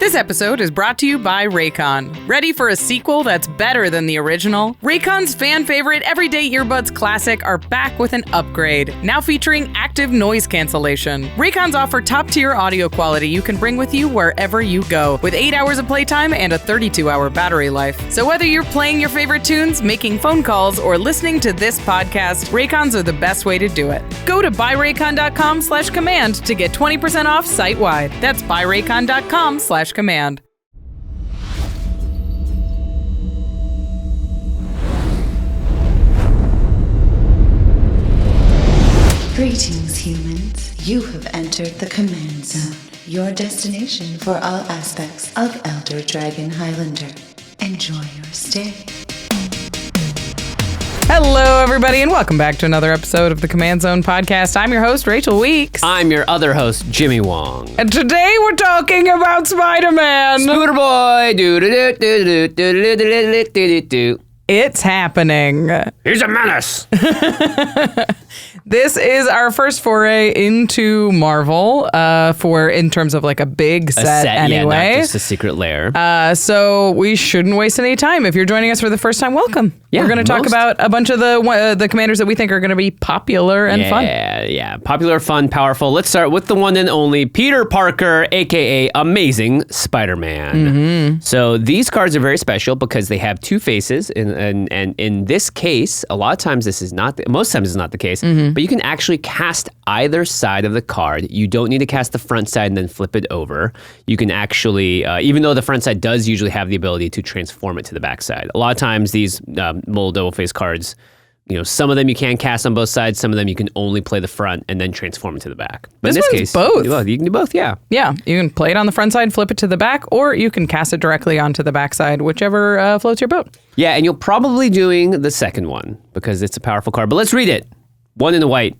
This episode is brought to you by RAYCON. Ready for a sequel that's better than the original? RAYCON's fan favorite Everyday Earbuds Classic are back with an upgrade, now featuring active noise cancellation. RAYCONs offer top-tier audio quality you can bring with you wherever you go, with 8 hours of playtime and a 32-hour battery life. So whether you're playing your favorite tunes, making phone calls, or listening to this podcast, RAYCONs are the best way to do it. Go to buyraycon.com/command to get 20% off site-wide. That's buyraycon.com/command. Greetings, humans. You have entered the Command Zone, your destination for all aspects of Elder Dragon Highlander. Enjoy your stay. Hello, everybody, and welcome back to another episode of the Command Zone podcast. I'm your host, Rachel Weeks. I'm your other host, Jimmy Wong. And today we're talking about Spider-Man. Scooter Boy. Do-do-do-do-do-do-do-do-do-do-do. It's happening. He's a menace. This is our first foray into Marvel, in terms of like a big set anyway. Yeah, not just a secret lair. So we shouldn't waste any time. If you're joining us for the first time, welcome. Yeah, we're going to talk about a bunch of the commanders that we think are going to be popular and fun. Yeah. Popular, fun, powerful. Let's start with the one and only Peter Parker, a.k.a. Amazing Spider-Man. Mm-hmm. So these cards are very special because they have two faces. And in this case, a lot of times most times it's not the case, but you can actually cast either side of the card. You don't need to cast the front side and then flip it over. You can actually, even though the front side does usually have the ability to transform it to the back side. A lot of times these mold double face cards, some of them you can cast on both sides, some of them you can only play the front and then transform it to the back. But this in this one's case, both. You can do both, yeah. Yeah, you can play it on the front side, flip it to the back, or you can cast it directly onto the back side, whichever floats your boat. Yeah, and you're probably doing the second one because it's a powerful card. But let's read it. One in the white,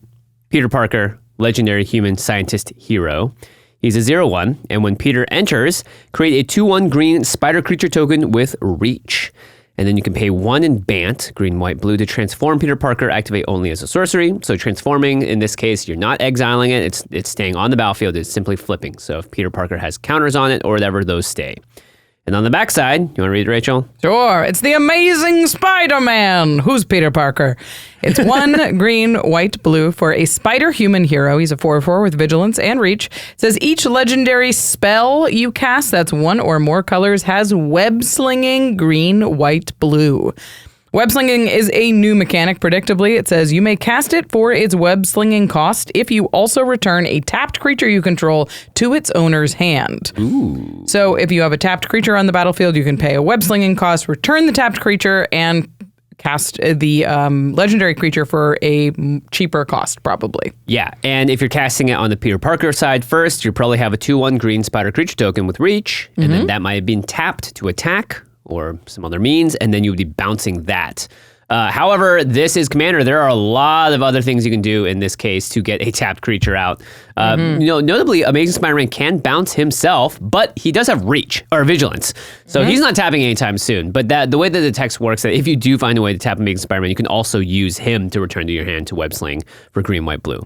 Peter Parker, legendary human scientist hero. He's a 0/1, and when Peter enters, create a 2/1 green spider creature token with reach. And then you can pay 1 in Bant, green, white, blue, to transform Peter Parker, activate only as a sorcery. So transforming, in this case, you're not exiling it, it's staying on the battlefield, it's simply flipping. So if Peter Parker has counters on it or whatever, those stay. And on the backside, you want to read it, Rachel? Sure. It's the Amazing Spider-Man. Who's Peter Parker? It's 1 green, white, blue for a spider human hero. He's a 4/4 with vigilance and reach. It says each legendary spell you cast, that's 1 or more colors, has web-slinging green, white, blue. Web-slinging is a new mechanic, predictably. It says you may cast it for its web-slinging cost if you also return a tapped creature you control to its owner's hand. Ooh. So if you have a tapped creature on the battlefield, you can pay a web-slinging cost, return the tapped creature, and cast the legendary creature for a cheaper cost, probably. Yeah, and if you're casting it on the Peter Parker side first, you probably have a 2/1 green spider creature token with reach, and then that might have been tapped to attack or some other means, and then you would be bouncing that. However, this is Commander. There are a lot of other things you can do in this case to get a tapped creature out. Notably, Amazing Spider-Man can bounce himself, but he does have reach or vigilance. So he's not tapping anytime soon. But the way that the text works, that if you do find a way to tap Amazing Spider-Man, you can also use him to return to your hand to web sling for green, white, blue.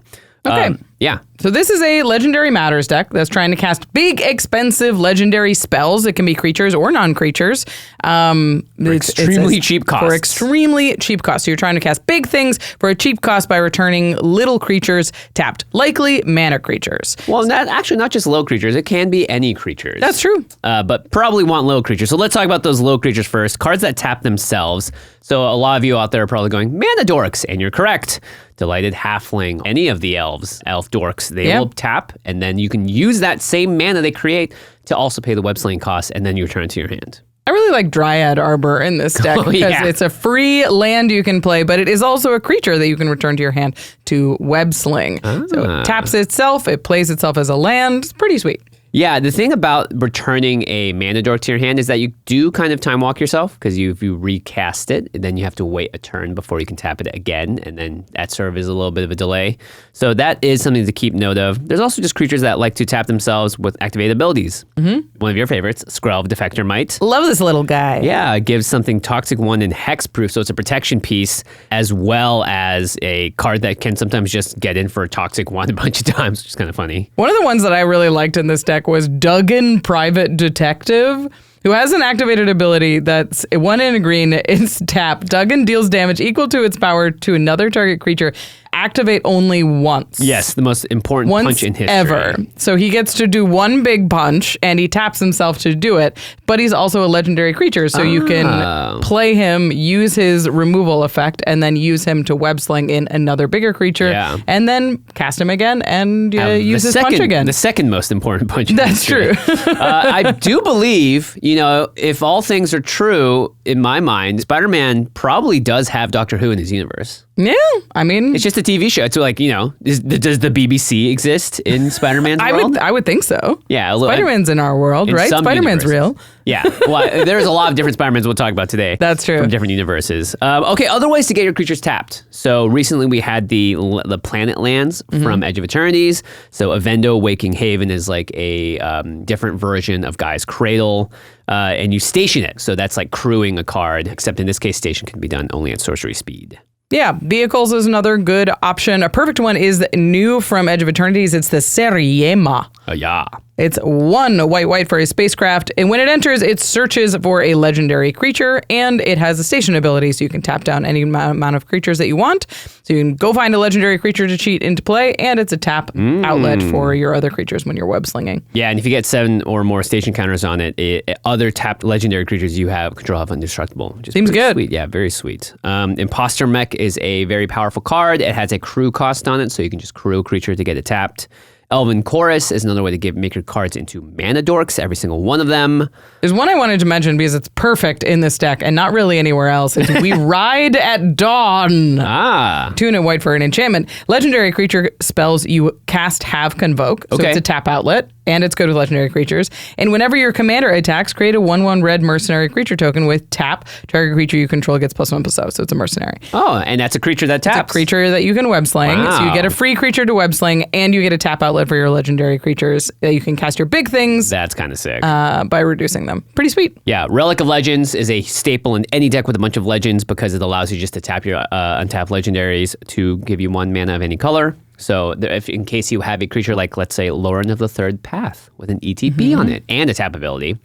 Okay. Yeah. So this is a Legendary Matters deck that's trying to cast big, expensive, legendary spells. It can be creatures or non-creatures. For extremely cheap costs. For extremely cheap costs. So you're trying to cast big things for a cheap cost by returning little creatures tapped. Likely mana creatures. Well, not just low creatures. It can be any creatures. That's true. But probably want low creatures. So let's talk about those low creatures first. Cards that tap themselves. So a lot of you out there are probably going, mana dorks, and you're correct. Delighted Halfling, any of the elf dorks, they will tap, and then you can use that same mana they create to also pay the web sling cost, and then you return it to your hand. I really like Dryad Arbor in this deck because it's a free land you can play, but it is also a creature that you can return to your hand to web sling. So it taps itself, it plays itself as a land. It's pretty sweet. Yeah, the thing about returning a mana dork to your hand is that you do kind of time walk yourself, because if you recast it, then you have to wait a turn before you can tap it again, and then that sort of is a little bit of a delay. So that is something to keep note of. There's also just creatures that like to tap themselves with activated abilities. One of your favorites, Skrelv Defector Might. Love this little guy. Yeah, it gives something Toxic 1 and hexproof, so it's a protection piece, as well as a card that can sometimes just get in for a Toxic 1 a bunch of times, which is kind of funny. One of the ones that I really liked in this deck deck was Duggan Private Detective, who has an activated ability that's 1 in a green. It's tap. Duggan deals damage equal to its power to another target creature. Activate only once. Yes, the most important punch in history. Ever. So he gets to do one big punch, and he taps himself to do it, but he's also a legendary creature, so you can play him, use his removal effect, and then use him to web sling in another bigger creature, and then cast him again and use his punch again. The second most important punch in That's history. true. I do believe, if all things are true, in my mind, Spider-Man probably does have Doctor Who in his universe. Yeah, I mean... It's just a TV show. It's like, does the BBC exist in Spider-Man's world? I would think so. Yeah. Spider-Man's in our world, right? Spider-Man's real. Yeah. Well, there's a lot of different Spider-Mans we'll talk about today. That's true. From different universes. Okay, other ways to get your creatures tapped. So recently we had the planet lands from Edge of Eternities. So Avendo Waking Haven is like a different version of Gaia's Cradle. And you station it. So that's like crewing a card, except in this case, station can be done only at sorcery speed. Yeah, vehicles is another good option. A perfect one is new from Edge of Eternities. It's the Seriema. Oh, yeah. It's 1 white for a spacecraft, and when it enters, it searches for a legendary creature, and it has a station ability, so you can tap down any amount of creatures that you want. So you can go find a legendary creature to cheat into play, and it's a tap outlet for your other creatures when you're web slinging. Yeah, and if you get 7 or more station counters on it, other tapped legendary creatures you have control have indestructible. Which is Seems good. Sweet. Yeah, very sweet. Imposter Mech is a very powerful card. It has a crew cost on it, so you can just crew a creature to get it tapped. Elven Chorus is another way to make your cards into mana dorks, every single one of them. There's one I wanted to mention because it's perfect in this deck and not really anywhere else. It's We Ride at Dawn. 2 and a white for an enchantment. Legendary creature spells you cast have convoke. So it's a tap outlet, and it's good with legendary creatures. And whenever your commander attacks, create a 1/1 red mercenary creature token with tap. Target creature you control gets +1/+0, so it's a mercenary. Oh, and that's a creature that taps. It's a creature that you can web sling. Wow. So you get a free creature to web sling, and you get a tap outlet for your legendary creatures. You can cast your big things. That's kind of sick. By reducing them. Pretty sweet. Yeah, Relic of Legends is a staple in any deck with a bunch of legends because it allows you just to tap your untapped legendaries to give you 1 mana of any color. So if in case you have a creature like, let's say, Lauren of the Third Path with an ETB on it and a tap ability.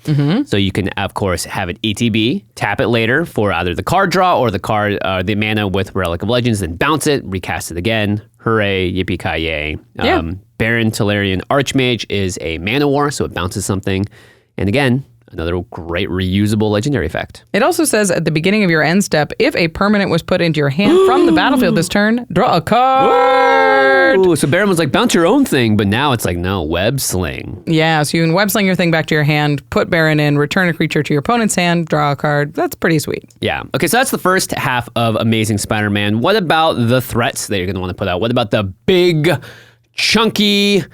So you can, of course, have an ETB, tap it later for either the card draw or the mana with Relic of Legends, then bounce it, recast it again. Hooray, yippee-ki-yay. Baron Tolarian Archmage is a mana war, so it bounces something. And again, another great reusable legendary effect. It also says at the beginning of your end step, if a permanent was put into your hand from the battlefield this turn, draw a card. Ooh, so Baron was like, bounce your own thing, but now it's like, no, web sling. Yeah, so you can web sling your thing back to your hand, put Baron in, return a creature to your opponent's hand, draw a card. That's pretty sweet. Yeah. Okay, so that's the first half of Amazing Spider-Man. What about the threats that you're going to want to put out? What about the big, chunky...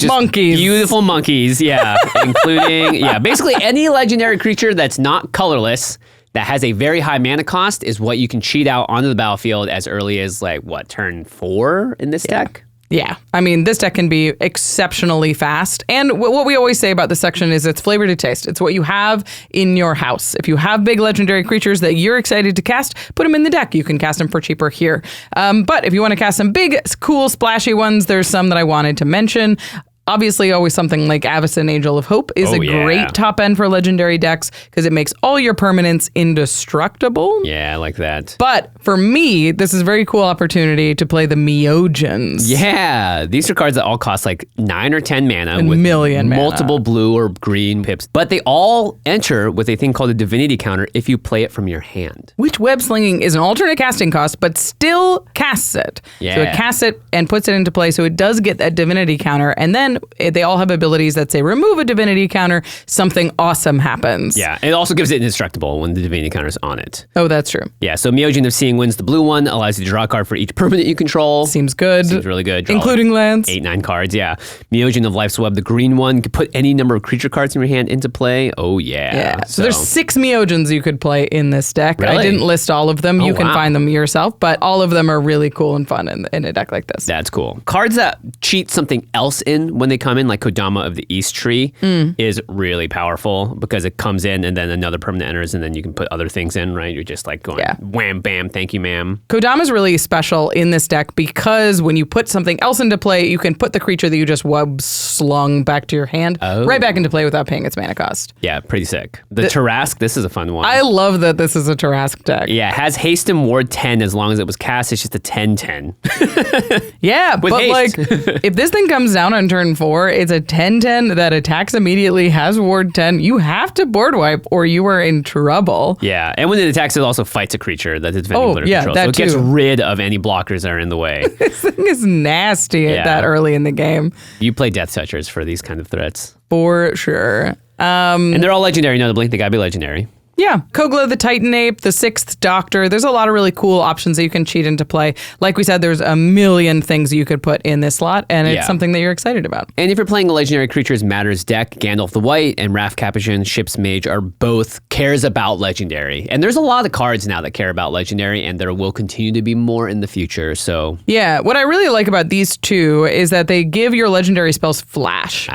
monkeys. Beautiful monkeys, yeah. Including, basically any legendary creature that's not colorless, that has a very high mana cost, is what you can cheat out onto the battlefield as early as, turn 4 in this deck? Yeah. I mean, this deck can be exceptionally fast. And what we always say about this section is it's flavor to taste. It's what you have in your house. If you have big legendary creatures that you're excited to cast, put them in the deck. You can cast them for cheaper here. But if you want to cast some big, cool, splashy ones, there's some that I wanted to mention. Obviously, always something like Avacyn, Angel of Hope is a great top end for legendary decks because it makes all your permanents indestructible. Yeah, I like that. But for me, this is a very cool opportunity to play the Meogens. Yeah, these are cards that all cost 9 or 10 mana with multiple blue or green pips. But they all enter with a thing called a divinity counter if you play it from your hand. Which web slinging is an alternate casting cost, but still casts it. Yeah. So it casts it and puts it into play, so it does get that divinity counter. And then they all have abilities that say remove a divinity counter, something awesome happens. Yeah, it also gives it indestructible when the divinity counter is on it. Oh, that's true. Yeah, so Meogen of Seeing Winds, the blue one, allows you to draw a card for each permanent you control. Seems good. Seems really good. Draw including lands. 8-9 cards, yeah. Meogen of Life's Web, the green one, can put any number of creature cards in your hand into play. Oh, yeah. Yeah, so there's 6 Meogens you could play in this deck. Really? I didn't list all of them. Oh, you can wow. find them yourself, but all of them are really cool and fun in a deck like this. That's cool. Cards that cheat something else in when when they come in, like Kodama of the East Tree, is really powerful because it comes in and then another permanent enters and then you can put other things in, right? You're just like going wham, bam, thank you, ma'am. Kodama's really special in this deck because when you put something else into play, you can put the creature that you just slung back to your hand right back into play without paying its mana cost. Yeah, pretty sick. The Tarask, this is a fun one. I love that this is a Tarask deck. Yeah, it has haste and ward 10 as long as it was cast. It's just a 10/10. Yeah, but haste. like if this thing comes down on turn 4, it's a 10/10 that attacks immediately, has ward 10. You have to board wipe or you are in trouble. Yeah, and when it attacks, it also fights a creature that it's defending control. That so it gets too. rid of any blockers that are in the way. This thing is nasty that early in the game. You play Death Touchers for these kind of threats. For sure. And they're all legendary, notably. They gotta be legendary. Yeah, Kogla the Titan Ape, the Sixth Doctor. There's a lot of really cool options that you can cheat into play. Like we said, there's a million things you could put in this slot, and it's something that you're excited about. And if you're playing a Legendary Creatures Matters deck, Gandalf the White and Wrath Capuchin, Ship's Mage are both cares about Legendary. And there's a lot of cards now that care about Legendary, and there will continue to be more in the future, so... Yeah, what I really like about these two is that they give your Legendary spells flash.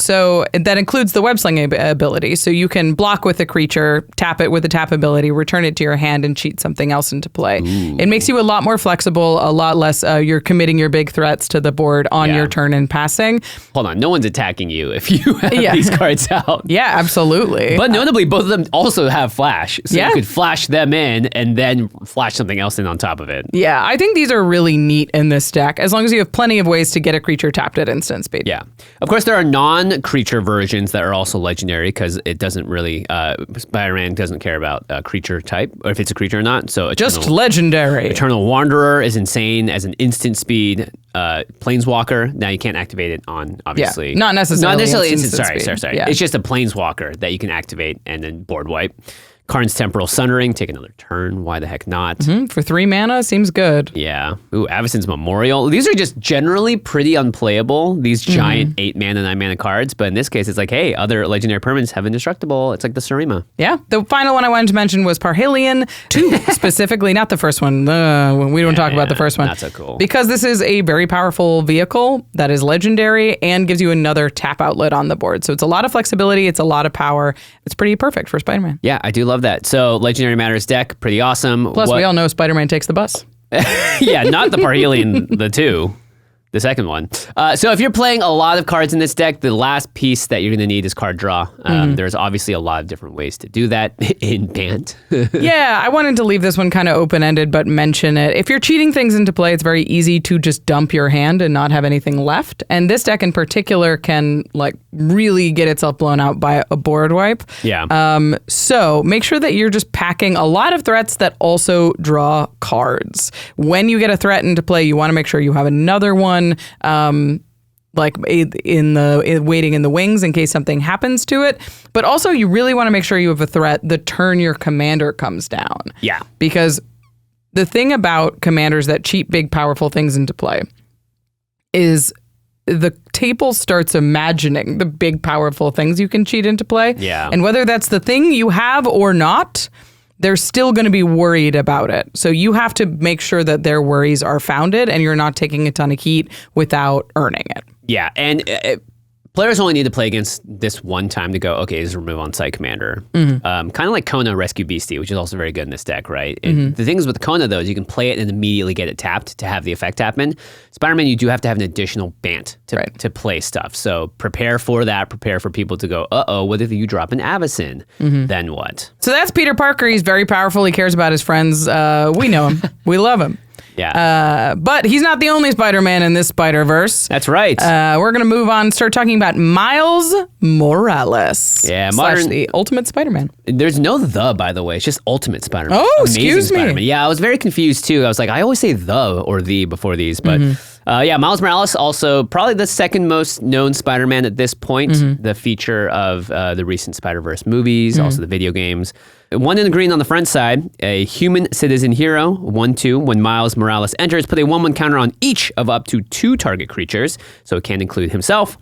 So that includes the web sling ability, so you can block with a creature, tap it with a tap ability, return it to your hand, and cheat something else into play. Ooh. It makes you a lot more flexible, a lot less you're committing your big threats to the board on your turn and passing. Hold on, no one's attacking you if you have these cards out. Yeah, absolutely. But notably, both of them also have flash. So you could flash them in and then flash something else in on top of it. Yeah, I think these are really neat in this deck, as long as you have plenty of ways to get a creature tapped at instant speed. Yeah. Of course, there are non-creature versions that are also legendary because it doesn't really, Spider-Man doesn't care about creature type, or if it's a creature or not. So just legendary. Eternal Wanderer is insane as an instant speed Planeswalker. Now you can't activate it on, obviously. Yeah, not necessarily instant. Sorry. Yeah. It's just a Planeswalker that you can activate and then board wipe. Karn's Temporal Sundering, take another turn. Why the heck not? For 3 mana, seems good. Yeah. Ooh, Avacyn's Memorial. These are just generally pretty unplayable, these giant 8 mana, 9 mana cards. But in this case, it's like, hey, other legendary permanents have indestructible. It's like the Surima. Yeah. The final one I wanted to mention was Parhelion 2, specifically, not the first one. We don't talk about the first one. Not so cool. Because this is a very powerful vehicle that is legendary and gives you another tap outlet on the board. So it's a lot of flexibility. It's a lot of power. It's pretty perfect for Spider-Man. Yeah, I do love that. So Legendary Matters deck, pretty awesome. Plus, we all know Spider-Man takes the bus. Yeah, not the Parhelion, the 2. The second one. So if you're playing a lot of cards in this deck, the last piece that you're going to need is card draw. There's obviously a lot of different ways to do that in Bant. Yeah, I wanted to leave this one kind of open-ended, but mention it. If you're cheating things into play, it's very easy to just dump your hand and not have anything left. And this deck in particular can like really get itself blown out by a board wipe. Yeah. So make sure that you're just packing a lot of threats that also draw cards. When you get a threat into play, you want to make sure you have another one like waiting in the wings in case something happens to it. But also you really want to make sure you have a threat the turn your commander comes down. Yeah. Because the thing about commanders that cheat big, powerful things into play is the table starts imagining the big, powerful things you can cheat into play. Yeah. And whether that's the thing you have or not, they're still going to be worried about it. So you have to make sure that their worries are founded and you're not taking a ton of heat without earning it. Yeah, and players only need to play against this one time to go, okay, this is remove on-site commander. Kind of like Kona Rescue Beastie, which is also very good in this deck, right? And the thing is with Kona, though, is you can play it and immediately get it tapped to have the effect happen. Spider-Man, you do have to have an additional Bant to play stuff. So prepare for that. Prepare for people to go, uh-oh, what if you drop an Avacyn? Then what? So that's Peter Parker. He's very powerful. He cares about his friends. We know him. We love him. Yeah. But he's not the only Spider-Man in this Spider-Verse. That's right. We're going to move on, start talking about Miles Morales. Yeah, / the Ultimate Spider-Man. There's no the, by the way. It's just Ultimate Spider-Man. Oh, Amazing excuse me. Spider-Man. Yeah, I was very confused, too. I was like, I always say the or the before these, but... yeah, Miles Morales, also probably the second most known Spider-Man at this point. The feature of the recent Spider-Verse movies, also the video games. 1 in the green on the front side, a human citizen hero, 1/2. When Miles Morales enters, put a 1/1 counter on each of up to 2 target creatures, so it can include himself.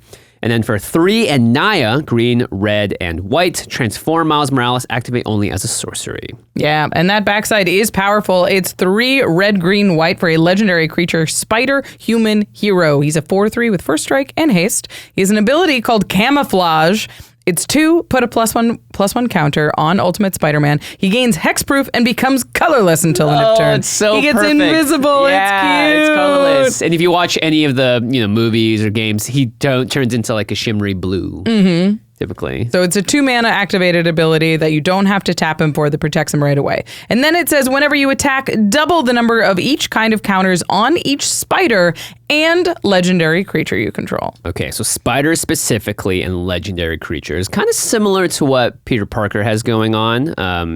And then for 3 and Naya, green, red, and white, transform Miles Morales, activate only as a sorcery. Yeah, and that backside is powerful. It's 3 red, green, white for a legendary creature, Spider Human Hero. He's a 4/3 with first strike and haste. He has an ability called Camouflage. It's 2, put a +1/+1 counter on Ultimate Spider-Man. He gains hexproof and becomes colorless until end of turn. It's so he gets perfect. invisible. Yeah, it's cute. It's colorless. And if you watch any of the movies or games, he turns into like a shimmery blue. Mm-hmm. Typically. So it's a 2-mana activated ability that you don't have to tap him for that protects him right away. And then it says whenever you attack, double the number of each kind of counters on each spider and legendary creature you control. Okay, so spiders specifically and legendary creatures, kind of similar to what Peter Parker has going on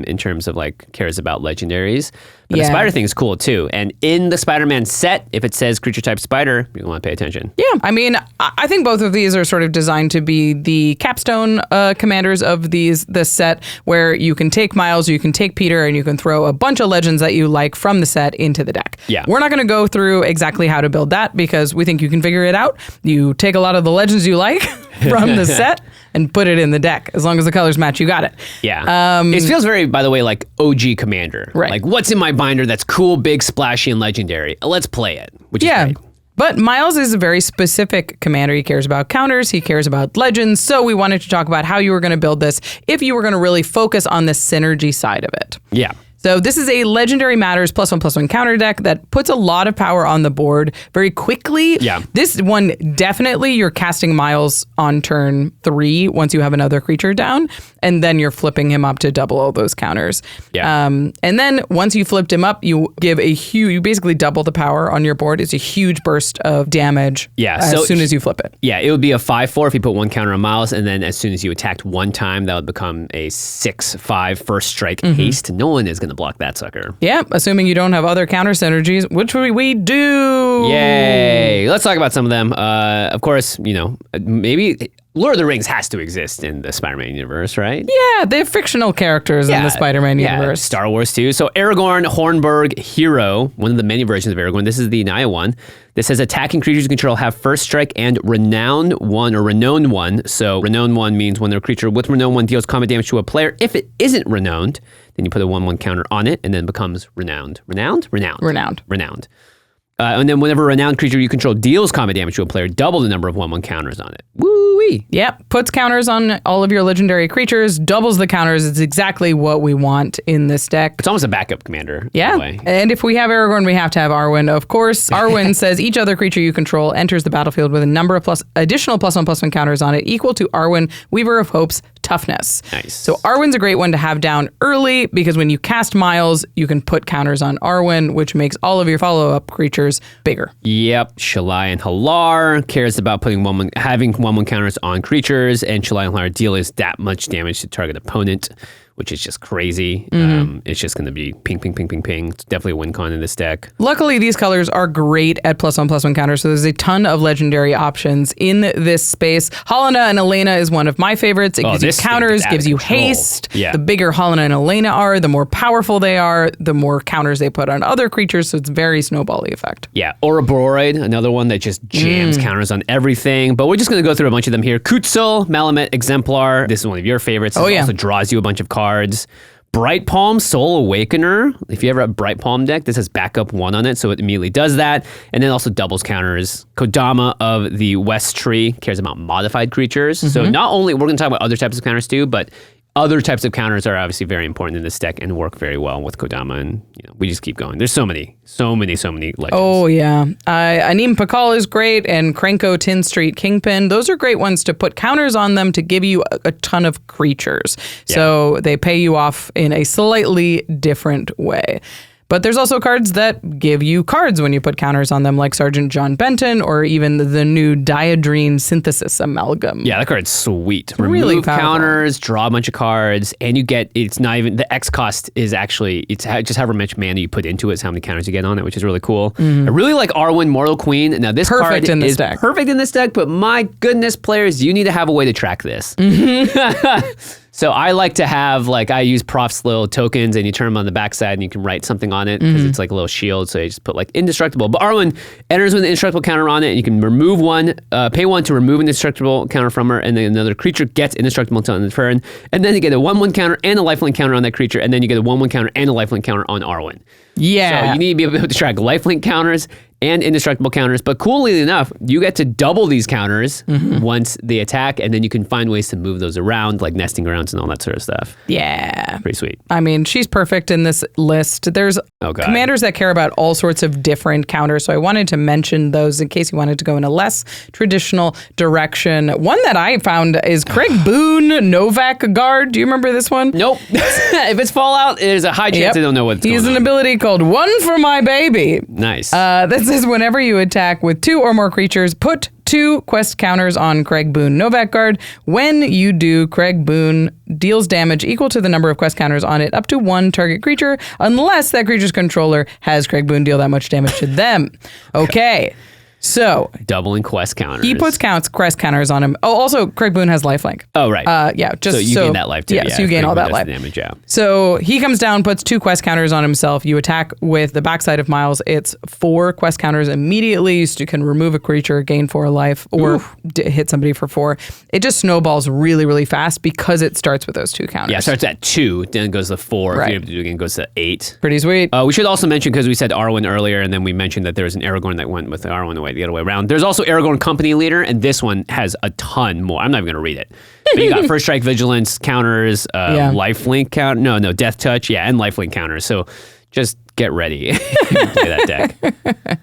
in terms of like cares about legendaries. But the spider thing is cool too. And in the Spider-Man set, if it says creature type spider, you want to pay attention. Yeah, I mean, I think both of these are sort of designed to be the capstone commanders of this set, where you can take Miles, you can take Peter, and you can throw a bunch of legends that you like from the set into the deck. Yeah. We're not going to go through exactly how to build that because we think you can figure it out. You take a lot of the legends you like from the set and put it in the deck. As long as the colors match, you got it. Yeah. It feels very, by the way, like OG Commander. Right. Like, what's in my binder that's cool, big, splashy, and legendary? Let's play it, which is great. But Miles is a very specific commander. He cares about counters. He cares about legends. So we wanted to talk about how you were going to build this if you were going to really focus on the synergy side of it. Yeah. So this is a Legendary Matters +1/+1 counter deck that puts a lot of power on the board very quickly. Yeah. This one, definitely you're casting Miles on turn 3 once you have another creature down, and then you're flipping him up to double all those counters. Yeah. And then once you flipped him up, you basically double the power on your board. It's a huge burst of damage as soon as you flip it. Yeah, it would be a 5/4 if you put 1 counter on Miles, and then as soon as you attacked 1 time, that would become a 6/5 first strike haste. No one is going to block that sucker. Yeah, assuming you don't have other counter synergies, which we do. Yay! Let's talk about some of them. Of course, maybe Lord of the Rings has to exist in the Spider-Man universe, right? Yeah, they're fictional characters in the Spider-Man universe. Star Wars too. So Aragorn, Hornburg, Hero, one of the many versions of Aragorn. This is the Naya one. This says attacking creatures you control have first strike and renowned 1 or renowned 1. So renowned 1 means when a creature with renowned 1 deals combat damage to a player. If it isn't renowned, then you put a 1/1 counter on it and then it becomes renowned. Renowned. And then whenever a renowned creature you control deals combat damage to a player, double the number of 1/1 counters on it. Woo-wee. Yep, puts counters on all of your legendary creatures, doubles the counters. It's exactly what we want in this deck. It's almost a backup commander. Yeah, in a way. And if we have Aragorn, we have to have Arwen, of course. Arwen says each other creature you control enters the battlefield with a number of additional +1/+1 counters on it equal to Arwen, Weaver of Hope's toughness. Nice. So Arwen's a great one to have down early because when you cast Miles, you can put counters on Arwen, which makes all of your follow-up creatures bigger. Yep. Shalai and Halar cares about having 1/1 counters on creatures, and Shalai and Halar deal is that much damage to target opponent, which is just crazy. It's just going to be ping, ping, ping, ping, ping. It's definitely a win con in this deck. Luckily, these colors are great at +1/+1 counters, so there's a ton of legendary options in this space. Helena and Elena is one of my favorites. It gives you counters, gives you haste. Yeah. The bigger Helena and Elena are, the more powerful they are, the more counters they put on other creatures, so it's very snowball-y effect. Yeah. Ouroboros, another one that just jams counters on everything. But we're just going to go through a bunch of them here. Kutzel, Malamet, Exemplar. This is one of your favorites. It also draws you a bunch of cards. Bright Palm, Soul Awakener. If you ever have a Bright Palm deck, this has backup 1 on it, so it immediately does that. And then also doubles counters. Kodama of the West Tree cares about modified creatures. So not only, we're going to talk about other types of counters too, but other types of counters are obviously very important in this deck and work very well with Kodama, and we just keep going. There's so many legends. Oh yeah, Anim Pakal is great, and Krenko Tin Street Kingpin. Those are great ones to put counters on them to give you a ton of creatures. Yeah. So they pay you off in a slightly different way. But there's also cards that give you cards when you put counters on them, like Sergeant John Benton or even the new Diadrene Synthesis Amalgam. Yeah, that card's sweet. Really Remove powerful. counters, draw a bunch of cards, and you get, it's not even, the X cost is actually, it's just however much mana you put into it is how many counters you get on it, which is really cool. I really like Arwen, Mortal Queen. Now this Perfect card in this is deck. perfect in this deck, but my goodness, players, you need to have a way to track this. So I like to have, I use Prof's little tokens, and you turn them on the backside, and you can write something on it because it's like a little shield. So you just put indestructible. But Arwen enters with an indestructible counter on it, and you can remove one, pay one to remove an indestructible counter from her, and then another creature gets indestructible until the turn. And then you get a 1/1 counter and a lifelink counter on that creature, and then you get a 1/1 counter and a lifelink counter on Arwen. Yeah. So you need to be able to track lifelink counters and indestructible counters. But coolly enough, you get to double these counters once they attack, and then you can find ways to move those around, like nesting grounds and all that sort of stuff. Yeah. Pretty sweet. I mean, she's perfect in this list. There's commanders that care about all sorts of different counters, so I wanted to mention those in case you wanted to go in a less traditional direction. One that I found is Craig Boone, Novak Guard. Do you remember this one? Nope. If it's Fallout, there's a high chance I don't know what's going on. He's an ability called One for My Baby. Nice. That says whenever you attack with 2 or more creatures, put 2 quest counters on Craig Boone Novak Guard. When you do, Craig Boone deals damage equal to the number of quest counters on it up to 1 target creature, unless that creature's controller has Craig Boone deal that much damage to them. Okay. So doubling quest counters. He puts quest counters on him. Oh, also Craig Boone has lifelink. Oh, right. Yeah. So you gain that life too. Yeah, so you gain all that life. Damage, yeah. So he comes down, puts 2 quest counters on himself. You attack with the backside of Miles. It's 4 quest counters immediately. So you can remove a creature, gain 4 life, or hit somebody for 4. It just snowballs really, really fast because it starts with those 2 counters. Yeah, it starts at 2, then it goes to 4. Right. If you have to do it again, it goes to 8. Pretty sweet. We should also mention, because we said Arwen earlier, and then we mentioned that there was an Aragorn that went with Arwen the other way around. There's also Aragorn Company Leader, and this one has a ton more. I'm not even going to read it. But you got First Strike Vigilance counters, lifelink count. No, Death Touch, and lifelink counters. So just get ready. Play that deck.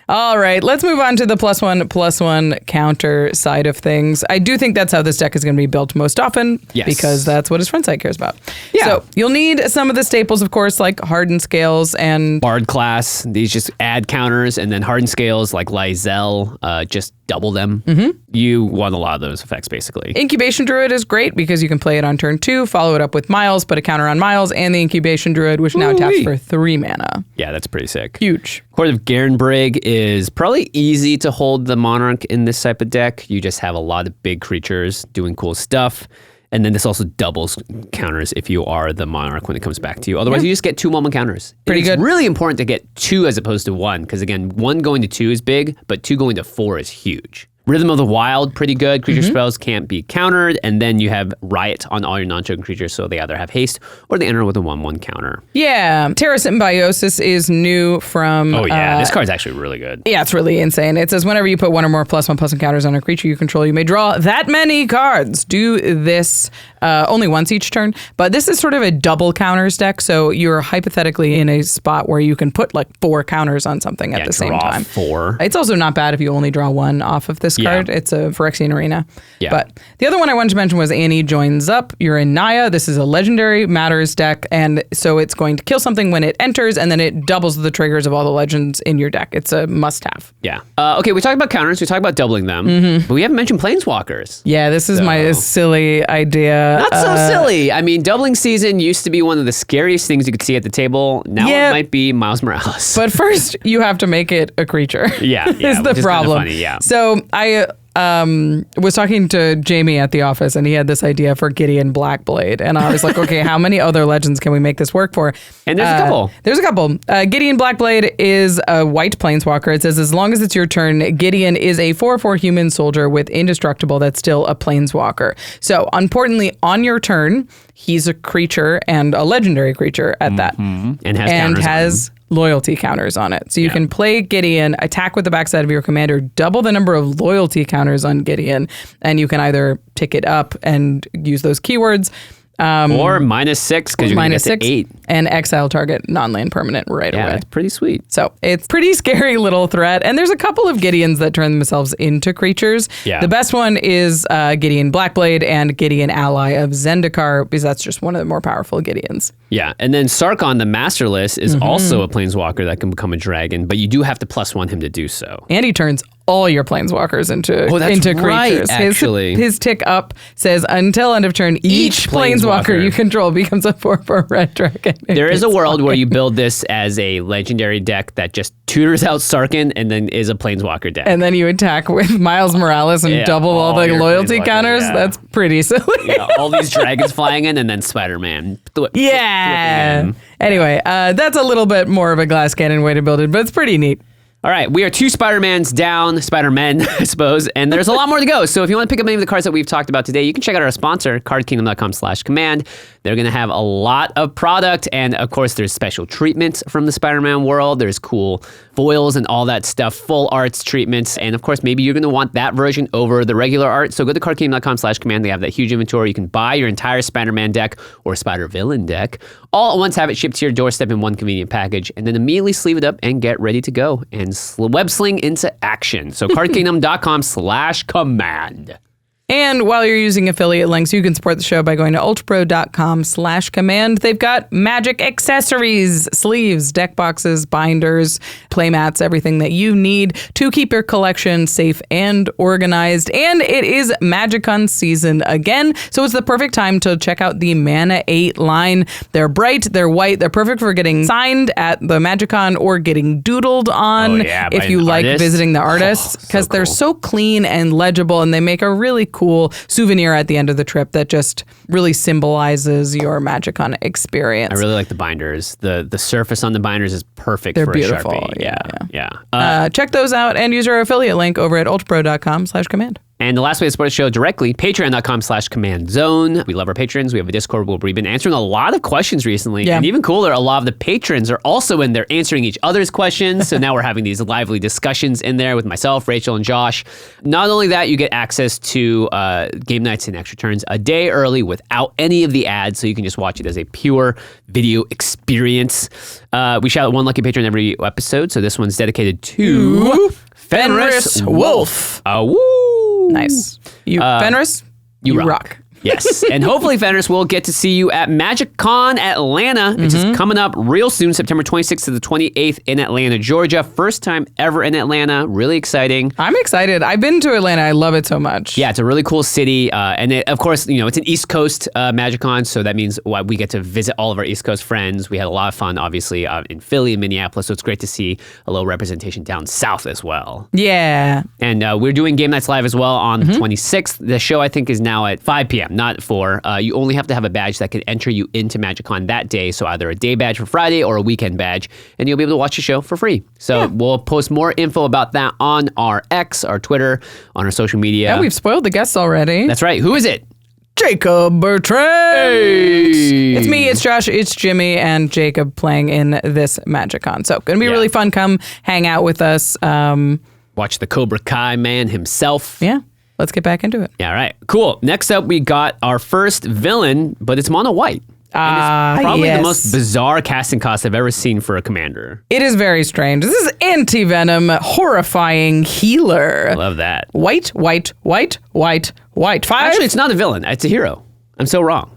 All right, let's move on to the +1/+1 counter side of things. I do think that's how this deck is going to be built most often, because that's what his front side cares about. Yeah. So you'll need some of the staples, of course, like Hardened Scales and Bard class. These just add counters, and then Hardened Scales like Lyzel, just double them. You want a lot of those effects, basically. Incubation Druid is great because you can play it on turn 2, follow it up with Miles, put a counter on Miles, and the Incubation Druid, which now taps for 3 mana. Yeah, that's pretty sick. Huge. Court of Garenbrig is probably easy to hold the Monarch in this type of deck. You just have a lot of big creatures doing cool stuff. And then this also doubles counters if you are the Monarch when it comes back to you. Otherwise, you just get 2 1/1 counters. Pretty good. It's really important to get 2 as opposed to 1, because again, 1 going to 2 is big, but 2 going to 4 is huge. Rhythm of the Wild, pretty good. Creature spells can't be countered, and then you have Riot on all your non-token creatures, so they either have haste or they enter with a 1/1 counter. Yeah, Terra Symbiosis is new from... Oh yeah, this card's actually really good. Yeah, it's really insane. It says whenever you put 1 or more +1/+1 counters on a creature you control, you may draw that many cards. Do this only once each turn, but this is sort of a double counters deck, so you're hypothetically in a spot where you can put 4 counters on something at the same time. 4. It's also not bad if you only draw 1 off of this card. It's a Phyrexian Arena. Yeah. But the other one I wanted to mention was Annie Joins Up. You're in Naya. This is a Legendary Matters deck, and so it's going to kill something when it enters, and then it doubles the triggers of all the legends in your deck. It's a must-have. Yeah. Okay, we talked about counters. We talked about doubling them, but we haven't mentioned Planeswalkers. Yeah, this is my silly idea. Not so silly. I mean, doubling season used to be one of the scariest things you could see at the table. Now it might be Miles Morales. But first, you have to make it a creature. Yeah, is the problem. Funny, yeah. So I was talking to Jamie at the office, and he had this idea for Gideon Blackblade, and I was like, okay, how many other legends can we make this work for? And there's a couple. There's a couple. Gideon Blackblade is a white planeswalker. It says as long as it's your turn, Gideon is a 4/4 human soldier with indestructible that's still a planeswalker. So importantly, on your turn, he's a creature and a legendary creature at that, and has loyalty counters on it. So you can play Gideon, attack with the backside of your commander, double the number of loyalty counters on Gideon, and you can either tick it up and use those keywords. Or -6, because you're going to get to 8. And exile target non-land permanent right away. Yeah, it's pretty sweet. So it's pretty scary little threat. And there's a couple of Gideons that turn themselves into creatures. Yeah. The best one is Gideon Blackblade and Gideon Ally of Zendikar, because that's just one of the more powerful Gideons. Yeah, and then Sarkon, the Masterless, is also a planeswalker that can become a dragon, but you do have to +1 him to do so. And he turns all your planeswalkers into creatures. Right, actually. His tick up says, until end of turn, each planeswalker you control becomes a 4/4 red dragon. There is a world where you build this as a legendary deck that just tutors out Sarkhan and then is a planeswalker deck. And then you attack with Miles Morales and double all the loyalty counters. Yeah. That's pretty silly. All these dragons flying in and then Spider-Man. Anyway, that's a little bit more of a glass cannon way to build it, but it's pretty neat. All right, we are 2 Spider-Mans down, Spider-Men, I suppose, and there's a lot more to go. So if you want to pick up any of the cards that we've talked about today, you can check out our sponsor, cardkingdom.com/command. They're going to have a lot of product, and of course, there's special treatments from the Spider-Man world. There's cool foils and all that stuff, full arts treatments, and of course, maybe you're going to want that version over the regular art. So go to cardkingdom.com/command. They have that huge inventory. You can buy your entire Spider-Man deck or Spider-Villain deck all at once, have it shipped to your doorstep in one convenient package, and then immediately sleeve it up and get ready to go and web sling into action. So cardkingdom.com/command. And while you're using affiliate links, you can support the show by going to ultrapro.com/command. They've got magic accessories, sleeves, deck boxes, binders, playmats, everything that you need to keep your collection safe and organized. And it is MagicCon season again, so it's the perfect time to check out the Mana 8 line. They're bright, they're white, they're perfect for getting signed at the MagicCon or getting doodled on if you like visiting the artists, because they're so clean and legible, and they make a really cool souvenir at the end of the trip that just really symbolizes your MagicCon experience. I really like the binders. The surface on the binders is perfect. They're beautiful. A Sharpie. Yeah. Check those out and use our affiliate link over at ultrapro.com/command. And the last way to support the show directly, patreon.com/commandzone. We love our patrons. We have a Discord where we've been answering a lot of questions recently. Yeah. And even cooler, a lot of the patrons are also in there answering each other's questions. So now we're having these lively discussions in there with myself, Rachel, and Josh. Not only that, you get access to game nights and extra turns a day early without any of the ads. So you can just watch it as a pure video experience. We shout out one lucky patron every episode. So this one's dedicated to Fenris Wolf. Woo! Nice. Fenris, you rock. Yes. And hopefully, Fenris, will get to see you at MagicCon Atlanta, which is coming up real soon, September 26th to the 28th in Atlanta, Georgia. First time ever in Atlanta. Really exciting. I'm excited. I've been to Atlanta. I love it so much. Yeah, it's a really cool city. And of course, it's an East Coast MagicCon, so that means we get to visit all of our East Coast friends. We had a lot of fun, obviously, in Philly and Minneapolis, so it's great to see a little representation down south as well. Yeah. And we're doing Game Nights Live as well on the 26th. The show, I think, is now at 5 p.m., not 4. You only have to have a badge that can enter you into MagicCon that day. So either a day badge for Friday or a weekend badge, and you'll be able to watch the show for free. So we'll post more info about that on our X, our Twitter, on our social media. Yeah, we've spoiled the guests already. That's right. Who is it? Jacob Bertrand. Hey. It's me, it's Josh, it's Jimmy, and Jacob playing in this MagicCon. So gonna be really fun. Come hang out with us. Watch the Cobra Kai man himself. Yeah. Let's get back into it. Yeah, all right. Cool. Next up, we got our first villain, but it's mono white. It's probably the most bizarre casting cost I've ever seen for a commander. It is very strange. This is Anti-Venom, Horrifying Healer. I love that. White, white, white, white, white. 5. Actually, it's not a villain. It's a hero. I'm so wrong.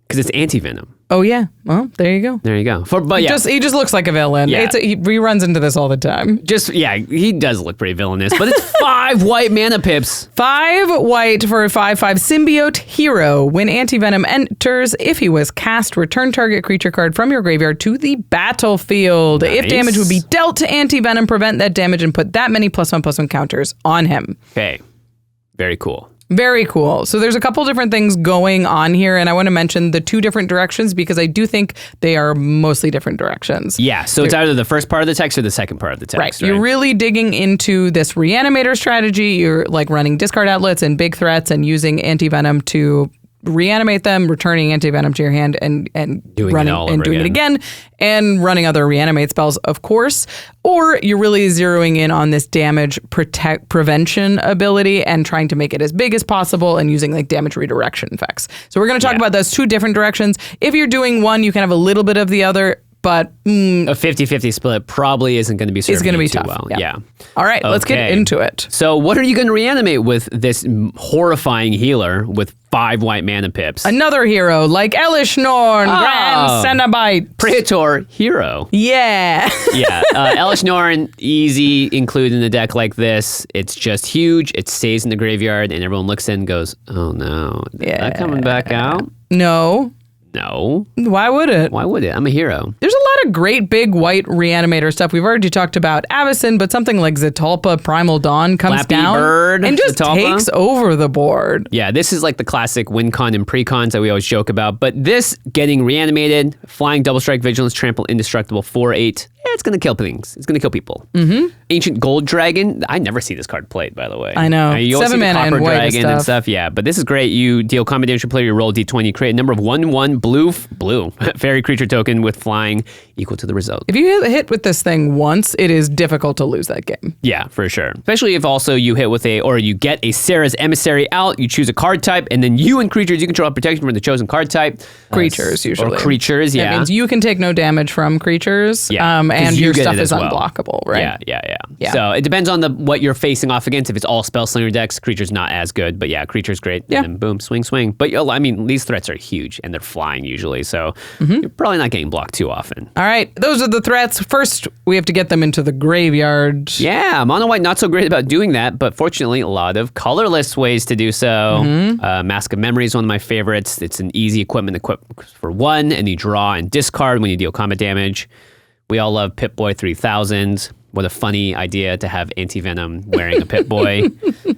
Because it's Anti-Venom. Oh, yeah. Well, there you go. There you go. He just looks like a villain. Yeah. He runs into this all the time. He does look pretty villainous, but it's 5 white mana pips. 5 white for a 5/5 symbiote hero. When Anti-Venom enters, if he was cast, return target creature card from your graveyard to the battlefield. Nice. If damage would be dealt to Anti-Venom, prevent that damage and put that many +1/+1 counters on him. Okay. Very cool. Very cool. So there's a couple different things going on here, and I want to mention the 2 different directions because I do think they are mostly different directions. Yeah, so it's either the first part of the text or the second part of the text. Right. You're really digging into this reanimator strategy. You're like running discard outlets and big threats and using Anti-Venom to reanimate them, returning Anti-Venom to your hand and doing it again and running other reanimate spells, of course. Or you're really zeroing in on this damage prevention ability and trying to make it as big as possible and using like damage redirection effects. So we're going to talk about those 2 different directions. If you're doing one, you can have a little bit of the other. but A 50-50 split probably isn't going to be serving you too tough. well. Yeah. All right, let's get into it. So what are you going to reanimate with this horrifying healer with 5 white mana pips? Another hero like Elishnorn, Grand Cenobite. Praetor hero. Yeah. Yeah, Elishnorn, easy, include in a deck like this. It's just huge. It stays in the graveyard, and everyone looks in and goes, oh no, is that coming back out? No. No. Why would it? Why would it? I'm a hero. There's a lot of great big white reanimator stuff. We've already talked about Avacyn, but something like Zetalpa Primal Dawn comes Flappy down Bird, and just Zetalpa. takes over the board. Yeah, this is like the classic win con and pre-cons that we always joke about. But this getting reanimated, flying double strike, vigilance, trample, indestructible, 4/8. It's going to kill things. It's going to kill people. Mm-hmm. Ancient Gold Dragon. I never see this card played, by the way. I know. You always 7 see the mana Copper and white Dragon and stuff. Yeah, but this is great. You deal combat damage to player, you roll D20, you create a number of 1/1 blue fairy creature token with flying equal to the result. If you hit with this thing once, it is difficult to lose that game. Yeah, for sure. Especially if also you hit with you get a Sarah's Emissary out, you choose a card type, and then you and creatures you control have protection from the chosen card type. Creatures, usually. Or creatures, yeah. That means you can take no damage from creatures, and your stuff is unblockable, right? Yeah. So it depends on what you're facing off against. If it's all Spellslinger decks, creature's not as good, but yeah, creature's great. Yeah. And then boom, swing. But I mean, these threats are huge, and they're flying usually, so you're probably not getting blocked too often. All right, those are the threats. First, we have to get them into the graveyard. Yeah, Mono White not so great about doing that, but fortunately, a lot of colorless ways to do so. Mask of Memory is one of my favorites. It's an easy equipment for 1, and you draw and discard when you deal combat damage. We all love Pip-Boy 3000. What a funny idea to have Anti-Venom wearing a Pip-Boy.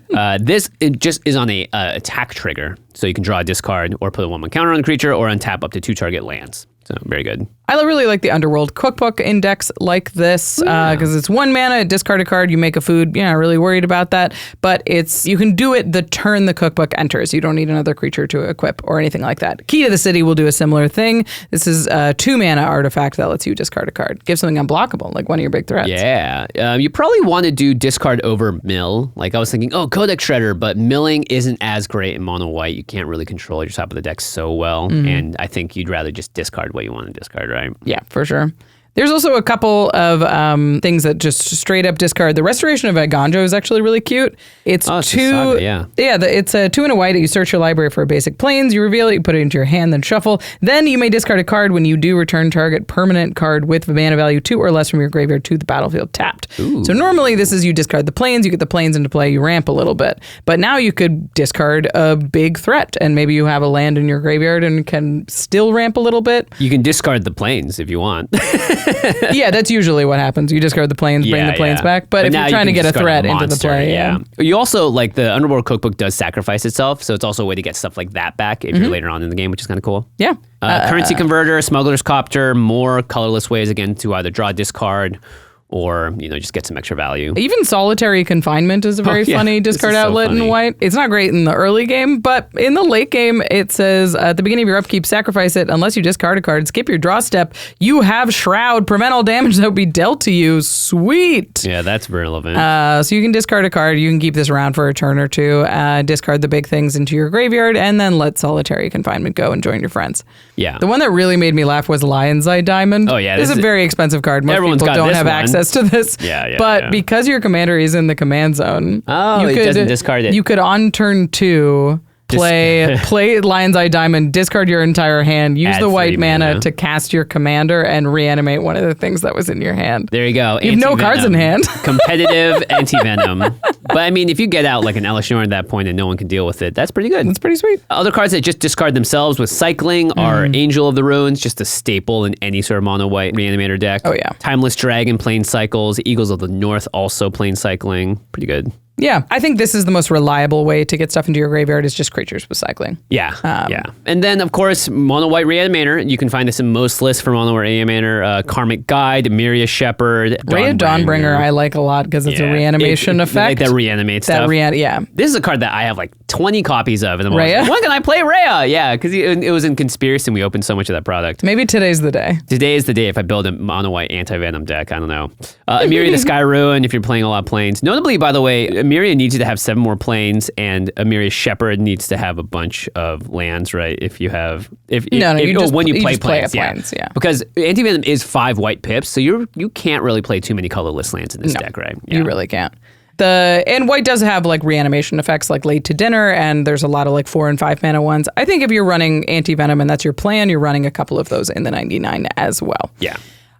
It just is on a attack trigger, so you can draw a discard or put a 1/1 counter on the creature or untap up to 2 target lands. So very good. I really like the Underworld Cookbook index like this because it's 1 mana, discard a card, you make a food. You're not really worried about that, but you can do it the turn the cookbook enters. You don't need another creature to equip or anything like that. Key to the City will do a similar thing. This is a 2 mana artifact that lets you discard a card. Give something unblockable, like one of your big threats. Yeah. You probably want to do discard over mill. Like I was thinking, Codex Shredder, but milling isn't as great in mono white. You can't really control your top of the deck so well, and I think you'd rather just discard what you want to discard, right? Yeah, for sure. There's also a couple of things that just straight up discard. The Restoration of Aganjo is actually really cute. It's it's a saga, yeah. It's a 2 and a white. You search your library for a basic plains, you reveal it, you put it into your hand, then shuffle. Then you may discard a card when you do return target permanent card with mana value 2 or less from your graveyard to the battlefield tapped. Ooh. So normally this is you discard the plains, you get the plains into play, you ramp a little bit. But now you could discard a big threat, and maybe you have a land in your graveyard and can still ramp a little bit. You can discard the plains if you want. Yeah, that's usually what happens. You discard the plains, bring the plains back. But if you're trying to get a threat into the play, You also, like, the Underworld Cookbook does sacrifice itself, so it's also a way to get stuff like that back if you're later on in the game, which is kind of cool. Yeah. Currency Converter, Smuggler's Copter, more colorless ways, again, to either draw, discard, or, just get some extra value. Even Solitary Confinement is a very funny discard outlet in white. It's not great in the early game, but in the late game, it says at the beginning of your upkeep, sacrifice it. Unless you discard a card, skip your draw step. You have Shroud, prevent all damage that would be dealt to you. Sweet. Yeah, that's relevant. So you can discard a card. You can keep this around for a turn or two, discard the big things into your graveyard, and then let Solitary Confinement go and join your friends. Yeah. The one that really made me laugh was Lion's Eye Diamond. Oh, yeah. This is a very expensive card. Most people don't have access to this. But because your commander is in the command zone, it doesn't discard it. You could on turn 2 play Lion's Eye Diamond, discard your entire hand, use the white mana to cast your commander and reanimate one of the things that was in your hand. There you go. You have no cards in hand. Competitive Anti-Venom. But I mean, if you get out like an Elishnorn at that point and no one can deal with it, that's pretty good. That's pretty sweet. Other cards that just discard themselves with cycling are Angel of the Ruins, just a staple in any sort of mono white reanimator deck. Oh yeah. Timeless Dragon, plane cycles. Eagles of the North, also plane cycling. Pretty good. Yeah, I think this is the most reliable way to get stuff into your graveyard is just creatures with cycling. Yeah, And then, of course, Mono White Reanimator. You can find this in most lists for Mono White Reanimator. Karmic Guide, Myria Shepherd, Rhea Dawnbringer I like a lot because it's a reanimation effect. Like that reanimates stuff. This is a card that I have like 20 copies of. And I'm like, when can I play Rhea? Yeah, because it was in Conspiracy and we opened so much of that product. Maybe today's the day. Today is the day if I build a Mono White Anti-Venom deck. I don't know. Myria the Sky Ruin if you're playing a lot of planes. Notably, by the way, Emeria needs you to have 7 more planes, and Emeria's Shepherd needs to have a bunch of lands, right? If you have, when you play planes, yeah. Because Anti-Venom is 5 white pips, so you can't really play too many colorless lands in this deck, right? Yeah. You really can't. And white does have like reanimation effects like Late to Dinner, and there's a lot of like 4 and 5 mana ones. I think if you're running Anti-Venom and that's your plan, you're running a couple of those in the 99 as well. Yeah.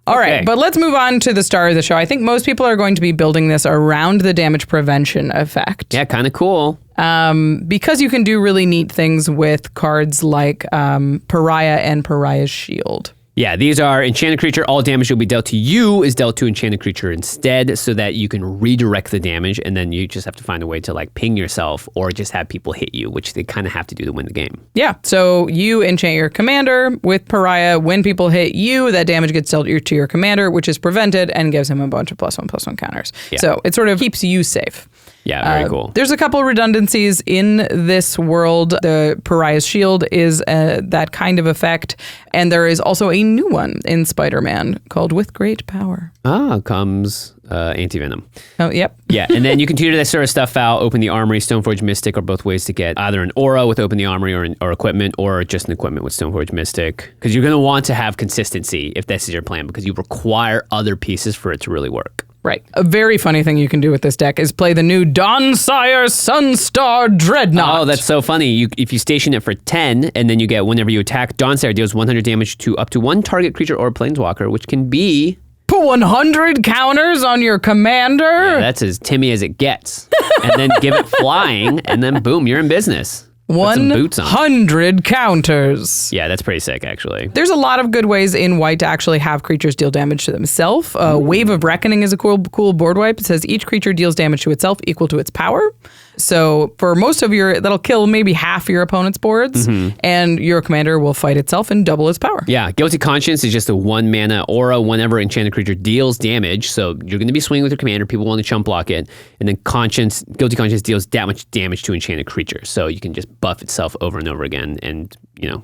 All right, but let's move on to the star of the show. I think most people are going to be building this around the damage prevention effect. Yeah, kind of cool. Because you can do really neat things with cards like Pariah and Pariah's Shield. Yeah, these are enchanted creature. All damage will be dealt to you is dealt to enchanted creature instead, so that you can redirect the damage, and then you just have to find a way to like ping yourself or just have people hit you, which they kind of have to do to win the game. Yeah, so you enchant your commander with Pariah. When people hit you, that damage gets dealt to your commander, which is prevented and gives him a bunch of +1/+1 counters. Yeah. So it sort of keeps you safe. Yeah, very cool. There's a couple of redundancies in this world. The Pariah's Shield is that kind of effect. And there is also a new one in Spider-Man called With Great Power. Comes Anti-Venom. Oh, yep. Yeah, and then you can tutor that sort of stuff out. Open the Armory, Stoneforge Mystic are both ways to get either an aura with Open the Armory or equipment, or just an equipment with Stoneforge Mystic. Because you're going to want to have consistency if this is your plan, because you require other pieces for it to really work. Right. A very funny thing you can do with this deck is play the new Dawnsire's Sunstar Dreadnought. Oh, that's so funny. If you station it for 10, and then you get, whenever you attack, Dawnsire deals 100 damage to up to 1 target creature or planeswalker, which can be... Put 100 counters on your commander? Yeah, that's as Timmy as it gets. And then give it flying, and then boom, you're in business. 100 counters. Yeah, that's pretty sick, actually. There's a lot of good ways in white to actually have creatures deal damage to themselves. Wave of Reckoning is a cool board wipe. It says each creature deals damage to itself equal to its power. So for most of that'll kill maybe half your opponent's boards, and your commander will fight itself and double its power. Yeah, Guilty Conscience is just a 1 mana aura whenever enchanted creature deals damage. So you're going to be swinging with your commander, people want to chump block it, and then Guilty Conscience deals that much damage to enchanted creatures. So you can just buff itself over and over again and,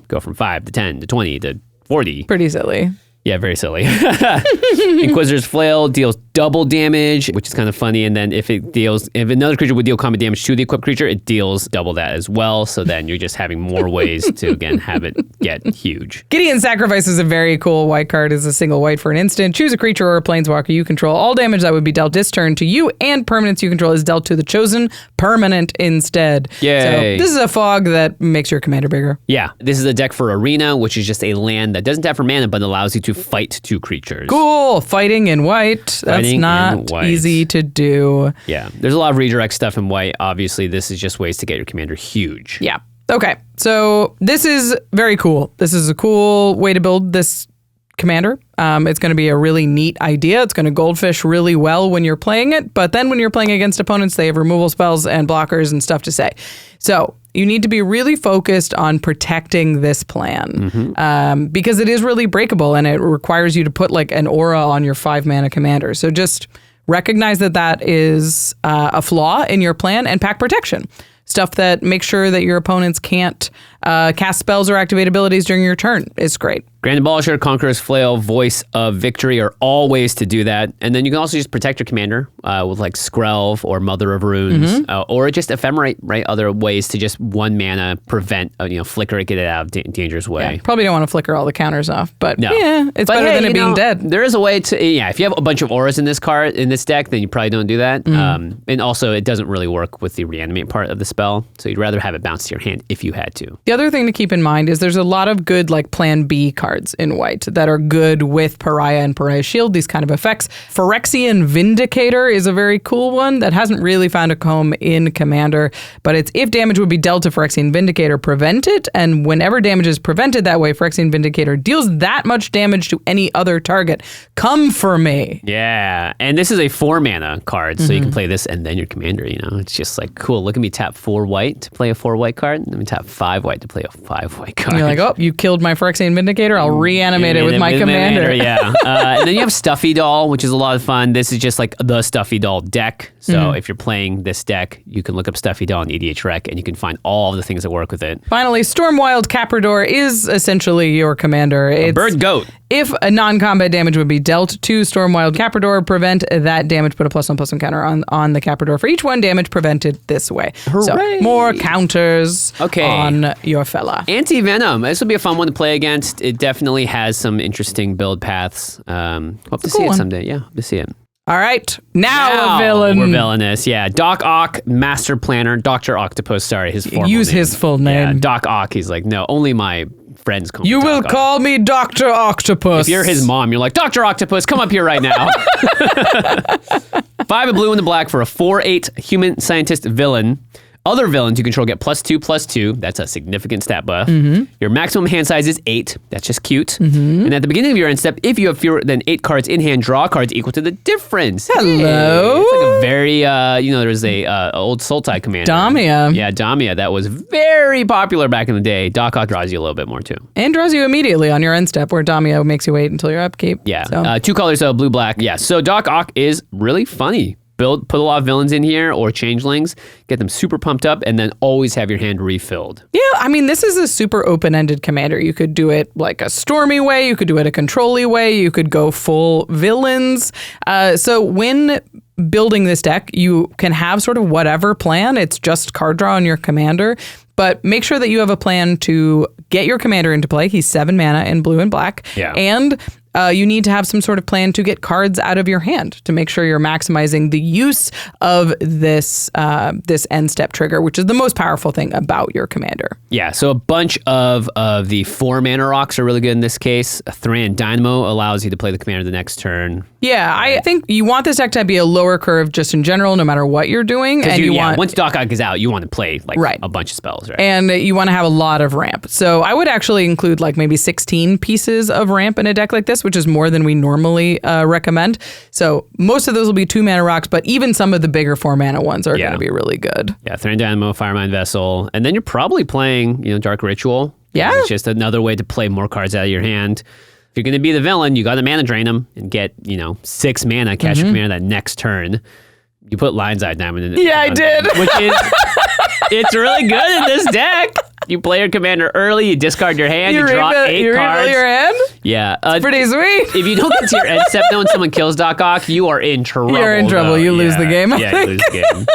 go from 5 to 10 to 20 to 40. Pretty silly. Yeah, very silly. Inquisitor's Flail deals double damage, which is kind of funny. And then if another creature would deal combat damage to the equipped creature, it deals double that as well. So then you're just having more ways to, again, have it get huge. Gideon Sacrifice is a very cool white card. It's a single white for an instant. Choose a creature or a planeswalker you control. All damage that would be dealt this turn to you and permanents you control is dealt to the chosen permanent instead. Yay. So this is a fog that makes your commander bigger. Yeah, this is a deck for Arena, which is just a land that doesn't have for mana, but allows you to fight 2 creatures. Cool. Fighting in white. That's not easy to do. Yeah. There's a lot of redirect stuff in white. Obviously, this is just ways to get your commander huge. Yeah. Okay. So this is very cool. This is a cool way to build this commander. It's going to be a really neat idea. It's going to goldfish really well when you're playing it, but then when you're playing against opponents, they have removal spells and blockers and stuff to say. So you need to be really focused on protecting this plan because it is really breakable and it requires you to put like an aura on your 5 mana commander. So just recognize that is a flaw in your plan and pack protection. Stuff that makes sure that your opponents can't cast spells or activate abilities during your turn is great. Grand Abolisher, Conqueror's Flail, Voice of Victory are all ways to do that. And then you can also just protect your commander with like Skrelv or Mother of Runes or just Ephemerate, right? Other ways to just 1 mana prevent, flicker it, get it out of dangerous way. Yeah, probably don't want to flicker all the counters off, but it's better than it being dead. There is a way to, if you have a bunch of auras in this deck, then you probably don't do that. And also it doesn't really work with the reanimate part of the spell. So you'd rather have it bounce to your hand if you had to. The other thing to keep in mind is there's a lot of good like plan B cards in white that are good with Pariah and Pariah's Shield, these kind of effects. Phyrexian Vindicator is a very cool one that hasn't really found a home in Commander, but it's if damage would be dealt to Phyrexian Vindicator, prevent it, and whenever damage is prevented that way, Phyrexian Vindicator deals that much damage to any other target. Come for me. Yeah, and this is a 4 mana card, so you can play this and then your commander, It's just like, cool, look at me tap 4 white to play a 4 white card, let me tap 5 white to play a 5 white card. And you're like, oh, you killed my Phyrexian Vindicator, I'll reanimate it with my commander. Yeah. And then you have Stuffy Doll, which is a lot of fun. This is just like the Stuffy Doll deck. So if you're playing this deck, you can look up Stuffy Doll in EDH Rec and you can find all of the things that work with it. Finally, Stormwild Caprador is essentially your commander. It's Bird Goat. If a non-combat damage would be dealt to Stormwild Caprador, prevent that damage, put a +1/+1 counter on the Caprador for each 1 damage prevented this way. Hooray. So more counters on your fella. Anti-Venom. This will be a fun one to play against. It definitely has some interesting build paths. Hope to see it someday. Yeah, hope to see it. All right, now a villain. We're villainous, yeah. Doc Ock, Master Planner, Dr. Octopus, sorry, his formal Use name. his full name. Yeah, Doc Ock, he's like, no, only my friends call me You Doc will Ock. call me Dr. Octopus. If you're his mom, you're like, Dr. Octopus, come up here right now. 5 of blue and the black for a 4/8 human scientist villain. Other villains you control get +2/+2. That's a significant stat buff. Your maximum hand size is 8. That's just cute. And at the beginning of your end step, if you have fewer than 8 cards in hand, draw cards equal to the difference. Hello. Hey. It's like a very, there's a old Sultai commander. Damia. Yeah, Damia. That was very popular back in the day. Doc Ock draws you a little bit more too. And draws you immediately on your end step, where Damia makes you wait until your upkeep. Yeah. So. 2 colors, so blue, black. Yeah. So Doc Ock is really funny. Put a lot of villains in here or changelings, get them super pumped up, and then always have your hand refilled. Yeah, I mean, this is a super open-ended commander. You could do it like a stormy way. You could do it a control-y way. You could go full villains. So when building this deck, you can have sort of whatever plan. It's just card draw on your commander. But make sure that you have a plan to get your commander into play. He's 7 mana in blue and black. Yeah. And you need to have some sort of plan to get cards out of your hand to make sure you're maximizing the use of this end step trigger, which is the most powerful thing about your commander. Yeah, so a bunch of the 4 mana rocks are really good in this case. Thran Dynamo allows you to play the commander the next turn. Yeah, I think you want this deck to be a lower curve just in general, no matter what you're doing. And you want once Doc Ock is out, you want to play like a bunch of spells, right? And you want to have a lot of ramp. So I would actually include like maybe 16 pieces of ramp in a deck like this, which is more than we normally recommend. So most of those will be 2 mana rocks, but even some of the bigger 4 mana ones are going to be really good. Yeah, Thran Dynamo, Firemind Vessel, and then you're probably playing, Dark Ritual. Yeah. It's just another way to play more cards out of your hand. If you're going to be the villain, you got to mana drain them and get, 6 mana, cast your commander that next turn. You put Lion's Eye Diamond in it. Yeah, I did. Which is, it's really good in this deck. You play your commander early, you discard your hand, you draw 8 cards. You refill your hand? Yeah. It's pretty sweet. If you don't get to your end step, when someone kills Doc Ock, you are in trouble. You're in trouble. Though. You lose the game. Yeah, you lose the game.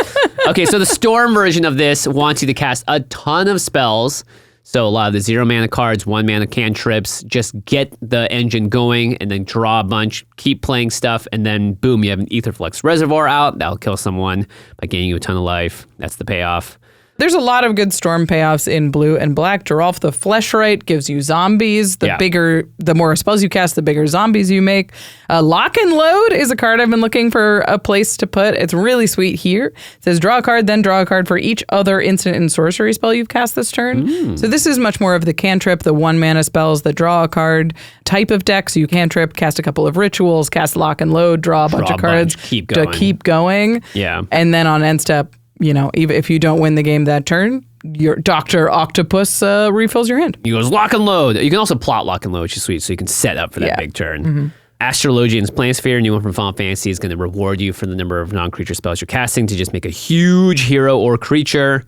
Okay, so the Storm version of this wants you to cast a ton of spells. So a lot of the 0 mana cards, 1 mana cantrips, just get the engine going and then draw a bunch, keep playing stuff, and then boom, you have an Aetherflux Reservoir out. That'll kill someone by gaining you a ton of life. That's the payoff. There's a lot of good storm payoffs in blue and black. Geralf the Fleshright gives you zombies. The more spells you cast, the bigger zombies you make. Lock and Load is a card I've been looking for a place to put. It's really sweet here. It says draw a card, then draw a card for each other instant and sorcery spell you've cast this turn. So this is much more of the cantrip, the 1 mana spells, the draw a card type of deck. So you cantrip, cast a couple of rituals, cast Lock and Load, draw a bunch of cards keep to keep going. Yeah. And then on end step, even if you don't win the game that turn, your Dr. Octopus refills your hand. He goes Lock and Load. You can also plot Lock and Load, which is sweet, so you can set up for that big turn. Astrologian's Planisphere, new one from Final Fantasy, is going to reward you for the number of non-creature spells you're casting to just make a huge hero or creature.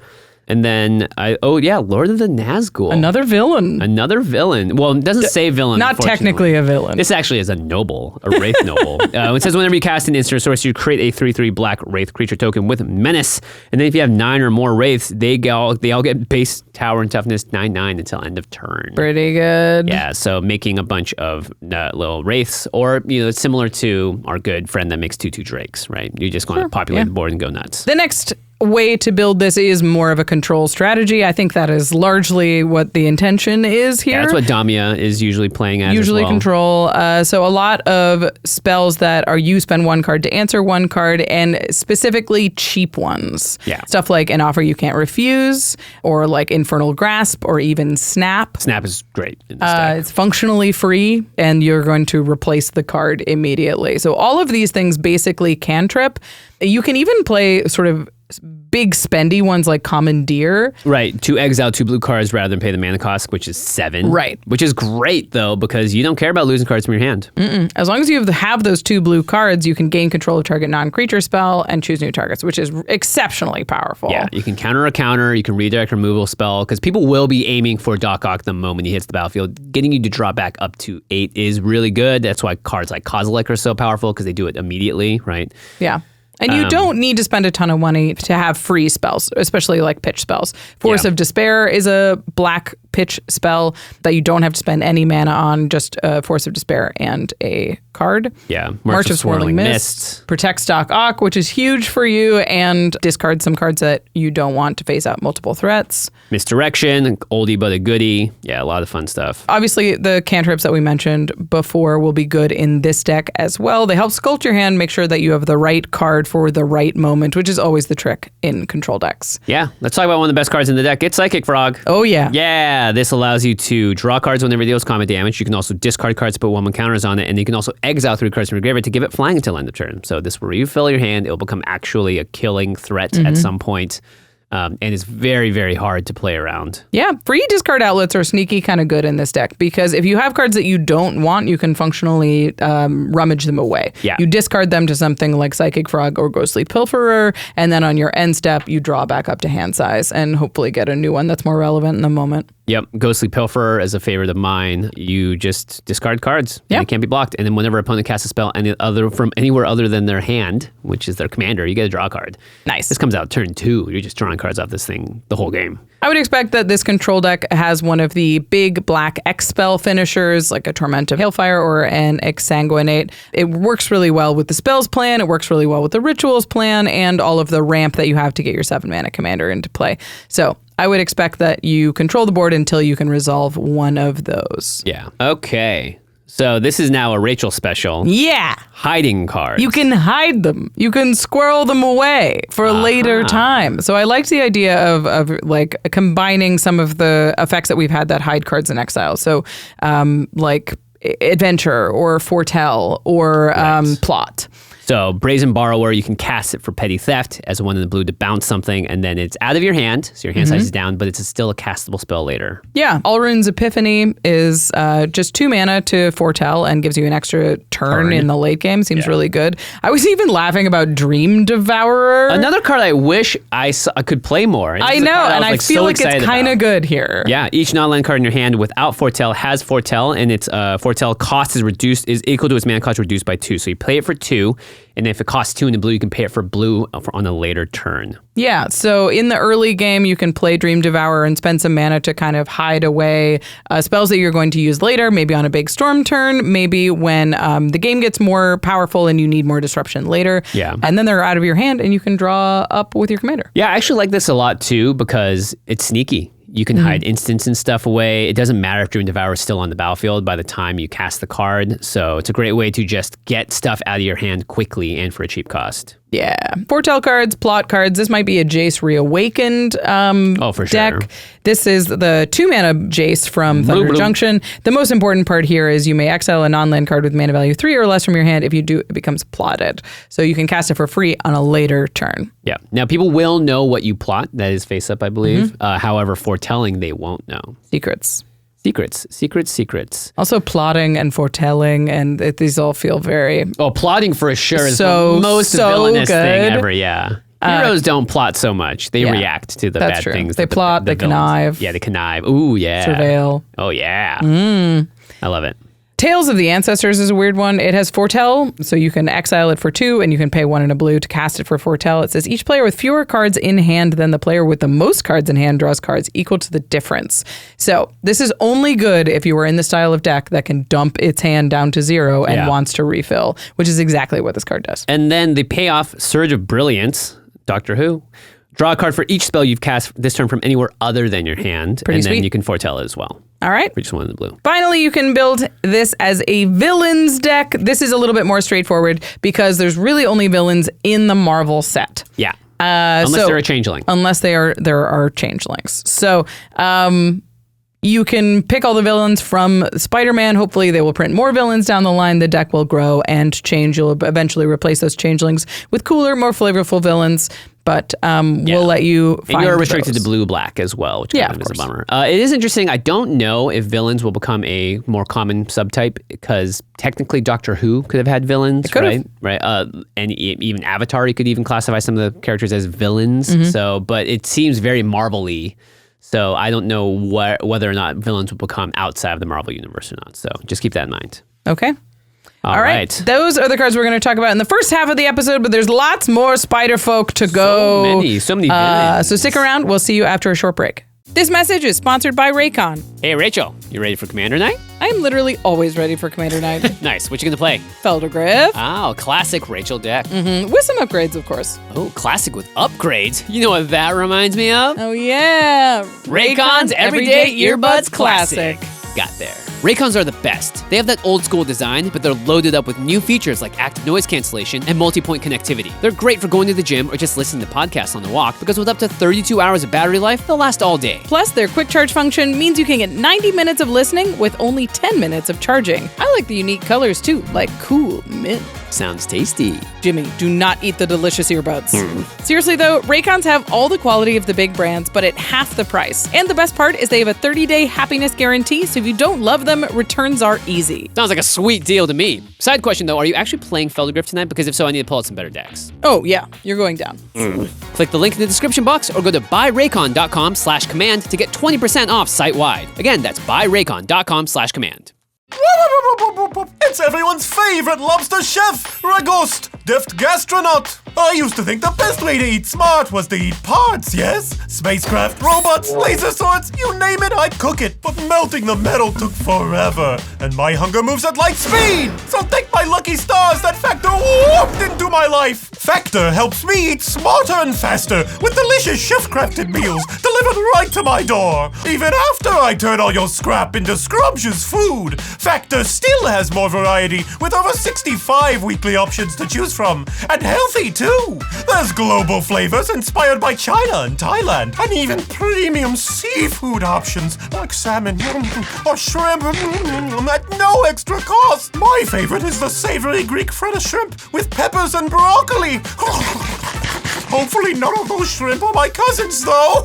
And then, Lord of the Nazgul. Another villain. Well, it doesn't say villain, Not technically a villain. This actually is a noble, a Wraith noble. It says whenever you cast an instant or sorcery, you create a 3/3 black Wraith creature token with Menace. And then if you have 9 or more Wraiths, they all get base tower and toughness 9/9 until end of turn. Pretty good. Yeah, so making a bunch of little Wraiths, or, it's similar to our good friend that makes 2/2 Drakes, right? You just want to populate the board and go nuts. The next way to build this is more of a control strategy. I think that is largely what the intention is here. Yeah, that's what Damia is usually playing as Usually as well. control. So a lot of spells that are you spend 1 card to answer 1 card, and specifically cheap ones. Yeah. Stuff like An Offer You Can't Refuse, or like Infernal Grasp, or even Snap. Snap is great in this deck. It's functionally free, and you're going to replace the card immediately. So all of these things basically cantrip. You can even play sort of big spendy ones like Commandeer. Right. 2 exile 2 blue cards rather than pay the mana cost, which is 7. Right. Which is great, though, because you don't care about losing cards from your hand. As long as you have those 2 blue cards, you can gain control of target non-creature spell and choose new targets, which is exceptionally powerful. Yeah, you can counter a counter, you can redirect removal spell, because people will be aiming for ZOCDOC the moment he hits the battlefield. Getting you to draw back up to 8 is really good. That's why cards like Kozilek are so powerful, because they do it immediately, right? Yeah. And you don't need to spend a ton of money to have free spells, especially like pitch spells. Force of Despair is a black pitch spell that you don't have to spend any mana on, just Force of Despair and a card. Yeah. March of Swirling Mists. Protect ZOCDOC, which is huge for you, and discard some cards that you don't want to face out multiple threats. Misdirection, oldie but a goodie. Yeah, a lot of fun stuff. Obviously, the cantrips that we mentioned before will be good in this deck as well. They help sculpt your hand, make sure that you have the right card for the right moment, which is always the trick in control decks. Yeah, let's talk about one of the best cards in the deck. It's Psychic Frog. Oh, yeah. Yeah, this allows you to draw cards whenever it deals combat damage. You can also discard cards to put 1/1 counters on it, and you can also exile 3 cards from your graveyard to give it flying until end of turn. So this will refill your hand. It will become actually a killing threat at some point. And it's very, very hard to play around. Yeah, free discard outlets are sneaky kind of good in this deck, because if you have cards that you don't want, you can functionally rummage them away. Yeah. You discard them to something like Psychic Frog or Ghostly Pilferer, and then on your end step, you draw back up to hand size and hopefully get a new one that's more relevant in the moment. Yep, Ghostly Pilferer is a favorite of mine. You just discard cards. Yeah. And it can't be blocked. And then whenever opponent casts a spell from anywhere other than their hand, which is their commander, you get a draw card. Nice. This comes out turn 2. You're just drawing cards off this thing the whole game. I would expect that this control deck has one of the big black X-Spell finishers, like a Torment of Hailfire or an Exsanguinate. It works really well with the spells plan, it works really well with the rituals plan, and all of the ramp that you have to get your 7-mana commander into play. So I would expect that you control the board until you can resolve one of those. Yeah. Okay. So this is now a Rachel special. Yeah. Hiding cards. You can hide them. You can squirrel them away for a later time. So I liked the idea of like combining some of the effects that we've had that hide cards in exile. So like Adventure or Foretell or Plot. So Brazen Borrower, you can cast it for petty theft as a 1 in the blue to bounce something, and then it's out of your hand, so your hand size is down, but it's still a castable spell later. Yeah, Alrund's Epiphany is just 2 mana to Foretell and gives you an extra turn in the late game. Seems really good. I was even laughing about Dream Devourer. Another card I wish I could play more. I know, and I feel like it's kind of good here. Yeah, each non-land card in your hand without Foretell has Foretell, and its Foretell cost is equal to its mana cost reduced by 2. So you play it for 2. And if it costs 2 in the blue, you can pay it for blue on a later turn. Yeah, so in the early game, you can play Dream Devourer and spend some mana to kind of hide away spells that you're going to use later, maybe on a big storm turn, maybe when the game gets more powerful and you need more disruption later. Yeah. And then they're out of your hand and you can draw up with your commander. Yeah, I actually like this a lot too because it's sneaky. You can hide instants and stuff away. It doesn't matter if Dream Devourer is still on the battlefield by the time you cast the card. So it's a great way to just get stuff out of your hand quickly and for a cheap cost. Yeah. Foretell cards, plot cards. This might be a Jace Reawakened for deck. sure. This is the 2-mana Jace from Thunder Junction. The most important part here is you may exile a non-land card with mana value 3 or less from your hand. If you do, it becomes plotted. So you can cast it for free on a later turn. Yeah. Now, people will know what you plot. That is face up, I believe. However, foretelling, they won't know. Secrets. Secrets. Also plotting and foretelling, and these all feel very... Oh, plotting for sure is so, the most so villainous good. thing ever, yeah. Heroes don't plot so much. They react to the that's bad true. things. They plot, they connive. Yeah, they connive. Ooh, yeah. Surveil. Oh, yeah. I love it. Tales of the Ancestors is a weird one. It has Foretell, so you can exile it for 2, and you can pay 1 in a blue to cast it for Foretell. It says each player with fewer cards in hand than the player with the most cards in hand draws cards equal to the difference. So this is only good if you are in the style of deck that can dump its hand down to 0 and wants to refill, which is exactly what this card does. And then the payoff, Surge of Brilliance, Doctor Who. Draw a card for each spell you've cast this turn from anywhere other than your hand. Pretty sweet. Then you can foretell it as well. All right. For just 1 in the blue. Finally, you can build this as a villains deck. This is a little bit more straightforward because there's really only villains in the Marvel set. Yeah. Unless they're a changeling. Unless there are changelings. So you can pick all the villains from Spider-Man. Hopefully they will print more villains down the line. The deck will grow and change. You'll eventually replace those changelings with cooler, more flavorful villains. but we'll let you find And you're restricted those. to blue-black as well, which kind of is a course. bummer. It is interesting. I don't know if villains will become a more common subtype because technically Doctor Who could have had villains, right? Right. And even Avatar, you could even classify some of the characters as villains. So, but it seems very Marvel-y. So I don't know whether or not villains will become outside of the Marvel universe or not. So just keep that in mind. Okay. All right. Those are the cards we're going to talk about in the first half of the episode, but there's lots more spider folk to go. So many villains. So stick around. We'll see you after a short break. This message is sponsored by RAYCON. Hey, Rachel, you ready for Commander Night? I am literally always ready for Commander Night. Nice. What you gonna play? Feldergriff. Oh, classic Rachel deck. With some upgrades, of course. Oh, classic with upgrades. You know what that reminds me of? Oh, yeah. RAYCON's Everyday Earbuds Classic. Got there. RAYCONs are the best. They have that old school design, but they're loaded up with new features like active noise cancellation and multi-point connectivity. They're great for going to the gym or just listening to podcasts on the walk because with up to 32 hours of battery life, they'll last all day. Plus, their quick charge function means you can get 90 minutes of listening with only 10 minutes of charging. I like the unique colors too, like cool mint. Sounds tasty. Jimmy, do not eat the delicious earbuds. Seriously though, RAYCONs have all the quality of the big brands, but at half the price. And the best part is they have a 30-day happiness guarantee, so if you don't love them, returns are easy. Sounds like a sweet deal to me. Side question though, are you actually playing Feldergriff tonight? Because if so, I need to pull out some better decks. Oh yeah, you're going down. Click the link in the description box or go to buyraycon.com/command to get 20% off site-wide. Again, that's buyraycon.com/command. It's everyone's favorite lobster chef, Ragost, deft gastronaut. I used to think the best way to eat smart was to eat parts, yes? Spacecraft, robots, laser swords, you name it, I'd cook it. But melting the metal took forever, and my hunger moves at light speed. So thank my lucky stars that Factor warped into my life. Factor helps me eat smarter and faster with delicious chef-crafted meals delivered right to my door. Even after I turn all your scrap into scrumptious food, Factor still has more variety with over 65 weekly options to choose from. And healthy too. There's global flavors inspired by China and Thailand, and even premium seafood options like salmon or shrimp at no extra cost. My favorite is the savory Greek feta shrimp with peppers and broccoli. Hopefully none of those shrimp are my cousins, though.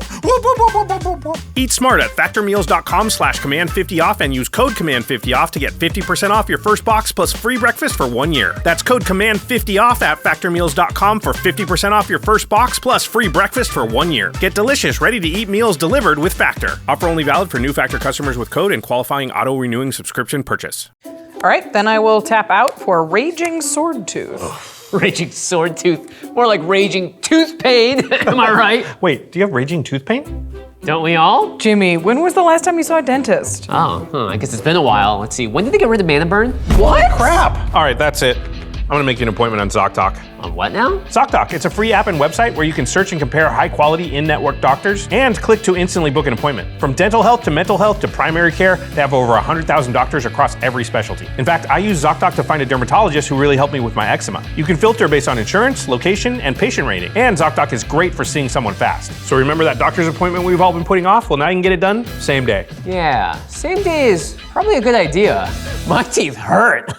Eat smart at factormeals.com/command50off and use code command50off to get 50% off your first box plus free breakfast for 1 year. That's code command50off at factormeals.com for 50% off your first box plus free breakfast for 1 year. Get delicious, ready-to-eat meals delivered with Factor. Offer only valid for new Factor customers with code and qualifying auto-renewing subscription purchase. All right, then I will tap out for Raging Swordtooth. Raging sword tooth. More like raging tooth pain. Am I right? Wait, do you have raging tooth pain? Don't we all? Jimmy, when was the last time you saw a dentist? Oh, I guess it's been a while. Let's see. When did they get rid of Mana Burn? What? Crap! All right, that's it. I'm gonna make you an appointment on ZOCDOC. On what now? ZOCDOC, it's a free app and website where you can search and compare high-quality in-network doctors and click to instantly book an appointment. From dental health to mental health to primary care, they have over 100,000 doctors across every specialty. In fact, I use ZOCDOC to find a dermatologist who really helped me with my eczema. You can filter based on insurance, location, and patient rating. And ZOCDOC is great for seeing someone fast. So remember that doctor's appointment we've all been putting off? Well, now you can get it done same day. Yeah, same day is probably a good idea. My teeth hurt.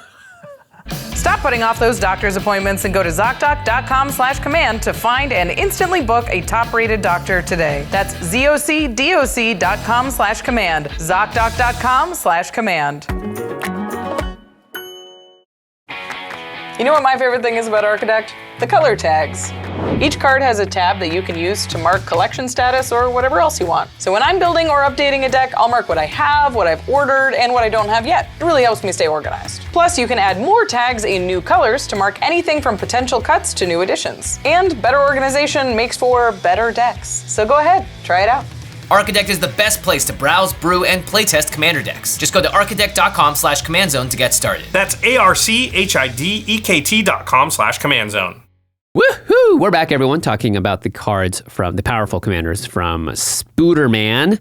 Stop putting off those doctor's appointments and go to ZOCDOC.com/command to find and instantly book a top-rated doctor today. That's ZOCDOC.com/command. ZOCDOC.com/command. You know what my favorite thing is about ARCHIDEKT? The color tags. Each card has a tab that you can use to mark collection status or whatever else you want. So when I'm building or updating a deck, I'll mark what I have, what I've ordered, and what I don't have yet. It really helps me stay organized. Plus, you can add more tags in new colors to mark anything from potential cuts to new additions. And better organization makes for better decks. So go ahead, try it out. ARCHIDEKT is the best place to browse, brew, and playtest Commander decks. Just go to archidekt.com/commandzone to get started. That's ARCHIDEKT.com/command-zone. Woohoo! We're back, everyone, talking about the cards from the powerful commanders from Spooderman.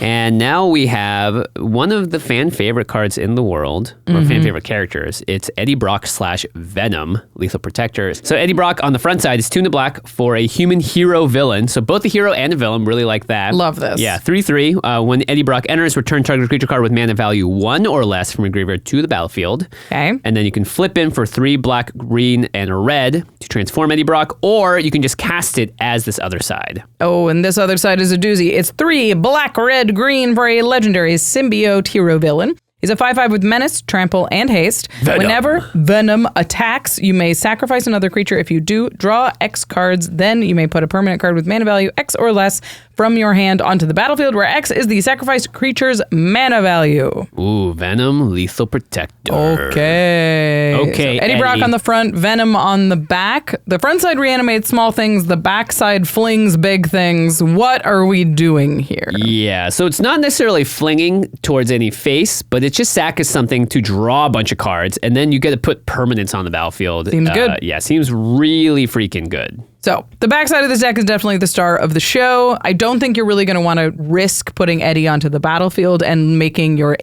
And now we have one of the fan favorite cards in the world, or fan favorite characters. It's Eddie Brock /Venom, Lethal Protector. So Eddie Brock on the front side is 2 in the black for a human hero villain. So both the hero and the villain, really like that. Love this. Yeah, 3/3. When Eddie Brock enters, return target creature card with mana value 1 or less from your graveyard to the battlefield. Okay. And then you can flip in for 3 black, green, and a red to transform Eddie Brock, or or you can just cast it as this other side. Oh, and this other side is a doozy. It's 3 black, red, green for a legendary symbiote hero villain. He's a 5/5 with Menace, Trample, and Haste. Venom. Whenever Venom attacks, you may sacrifice another creature. If you do, draw X cards. Then you may put a permanent card with mana value X or less from your hand onto the battlefield, where X is the sacrificed creature's mana value. Ooh, Venom, Lethal Protector. Okay. Okay, So Eddie Brock Eddie. on the front, Venom on the back. The front side reanimates small things. The back side flings big things. What are we doing here? Yeah, so it's not necessarily flinging towards any face, but it just sack is something to draw a bunch of cards, and then you get to put permanents on the battlefield. Seems good. Yeah, seems really freaking good. So the backside of this deck is definitely the star of the show. I don't think you're really going to want to risk putting Eddie onto the battlefield and making your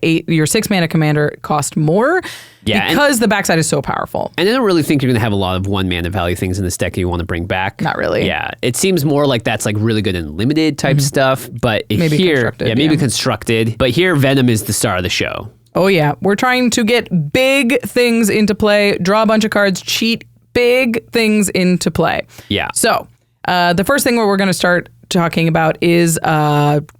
6 mana commander cost more because the backside is so powerful. And I don't really think you're going to have a lot of 1 mana value things in this deck you want to bring back. Not really. Yeah, it seems more like that's like really good in limited type stuff, but Maybe here, constructed, maybe yeah. constructed. But here, Venom is the star of the show. Oh yeah, we're trying to get big things into play, draw a bunch of cards, cheat big things into play. Yeah. So the first thing we're going to start talking about is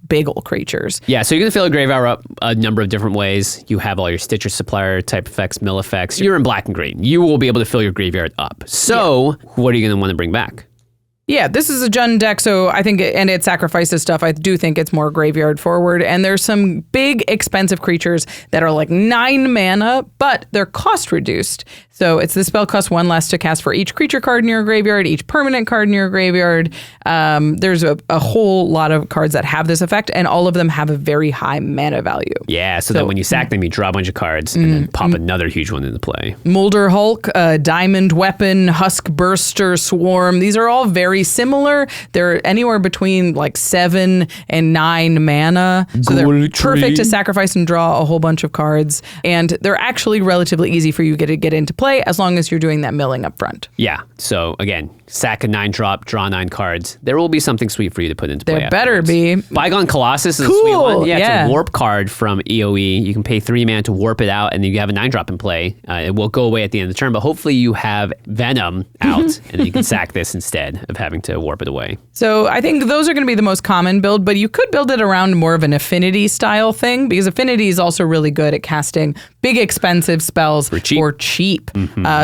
big ol' creatures. Yeah, so you're going to fill a graveyard up a number of different ways. You have all your Stitcher Supplier type effects, mill effects. You're in black and green. You will be able to fill your graveyard up. So what are you going to want to bring back? Yeah, this is a Jund deck, so I think, and it sacrifices stuff. I do think it's more graveyard forward. And there's some big, expensive creatures that are like 9 mana, but they're cost reduced. So it's the spell costs 1 less to cast for each creature card in your graveyard, each permanent card in your graveyard. There's a whole lot of cards that have this effect, and all of them have a very high mana value. Yeah, so that when you sack them, you draw a bunch of cards and then pop another huge one into play. Molder Hulk, Diamond Weapon, Husk Burster, Swarm. These are all very similar. They're anywhere between like 7 and 9 mana. So they're perfect to sacrifice and draw a whole bunch of cards. And they're actually relatively easy for you to get into play as long as you're doing that milling up front. Yeah, so again, sack a 9-drop, draw 9 cards. There will be something sweet for you to put into play. There better afterwards. be. Bygone Colossus is Cool, a sweet one. Yeah, yeah. it's a warp card from EOE. You can pay 3 mana to warp it out, and then you have a 9-drop in play. It will go away at the end of the turn, but hopefully you have Venom out, and then you can sack this instead of having to warp it away. So I think those are going to be the most common build, but you could build it around more of an affinity style thing, because affinity is also really good at casting big expensive spells for cheap.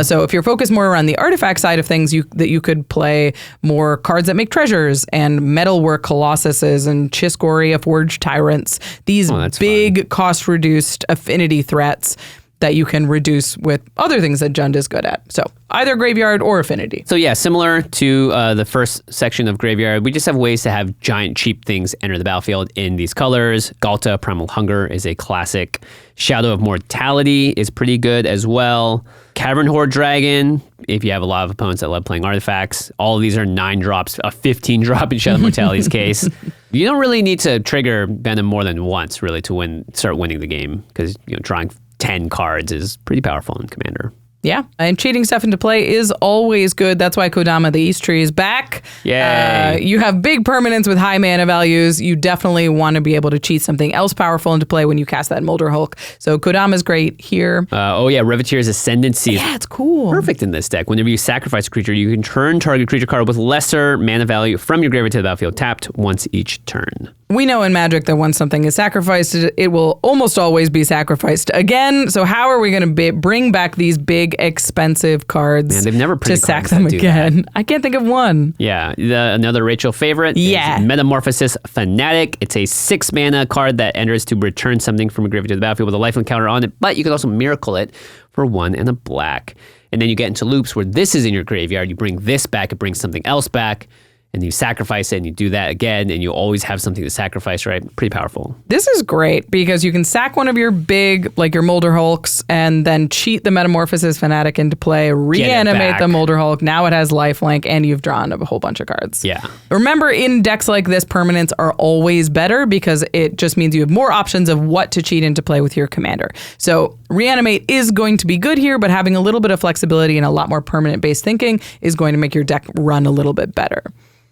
So if you're focused more around the artifact side of things, you could play more cards that make treasures and metalwork colossuses and Chiskoria Forged Tyrants. These big cost reduced affinity threats that you can reduce with other things that Jund is good at. So either graveyard or affinity. So yeah, similar to the first section of Graveyard, we just have ways to have giant cheap things enter the battlefield in these colors. Galta, Primal Hunger is a classic. Shadow of Mortality is pretty good as well. Cavern Horde Dragon, if you have a lot of opponents that love playing artifacts. All of these are 9 drops, a 15-drop in Shadow of Mortality's case. You don't really need to trigger Venom more than once, really, to start winning the game, because drawing 10 cards is pretty powerful in Commander. Yeah, and cheating stuff into play is always good. That's why Kodama the East Tree is back. Yay. You have big permanents with high mana values. You definitely want to be able to cheat something else powerful into play when you cast that Molder Hulk. So Kodama's great here. Riveteer's Ascendancy. Yeah, it's cool. Perfect in this deck. Whenever you sacrifice a creature, you can turn target creature card with lesser mana value from your graveyard to the battlefield tapped once each turn. We know in Magic that once something is sacrificed, it will almost always be sacrificed again. So how are we going to bring back these big, expensive cards? Man, they've never to printed sack cards them that do again. that. I can't think of one. Yeah, another Rachel favorite is Metamorphosis Fanatic. It's a 6 mana card that enters to return something from a graveyard to the battlefield with a lifelink counter on it, but you can also miracle it for 1 and a black. And then you get into loops where this is in your graveyard. You bring this back, it brings something else back. And you sacrifice it, and you do that again, and you always have something to sacrifice, right? Pretty powerful. This is great because you can sack one of your big, like your Molder Hulks, and then cheat the Metamorphosis Fanatic into play, reanimate the Molder Hulk. Now it has lifelink, and you've drawn a whole bunch of cards. Yeah. Remember, in decks like this, permanents are always better because it just means you have more options of what to cheat into play with your commander. So reanimate is going to be good here, but having a little bit of flexibility and a lot more permanent-based thinking is going to make your deck run a little bit better.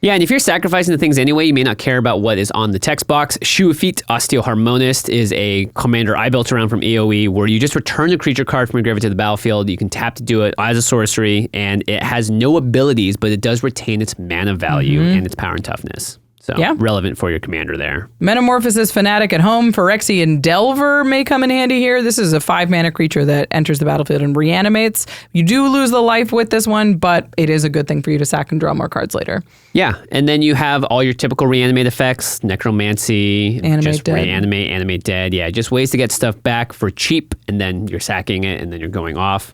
Yeah, and if you're sacrificing the things anyway, you may not care about what is on the text box. Shuafit Osteoharmonist is a commander I built around from EOE where you just return a creature card from your graveyard to the battlefield. You can tap to do it as a sorcery, and it has no abilities, but it does retain its mana value and its power and toughness. So relevant for your commander there. Metamorphosis Fanatic at home. Phyrexian Delver may come in handy here. This is a 5-mana creature that enters the battlefield and reanimates. You do lose the life with this one, but it is a good thing for you to sack and draw more cards later. Yeah, and then you have all your typical reanimate effects, necromancy, animate dead. Yeah, just ways to get stuff back for cheap, and then you're sacking it, and then you're going off.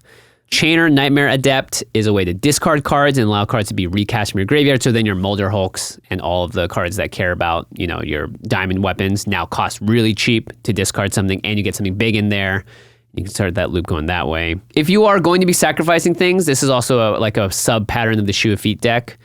Chainer Nightmare Adept is a way to discard cards and allow cards to be recast from your graveyard. So then your Molder Hulks and all of the cards that care about, your diamond weapons now cost really cheap to discard something, and you get something big in there. You can start that loop going that way. If you are going to be sacrificing things, this is also a sub pattern of the Shuafit deck.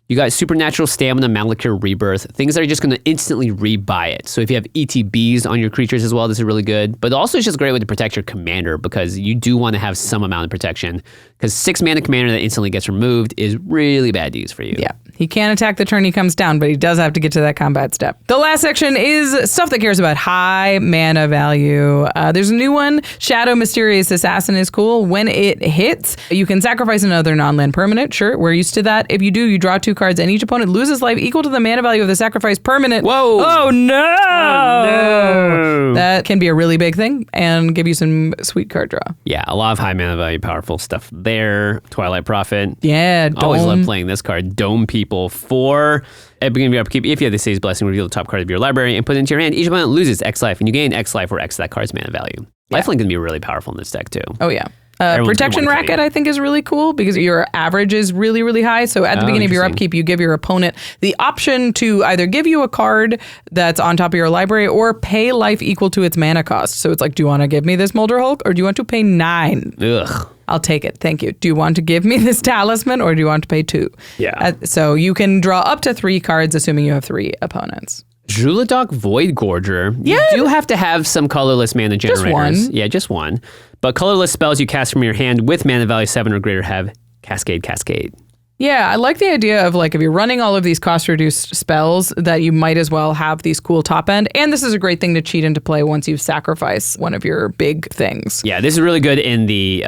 You got Supernatural Stamina, Malakir Rebirth, things that are just going to instantly rebuy it. So if you have ETBs on your creatures as well, this is really good. But also it's just a great way to protect your commander because you do want to have some amount of protection. Because 6-mana commander that instantly gets removed is really bad news for you. Yeah. He can attack the turn he comes down, but he does have to get to that combat step. The last section is stuff that cares about high mana value. There's a new one. Shadow Mysterious Assassin is cool. When it hits, you can sacrifice another non-land permanent. Sure, we're used to that. If you do, you draw 2 cards, and each opponent loses life equal to the mana value of the sacrificed permanent. Whoa! Oh, no! Oh, no! That can be a really big thing and give you some sweet card draw. Yeah, a lot of high mana value, powerful stuff there. Twilight Prophet. Yeah, Dome. Always love playing this card. Dome people for at the beginning of your upkeep. If you have the Stacy's Blessing, reveal the top card of your library and put it into your hand. Each opponent loses X life, and you gain X life or X that card's mana value. Yeah. Lifelink can be really powerful in this deck too. Oh yeah. Protection Racket, I think, is really cool because your average is really, really high. So at the beginning of your upkeep, you give your opponent the option to either give you a card that's on top of your library or pay life equal to its mana cost. So it's like, do you want to give me this Molder Hulk or do you want to pay 9? Ugh. I'll take it. Thank you. Do you want to give me this Talisman or do you want to pay 2? Yeah. So you can draw up to 3 cards, assuming you have 3 opponents. Druladok Void Gorger. Yeah. You do have to have some colorless mana generators. Just one. Yeah, just one. But colorless spells you cast from your hand with mana value 7 or greater have Cascade. Yeah, I like the idea of if you're running all of these cost-reduced spells, that you might as well have these cool top end. And this is a great thing to cheat into play once you've sacrificed one of your big things. Yeah, this is really good in the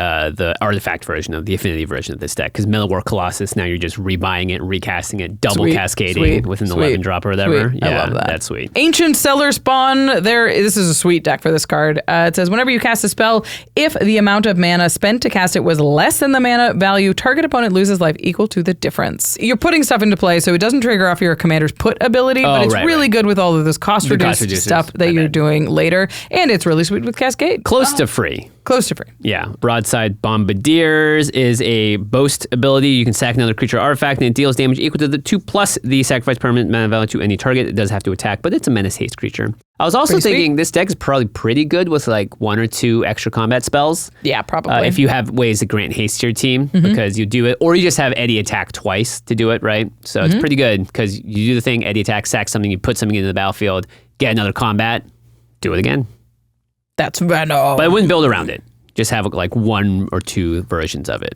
artifact version of the affinity version of this deck. Because Middle War Colossus, now you're just rebuying it, recasting it, double cascading with an 11 drop or whatever. Sweet. Yeah, I love that. That's sweet. Ancient Cellar Spawn. This is a sweet deck for this card. It says, whenever you cast a spell, if the amount of mana spent to cast it was less than the mana value, target opponent loses life equal to the difference. You're putting stuff into play, so it doesn't trigger off your commander's put ability, but it's really good with all of this cost-reduced stuff that you're doing later. And it's really sweet with Cascade. Close to free. Close to free. Yeah. Broadside Bombardiers is a boast ability. You can sack another creature artifact and it deals damage equal to the 2 plus the sacrifice permanent mana value to any target. It does have to attack, but it's a menace haste creature. I was also thinking this deck is probably pretty good with 1 or 2 extra combat spells. Yeah, probably. If you have ways to grant haste to your team because you do it, or you just have Eddie attack twice to do it, right? So it's pretty good because you do the thing, Eddie attack, sack something, you put something into the battlefield, get another combat, do it again. That's Venom. But I wouldn't build around it. Just have 1 or 2 versions of it.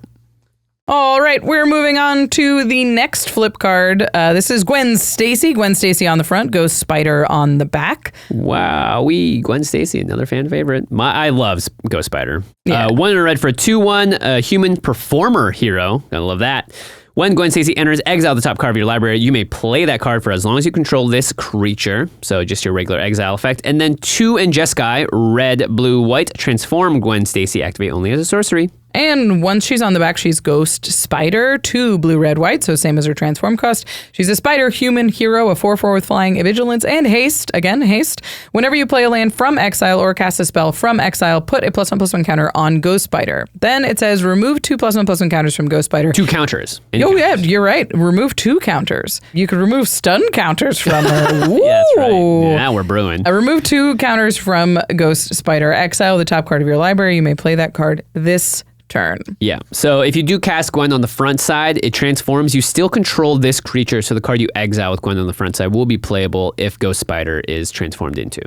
All right, we're moving on to the next flip card. This is Gwen Stacy. Gwen Stacy on the front, Ghost Spider on the back. Wow, Gwen Stacy, another fan favorite. I love Ghost Spider. Yeah. 1 in a red for a 2/1, human performer hero. Gotta love that. When Gwen Stacy enters, exile the top card of your library. You may play that card for as long as you control this creature. So just your regular exile effect. And then 2 in Jeskai, red, blue, white, transform Gwen Stacy, activate only as a sorcery. And once she's on the back, she's Ghost Spider, 2 blue, red, white, so same as her transform cost. She's a spider, human, hero, a 4/4 with flying, vigilance, and haste. Again, haste. Whenever you play a land from exile or cast a spell from exile, put a +1/+1 counter on Ghost Spider. Then it says remove 2 +1/+1 counters from Ghost Spider. 2 counters. Yeah, you're right. Remove 2 counters. You could remove stun counters from her. Yeah, that's right. Now we're brewing. Remove 2 counters from Ghost Spider. Exile the top card of your library. You may play that card this turn. Yeah. So if you do cast Gwen on the front side, it transforms. You still control this creature, so the card you exile with Gwen on the front side will be playable if Ghost Spider is transformed into.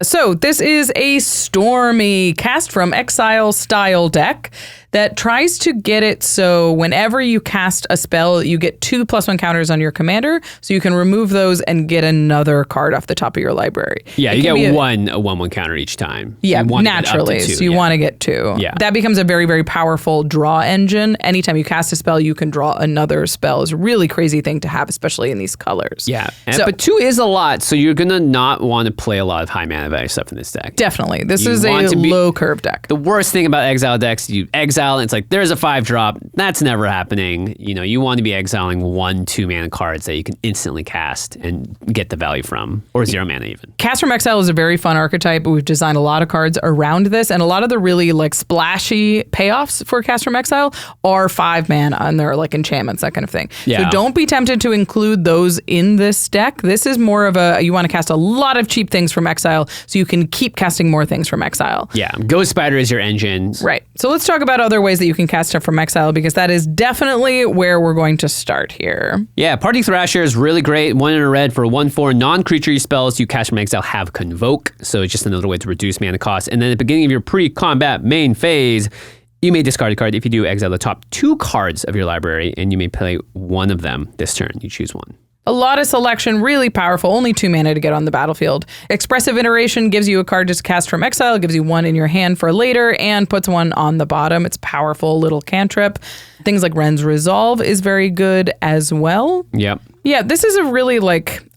So this is a Stormy cast from exile style deck. that tries to get it so whenever you cast a spell, you get 2 +1 counters on your commander, so you can remove those and get another card off the top of your library. Yeah, you get a 1/1 counter each time. Yeah, naturally. So you want to get 2. Yeah. That becomes a very, very powerful draw engine. Anytime you cast a spell, you can draw another spell. It's a really crazy thing to have, especially in these colors. Yeah, but 2 is a lot, so you're going to not want to play a lot of high mana value stuff in this deck. Definitely. This is a low curve deck. The worst thing about exile decks, you exile and it's like, there's a 5-drop. That's never happening. You want to be exiling 1-2 mana cards that you can instantly cast and get the value from, or 0 mana even. Cast from Exile is a very fun archetype. We've designed a lot of cards around this, and a lot of the really like splashy payoffs for Cast from Exile are 5 mana and they're like enchantments, that kind of thing. Yeah. So don't be tempted to include those in this deck. This is more of you want to cast a lot of cheap things from Exile so you can keep casting more things from Exile. Yeah, Ghost Spider is your engine. Right. So let's talk about other ways that you can cast stuff from Exile, because that is definitely where we're going to start here. Yeah, Party Thrasher is really great. 1 in a red for 1/4 non-creature spells you cast from Exile have Convoke, so it's just another way to reduce mana cost. And then at the beginning of your pre-combat main phase, you may discard a card. If you do, exile the top 2 cards of your library, and you may play one of them this turn. You choose one. A lot of selection, really powerful, only 2 mana to get on the battlefield. Expressive Iteration gives you a card to cast from Exile, gives you 1 in your hand for later, and puts 1 on the bottom. It's powerful little cantrip. Things like Ren's Resolve is very good as well. Yep. Yeah, this is a really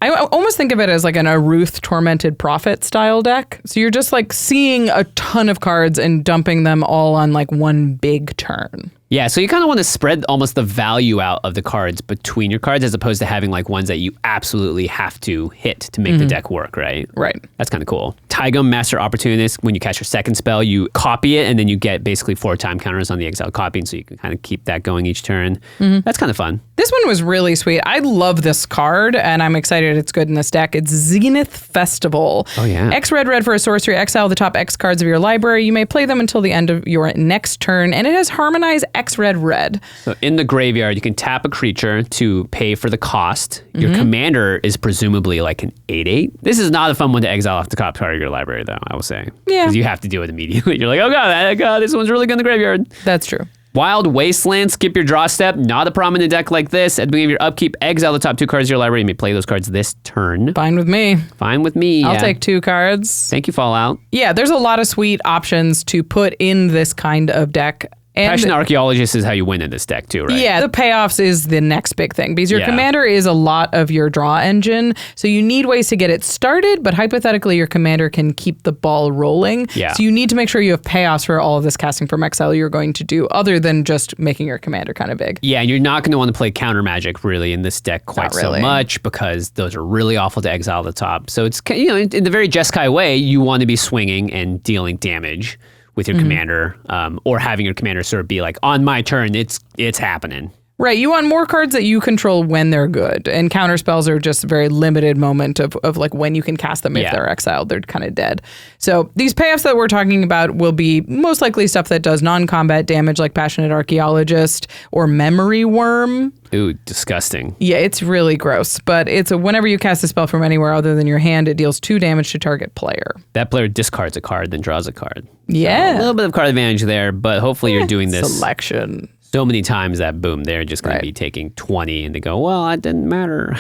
I almost think of it as like an Aruth Tormented Prophet style deck. So you're just like seeing a ton of cards and dumping them all on like one big turn. Yeah, so you kind of want to spread almost the value out of the cards between your cards, as opposed to having like ones that you absolutely have to hit to make the deck work, right? Right. That's kind of cool. Tygum, Master Opportunist, when you cast your second spell, you copy it, and then you get basically 4 time counters on the exiled copying, so you can kind of keep that going each turn. That's kind of fun. This one was really sweet. I love this card, and I'm excited it's good in this deck. It's Zenith Festival. Oh, yeah. X red for a sorcery. Exile the top X cards of your library. You may play them until the end of your next turn, and it has Harmonize X red. So in the graveyard, you can tap a creature to pay for the cost. Your commander is presumably like an 8/8. This is not a fun one to exile off the top part of your library, though, I will say. Yeah. Because you have to do it immediately. You're like, oh god, this one's really good in the graveyard. That's true. Wild Wasteland, skip your draw step. Not a problem in a deck like this. At the beginning of your upkeep, exile the top 2 cards of your library. You may play those cards this turn. Fine with me. Fine with me. I'll take 2 cards. Thank you, Fallout. Yeah, there's a lot of sweet options to put in this kind of deck. And Passionate Archaeologist is how you win in this deck too, right? Yeah, the payoffs is the next big thing, because your Yeah. commander is a lot of your draw engine. So you need ways to get it started, but hypothetically your commander can keep the ball rolling. Yeah. So you need to make sure you have payoffs for all of this casting from Exile you're going to do, other than just making your commander kind of big. Yeah, and you're not going to want to play counter magic really in this deck quite Not really. so much, because those are really awful to exile at the top. So it's, in the very Jeskai way, you want to be swinging and dealing damage with your commander, or having your commander sort of be like, on my turn, it's happening. Right, you want more cards that you control when they're good, and counter spells are just a very limited moment of like when you can cast them. If they're exiled, they're kind of dead. So these payoffs that we're talking about will be most likely stuff that does non-combat damage, like Passionate Archaeologist or Memory Worm. Ooh, disgusting. Yeah, it's really gross, but it's whenever you cast a spell from anywhere other than your hand, it deals 2 damage to target player. That player discards a card, then draws a card. Yeah. So a little bit of card advantage there, but hopefully you're doing this Selection. so many times that boom, they're just going to be taking 20 and they go, well, it didn't matter.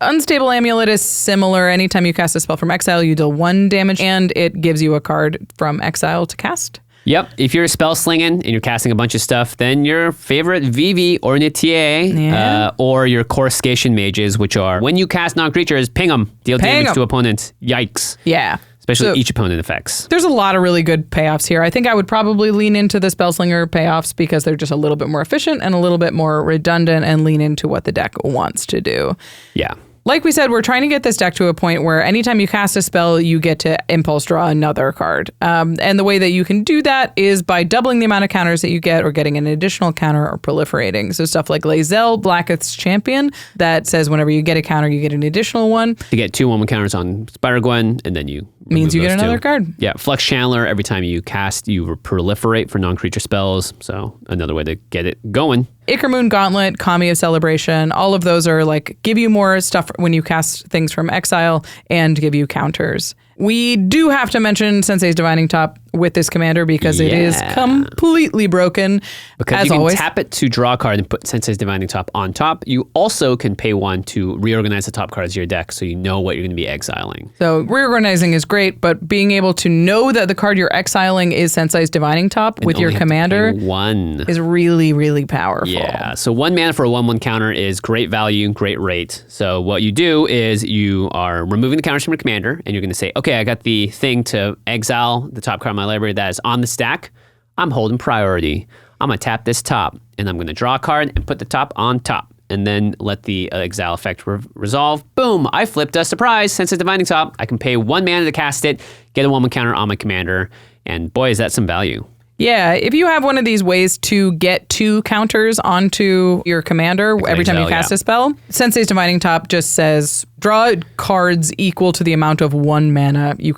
Unstable Amulet is similar. Anytime you cast a spell from Exile, you deal 1 damage, and it gives you a card from Exile to cast. Yep. If you're spell slinging and you're casting a bunch of stuff, then your favorite Vivi or Nitier or your Coruscation mages, which are when you cast non-creatures, ping them, deal damage to opponents. Yikes. Yeah. Especially each opponent effects. There's a lot of really good payoffs here. I think I would probably lean into the Spellslinger payoffs because they're just a little bit more efficient and a little bit more redundant, and lean into what the deck wants to do. Yeah. Like we said, we're trying to get this deck to a point where anytime you cast a spell, you get to impulse draw another card. And the way that you can do that is by doubling the amount of counters that you get, or getting an additional counter, or proliferating. So stuff like Lae'zel, Blacketh's Champion, that says whenever you get a counter, you get an additional one. You get 2 1/1 counters on Spider Gwen, and then you means you get those another 2. card. Yeah, Flux Channeler, every time you cast, you proliferate for non-creature spells. So another way to get it going. Ichor-Moon Gauntlet, Kami of Celebration, all of those are like give you more stuff when you cast things from Exile and give you counters. We do have to mention Sensei's Divining Top with this commander because it is completely broken. Because as you can always. tap it to draw a card and put Sensei's Divining Top on top. You also can pay 1 to reorganize the top cards of your deck so you know what you're going to be exiling. So reorganizing is great, but being able to know that the card you're exiling is Sensei's Divining Top And with your only have to commander pay 1. is really, really powerful. Yeah, so 1 mana for a 1/1 counter is great value, great rate. So what you do is you are removing the counters from your commander, and you're going to say, okay, I got the thing to exile the top card of my library that is on the stack. I'm holding priority. I'm going to tap this top, and I'm going to draw a card and put the top on top, and then let the exile effect resolve. Boom, I flipped a surprise, Sensei's Divining Top. I can pay 1 mana to cast it, get a 1/1 counter on my commander, and boy, is that some value. Yeah, if you have one of these ways to get 2 counters onto your commander every time you cast a spell, Sensei's Divining Top just says draw cards equal to the amount of 1 mana you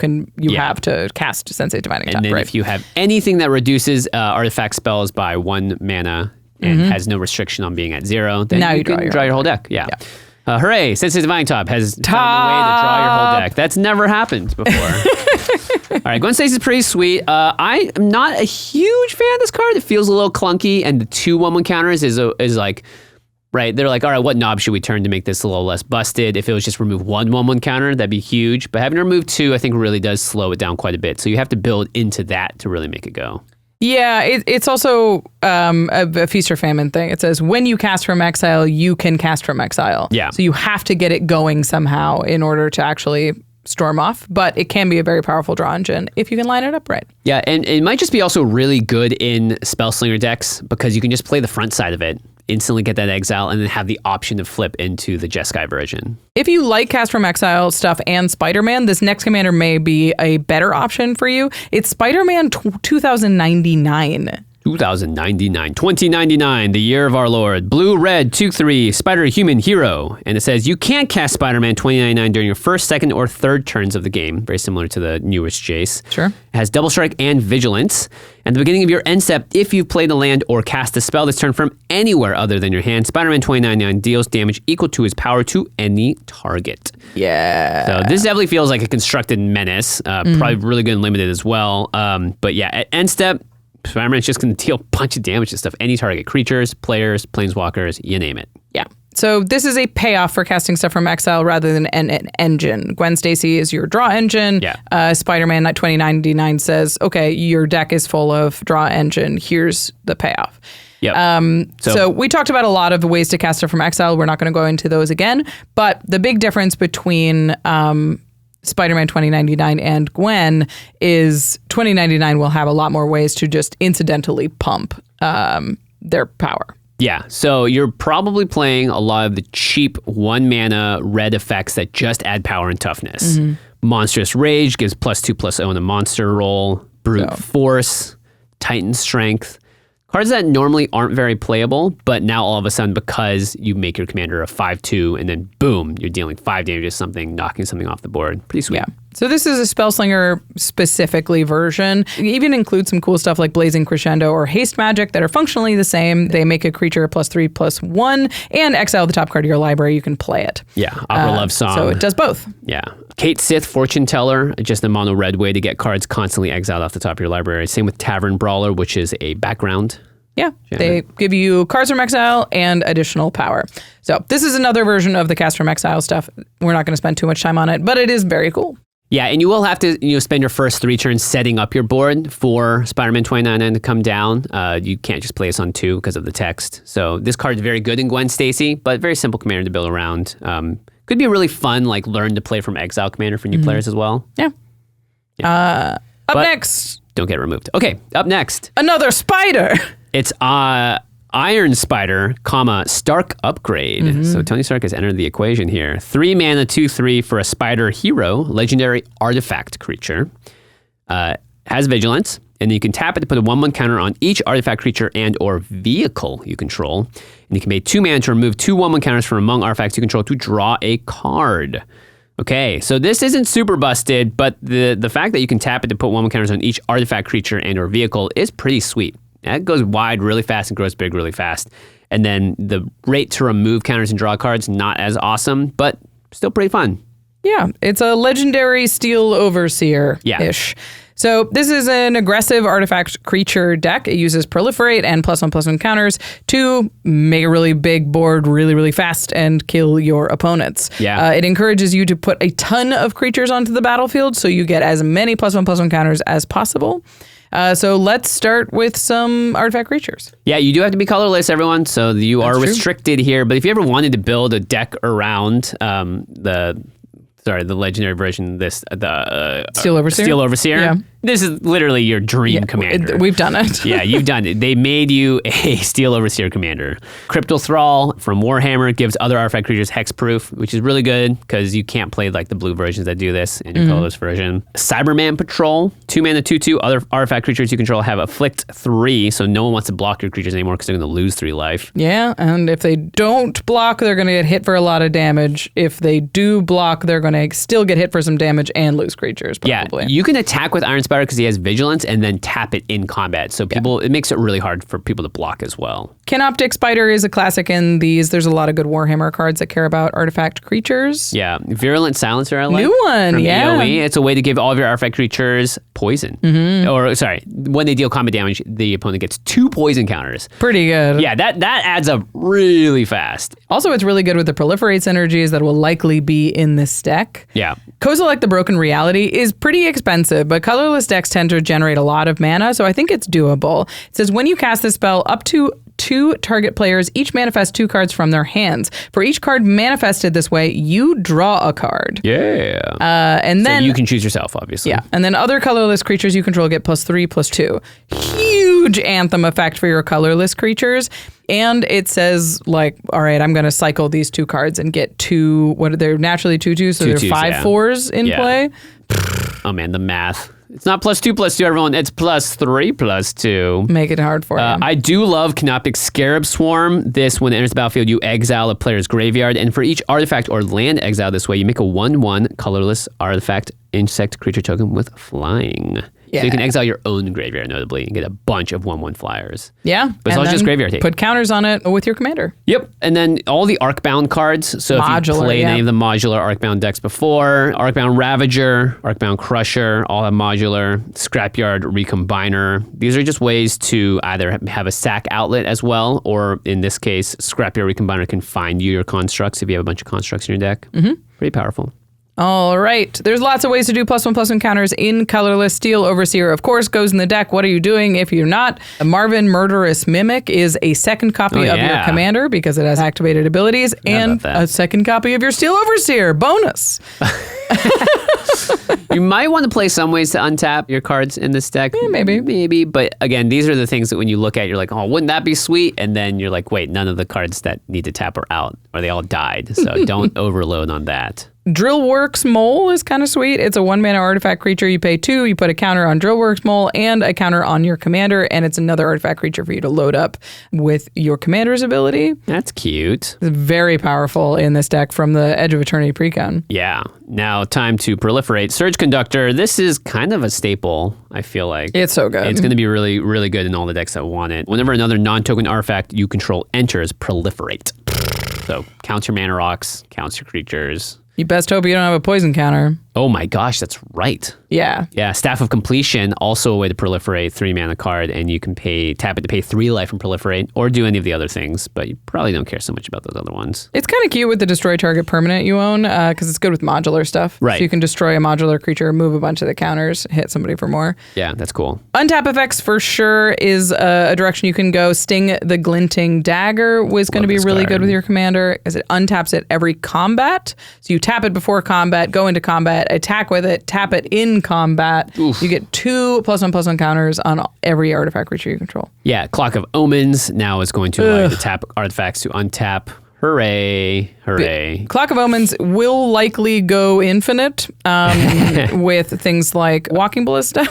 have to cast Sensei's Divining Top. And then if you have anything that reduces artifact spells by 1 mana and has no restriction on being at 0, then now you can draw your whole deck. Yeah. Hooray, Sensei's Divining Top has found a way to draw your whole deck. That's never happened before. All right, Gwen Stacy's pretty sweet. I am not a huge fan of this card. It feels a little clunky, and the 2 1/1 counters is like, right, they're like, all right, what knob should we turn to make this a little less busted? If it was just remove 1 1/1 counter, that'd be huge. But having to remove 2, I think really does slow it down quite a bit. So you have to build into that to really make it go. Yeah, it's also a feast or famine thing. It says when you cast from exile, you can cast from exile. Yeah. So you have to get it going somehow in order to actually storm off. But it can be a very powerful draw engine if you can line it up right. Yeah, and it might just be also really good in Spellslinger decks because you can just play the front side of it, instantly get that exile, and then have the option to flip into the Jeskai version. If you like Cast from Exile stuff and Spider-Man, this next commander may be a better option for you. It's Spider-Man 2099. 2099, the year of our Lord. Blue, red, 2/3, Spider-Human Hero. And it says you can't cast Spider-Man 2099 during your first, second, or third turns of the game. Very similar to the newest Jace. Sure. It has Double Strike and Vigilance. At the beginning of your end step, if you've played a land or cast a spell this turn from anywhere other than your hand, Spider-Man 2099 deals damage equal to his power to any target. Yeah. So this definitely feels like a constructed menace. Probably really good and limited as well. But yeah, at end step, Spider-Man's just going to deal a bunch of damage to stuff. Any target, creatures, players, planeswalkers, you name it. Yeah. So this is a payoff for casting stuff from exile rather than an engine. Gwen Stacy is your draw engine. Yeah. Spider-Man 2099 says, okay, your deck is full of draw engine. Here's the payoff. Yep. So we talked about a lot of ways to cast stuff from exile. We're not going to go into those again. But the big difference between Spider-Man 2099 and Gwen is 2099 will have a lot more ways to just incidentally pump their power. Yeah, so you're probably playing a lot of the cheap 1 mana red effects that just add power and toughness. Monstrous Rage gives +2/+0 on a monster roll. Brute Force, Titan Strength. Cards that normally aren't very playable, but now all of a sudden, because you make your commander a 5/2, and then boom, you're dealing 5 damage to something, knocking something off the board. Pretty sweet. Yeah. So this is a Spellslinger specifically version. It even includes some cool stuff like Blazing Crescendo or Haste Magic that are functionally the same. They make a creature a +3/+1 and exile the top card of your library. You can play it. Yeah, Opera Love Song. So it does both. Yeah. Kate Sith, Fortune Teller, just a mono red way to get cards constantly exiled off the top of your library. Same with Tavern Brawler, which is a background. Yeah, they give you cards from exile and additional power. So this is another version of the cast from exile stuff. We're not going to spend too much time on it, but it is very cool. Yeah, and you will have to spend your first 3 turns setting up your board for Spider-Man 2099 to come down. You can't just play this on 2 because of the text. So this card is very good in Gwen Stacy, but very simple commander to build around. Could be a really fun, learn to play from exile commander for new players as well. Yeah. Up next. Don't get removed. Okay, up next. Another spider. It's Iron Spider, Stark Upgrade. So Tony Stark has entered the equation here. 3 mana, 2/3 for a Spider Hero, legendary artifact creature. Has Vigilance, and you can tap it to put a 1/1 counter on each artifact creature and or vehicle you control. And you can pay 2 mana to remove 2 1/1 counters from among artifacts you control to draw a card. Okay, so this isn't super busted, but the fact that you can tap it to put 1/1 counters on each artifact creature and or vehicle is pretty sweet. That goes wide really fast and grows big really fast. And then the rate to remove counters and draw cards, not as awesome, but still pretty fun. Yeah, it's a legendary Steel Overseer-ish. Yeah. So this is an aggressive artifact creature deck. It uses Proliferate and +1/+1 counters to make a really big board really, really fast and kill your opponents. Yeah. It encourages you to put a ton of creatures onto the battlefield so you get as many +1/+1 counters as possible. So let's start with some artifact creatures. Yeah, you do have to be colorless, everyone, so you are restricted here. But if you ever wanted to build a deck around the legendary version, Steel Overseer? Steel Overseer. Yeah. This is literally your dream commander. We've done it. Yeah, you've done it. They made you a Steel Overseer commander. Crypto Thrall from Warhammer gives other artifact creatures hexproof, which is really good because you can't play like the blue versions that do this in your colorless version. Cyberman Patrol, 2-mana 2/2. Other artifact creatures you control have Afflict 3, so no one wants to block your creatures anymore because they're going to lose 3 life. Yeah, and if they don't block, they're going to get hit for a lot of damage. If they do block, they're going to still get hit for some damage and lose creatures, probably. Yeah, you can attack with Iron Spider because he has Vigilance and then tap it in combat. So it makes it really hard for people to block as well. Canoptic Spider is a classic in these. There's a lot of good Warhammer cards that care about artifact creatures. Yeah, Virulent Silencer, I like. New one, from yeah. AoE. It's a way to give all of your artifact creatures poison. Or, sorry, when they deal combat damage, the opponent gets 2 poison counters. Pretty good. Yeah, that adds up really fast. Also, it's really good with the Proliferate synergies that will likely be in this deck. Yeah. Kozilek the Broken Reality is pretty expensive, but colorless decks tend to generate a lot of mana, so I think it's doable. It says when you cast this spell, up to 2 target players each manifest 2 cards from their hands. For each card manifested this way, you draw a card. Yeah. And then so you can choose yourself, obviously. Yeah. And then other colorless creatures you control get +3/+2. Huge anthem effect for your colorless creatures. And it says, like, all right, I'm going to cycle these 2 cards and get 2, they're naturally 2/2, so they're 5/4s in play. Oh, man, the math. It's not +2/+2, everyone. It's +3/+2. Make it hard for you. I do love Canoptic Scarab Swarm. This, when it enters the battlefield, you exile a player's graveyard. And for each artifact or land exile this way, you make a 1/1 colorless artifact insect creature token with flying. Yeah. So you can exile your own graveyard, notably, and get a bunch of 1/1 flyers. Yeah. But it's all just graveyard hate. Put counters on it with your commander. Yep. And then all the Arcbound cards. So if you played any of the modular Arcbound decks before, Arcbound Ravager, Arcbound Crusher, all have modular, Scrapyard Recombiner. These are just ways to either have a sack outlet as well, or in this case, Scrapyard Recombiner can find you your constructs if you have a bunch of constructs in your deck. Pretty powerful. All right. There's lots of ways to do +1/+1 counters in colorless. Steel Overseer, of course, goes in the deck. What are you doing if you're not? Marvin Murderous Mimic is a second copy of your commander because it has activated abilities, and a second copy of your Steel Overseer. Bonus. You might want to play some ways to untap your cards in this deck. Yeah, maybe. But again, these are the things that when you look at, you're like, oh, wouldn't that be sweet? And then you're like, wait, none of the cards that need to tap are out, or they all died. So don't overload on that. Drillworks Mole is kind of sweet. It's a 1-mana artifact creature. You pay 2, you put a counter on Drillworks Mole and a counter on your commander, and it's another artifact creature for you to load up with your commander's ability. That's cute. It's very powerful in this deck from the Edge of Eternity precon. Yeah. Now time to proliferate. Surge Conductor. This is kind of a staple, I feel like. It's so good. It's going to be really, really good in all the decks that want it. Whenever another non-token artifact you control enters, proliferate. So counts your mana rocks, counts your creatures. You best hope you don't have a poison counter. Oh my gosh, that's right. Yeah. Yeah, Staff of Completion, also a way to proliferate, 3-mana card, and you can tap it to pay 3 life and proliferate, or do any of the other things, but you probably don't care so much about those other ones. It's kind of cute with the destroy target permanent you own, because it's good with modular stuff. Right. So you can destroy a modular creature, move a bunch of the counters, hit somebody for more. Yeah, that's cool. Untap effects for sure is a direction you can go. Sting the Glinting Dagger was going to be really good with your commander, because it untaps at every combat. So you tap it before combat, go into combat, attack with it, tap it in combat. Oof. You get 2 +1/+1 counters on every artifact creature you control. Yeah, Clock of Omens now is going to allow you to tap artifacts to untap. Hooray, hooray. Clock of Omens will likely go infinite with things like Walking Ballista.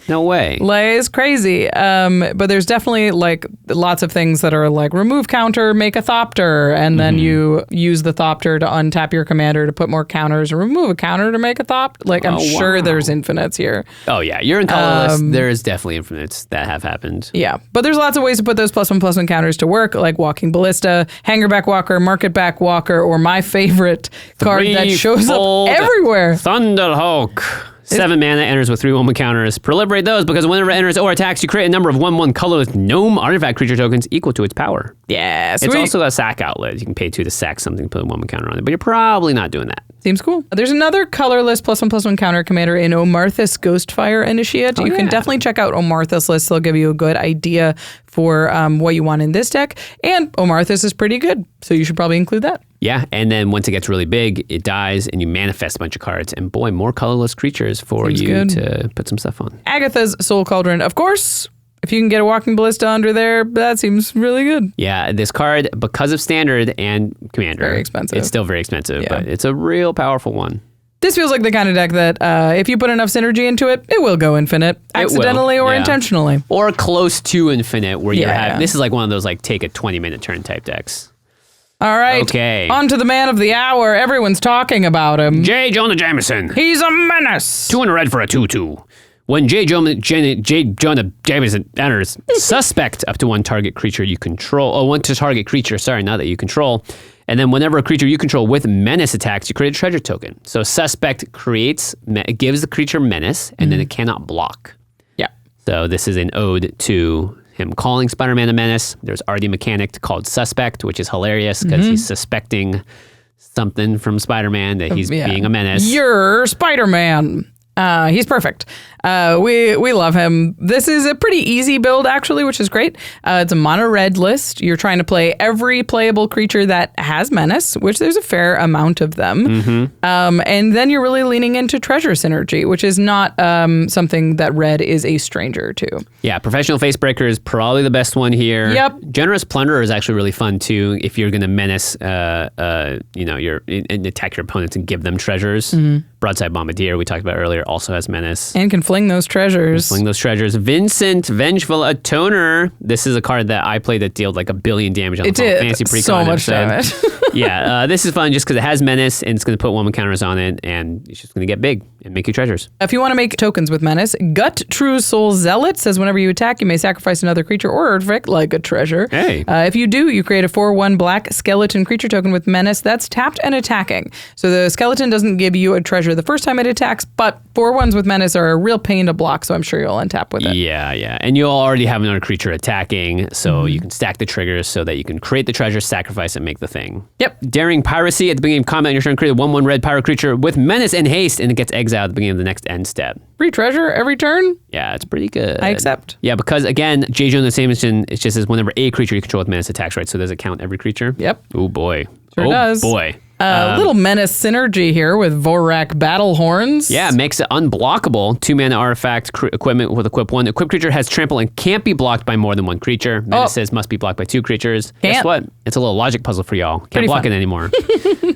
No way. Lay is crazy. But there's definitely like lots of things that are like remove counter, make a Thopter, and then you use the Thopter to untap your commander to put more counters, or remove a counter to make a Thopter. Like I'm sure there's infinites here. Oh yeah, you're in colorless. There is definitely infinites that have happened. Yeah, but there's lots of ways to put those +1/+1 counters to work, like Walking Ballista, Hangerback Walker, Marketback Walker, or my favorite card that shows up everywhere. Thunderhawk. 7 mana, enters with 3/1 counters. Proliferate those because whenever it enters or attacks, you create a number of 1/1 colorless gnome artifact creature tokens equal to its power. Yeah, sweet. It's also a sack outlet. You can pay 2 to sack something, put a 1/1 counter on it, but you're probably not doing that. Seems cool. There's another colorless +1/+1 counter commander in Omarthus Ghostfire Initiate. You can definitely check out Omarthus lists. They'll give you a good idea for what you want in this deck. And Omarthus is pretty good, so you should probably include that. Yeah, and then once it gets really big, it dies and you manifest a bunch of cards. And boy, more colorless creatures for you to put some stuff on. Agatha's Soul Cauldron, of course. If you can get a Walking Ballista under there, that seems really good. Yeah, this card, because of Standard and Commander, very expensive. It's still very expensive, but it's a real powerful one. This feels like the kind of deck that if you put enough synergy into it, it will go infinite, accidentally or intentionally. Or close to infinite, where you have, this is like one of those like take a 20-minute turn type decks. All right. Okay. On to the man of the hour. Everyone's talking about him. Jonah Jameson. He's a menace. 2 and a red for a 2/2. When Jonah Jameson enters, suspect up to 1 target creature you control. Oh, 1 to target creature, sorry, not that you control. And then whenever a creature you control with menace attacks, you create a treasure token. So suspect gives the creature menace, and then it cannot block. Yeah. So this is an ode to him calling Spider-Man a menace. There's already a mechanic called Suspect, which is hilarious because he's suspecting something from Spider-Man that he's being a menace. You're Spider-Man. He's perfect. We love him. This is a pretty easy build, actually, which is great. It's a mono red list. You're trying to play every playable creature that has menace, which there's a fair amount of them. And then you're really leaning into treasure synergy, which is not something that red is a stranger to. Yeah, Professional Facebreaker is probably the best one here. Yep. Generous Plunderer is actually really fun too. If you're going to menace, and attack your opponents and give them treasures. Broadside Bombardier, we talked about earlier, also has menace. And can fling those treasures. Vincent, Vengeful Atoner. This is a card that I played that dealt like 1 billion damage on the Fantasy Precon so much damage. This is fun just because it has menace and it's going to put 1 counters on it and it's just going to get big and make you treasures. If you want to make tokens with menace, Gut True Soul Zealot says whenever you attack, you may sacrifice another creature or artifact like a treasure. Hey. If you do, you create a 4/1 black skeleton creature token with menace that's tapped and attacking. So the skeleton doesn't give you a treasure the first time it attacks, but 4/1s with menace are a real pain to block, so I'm sure you'll untap with it. Yeah. And you'll already have another creature attacking, so you can stack the triggers so that you can create the treasure, sacrifice, and make the thing. Yep. Daring Piracy. At the beginning of combat, you're trying to create a 1/1 red pirate creature with menace and haste, and it gets exiled at the beginning of the next end step. Free treasure every turn? Yeah, it's pretty good. I accept. Yeah, because again, Jonah Jameson, it just says whenever a creature you control with menace attacks, right? So does it count every creature? Yep. Oh boy. Sure does. Oh boy. Little menace synergy here with Vorak Battle Horns. Yeah, makes it unblockable. 2 mana artifact equipment with equip 1. Equip creature has trample and can't be blocked by more than 1 creature. Menaces must be blocked by 2 creatures. Guess what? It's a little logic puzzle for y'all. Can't block it anymore.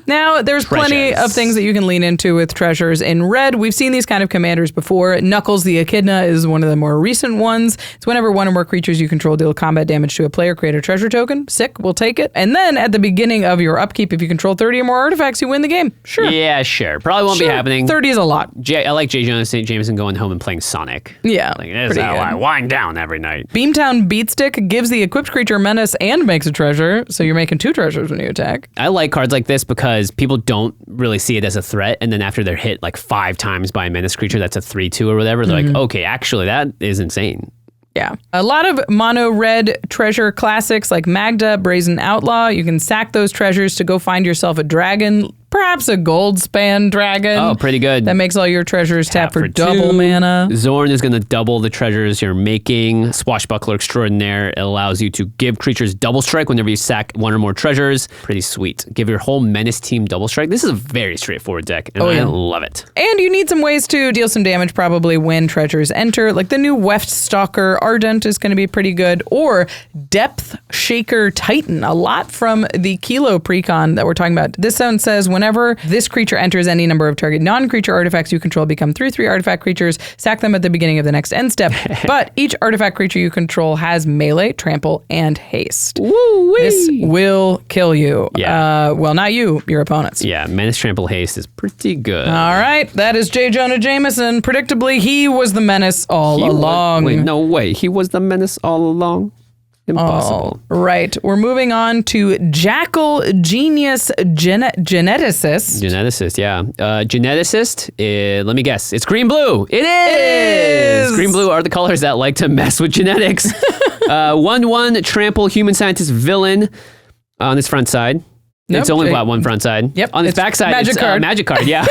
Now, there's plenty of things that you can lean into with treasures in red. We've seen these kind of commanders before. Knuckles the Echidna is one of the more recent ones. It's whenever 1 or more creatures you control deal combat damage to a player, create a treasure token. Sick, we'll take it. And then at the beginning of your upkeep, if you control 30 or more artifacts, you win the game. Sure. Yeah, sure. Probably won't be happening. 30 is a lot. I like Jonah Jameson going home and playing Sonic. Yeah. Like, this is how I wind down every night. Beamtown Beatstick gives the equipped creature menace and makes a treasure, so you're making 2 treasures when you attack. I like cards like this because people don't really see it as a threat, and then after they're hit like 5 times by a menace creature that's a 3/2 or whatever, they're like, okay, actually that is insane. Yeah. A lot of mono red treasure classics like Magda, Brazen Outlaw. You can sack those treasures to go find yourself a dragon, perhaps a gold span dragon. Oh, pretty good. That makes all your treasures tap for double mana. Zorn is going to double the treasures you're making. Swashbuckler Extraordinaire. It allows you to give creatures double strike whenever you sack 1 or more treasures. Pretty sweet. Give your whole menace team double strike. This is a very straightforward deck, and I love it. And you need some ways to deal some damage probably when treasures enter. Like the new Weft Stalker Ardent is going to be pretty good. Or Depth Shaker Titan. A lot from the Kilo Precon that we're talking about. This one says whenever power. This creature enters any number of target non-creature artifacts you control become 3/3 artifact creatures. Sack them at the beginning of the next end step. But each artifact creature you control has melee, trample, and haste. Woo-wee. This will kill you. Yeah. Well, not you, your opponents. Yeah, Menace, Trample, Haste is pretty good. All right, that is J. Jonah Jameson. Predictably, he was the menace all along. Wait, no way. He was the menace all along? Impossible. All right, we're moving on to Jackal Genius Geneticist. Geneticist, yeah. Geneticist, let me guess. It's green-blue. It is! Green-blue are the colors that like to mess with genetics. 1/1 trample human scientist villain on this front side. Nope. It's only got one front side. Yep. On this back side, magic it's card. Magic card, yeah.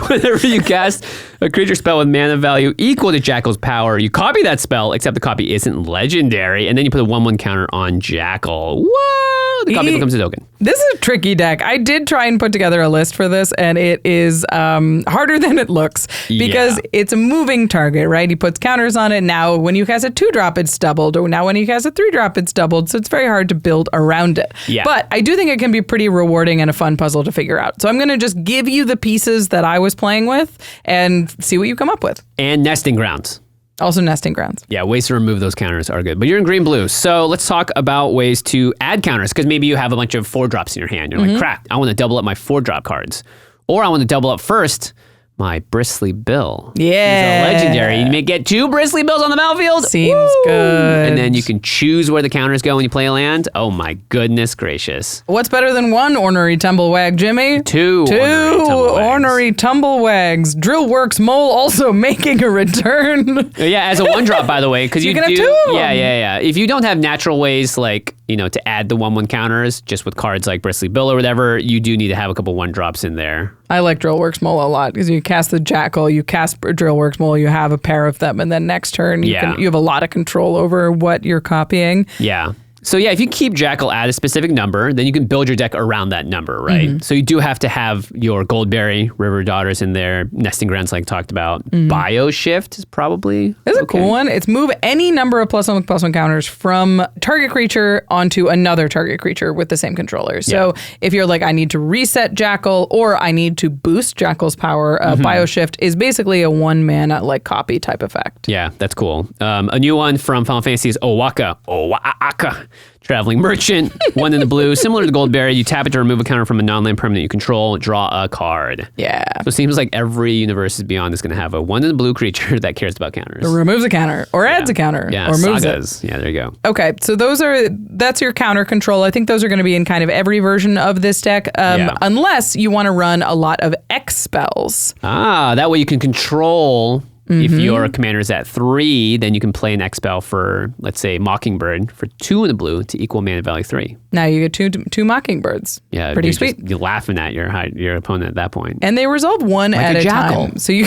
Whenever you cast a creature spell with mana value equal to Jackal's power, you copy that spell, except the copy isn't legendary, and then you put a 1/1 counter on Jackal. Whoa! The copy becomes a token. This is a tricky deck. I did try and put together a list for this, and it is harder than it looks because it's a moving target, right? He puts counters on it. Now, when you cast a 2-drop, it's doubled. Or now when you cast a 3-drop, it's doubled. So it's very hard to build around it. Yeah. But I do think it can be pretty rewarding and a fun puzzle to figure out. So I'm going to just give you the pieces that I was playing with and see what you come up with. And nesting grounds. Also nesting grounds. Yeah, ways to remove those counters are good. But you're in green-blue, so let's talk about ways to add counters, because maybe you have a bunch of 4-drops in your hand. You're like, crap, I want to double up my 4-drop cards. Or I want to double up first my Bristly Bill. Yeah. He's a legendary. You may get 2 Bristly Bills on the battlefield. Seems Woo! good. And then you can choose where the counters go when you play a land. Oh my goodness gracious. What's better than 1 ornery tumblewag, Jimmy? 2 ornery tumblewags. Drillworks Mole also making a return. Yeah, as a 1-drop, by the way, because You you can have do. 2 of them. Yeah. If you don't have natural ways like, to add the 1/1 counters just with cards like Bristly Bill or whatever, you do need to have a couple 1-drops in there. I like Drillworks Mole a lot because you cast the Jackal, you cast Drillworks Mole, you have a pair of them, and then next turn you have a lot of control over what you're copying. Yeah. So yeah, if you keep Jackal at a specific number, then you can build your deck around that number, right? So you do have to have your Goldberry, River Daughters in there, Nesting Grounds like talked about. Bioshift is probably It's a cool one. It's move any number of +1/+1 counters from target creature onto another target creature with the same controller. So if you're like, I need to reset Jackal or I need to boost Jackal's power, Bioshift is basically a 1-mana like copy type effect. Yeah, that's cool. A new one from Final Fantasy is Owaka. Traveling Merchant, 1 in the blue. Similar to Goldberry, you tap it to remove a counter from a non-land permanent you control, draw a card. Yeah. So it seems like every Universes Beyond is going to have a 1 in the blue creature that cares about counters. Or removes a counter or adds a counter Yeah, or moves sagas. it. Yeah, there you go. Okay, so that's your counter control. I think those are going to be in kind of every version of this deck, unless you want to run a lot of X spells. That way you can control. If your commander is at 3, then you can play an X spell for, let's say, Mockingbird for 2 in the blue to equal mana value 3. Now you get two Mockingbirds. Yeah, pretty you're sweet. You're laughing at your opponent at that point. And they resolve one Like at a a Jackal. time. So you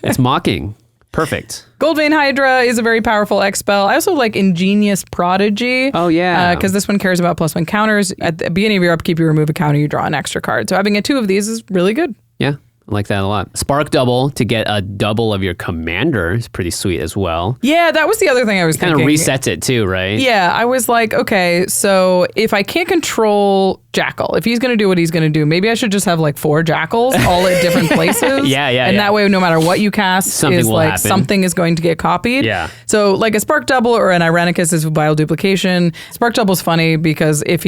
It's mocking. Perfect. Goldvein Hydra is a very powerful X spell. I also like Ingenious Prodigy. Oh, yeah. Because this one cares about +1 counters. At the beginning of your upkeep, you remove a counter, you draw an extra card. So having 2 of these is really good. Yeah, I like that a lot. Spark Double to get a double of your commander is pretty sweet as well. Yeah, that was the other thing I was Kind thinking. of resets it too, right? Yeah, I was like, okay, so if I can't control Jackal, if he's going to do what he's going to do, maybe I should just have like 4 Jackals all at different places. And that way, no matter what you cast, Something will happen. something is going to get copied. Yeah. So like a Spark Double or an Irenicus is bioduplication. Spark Double is funny because if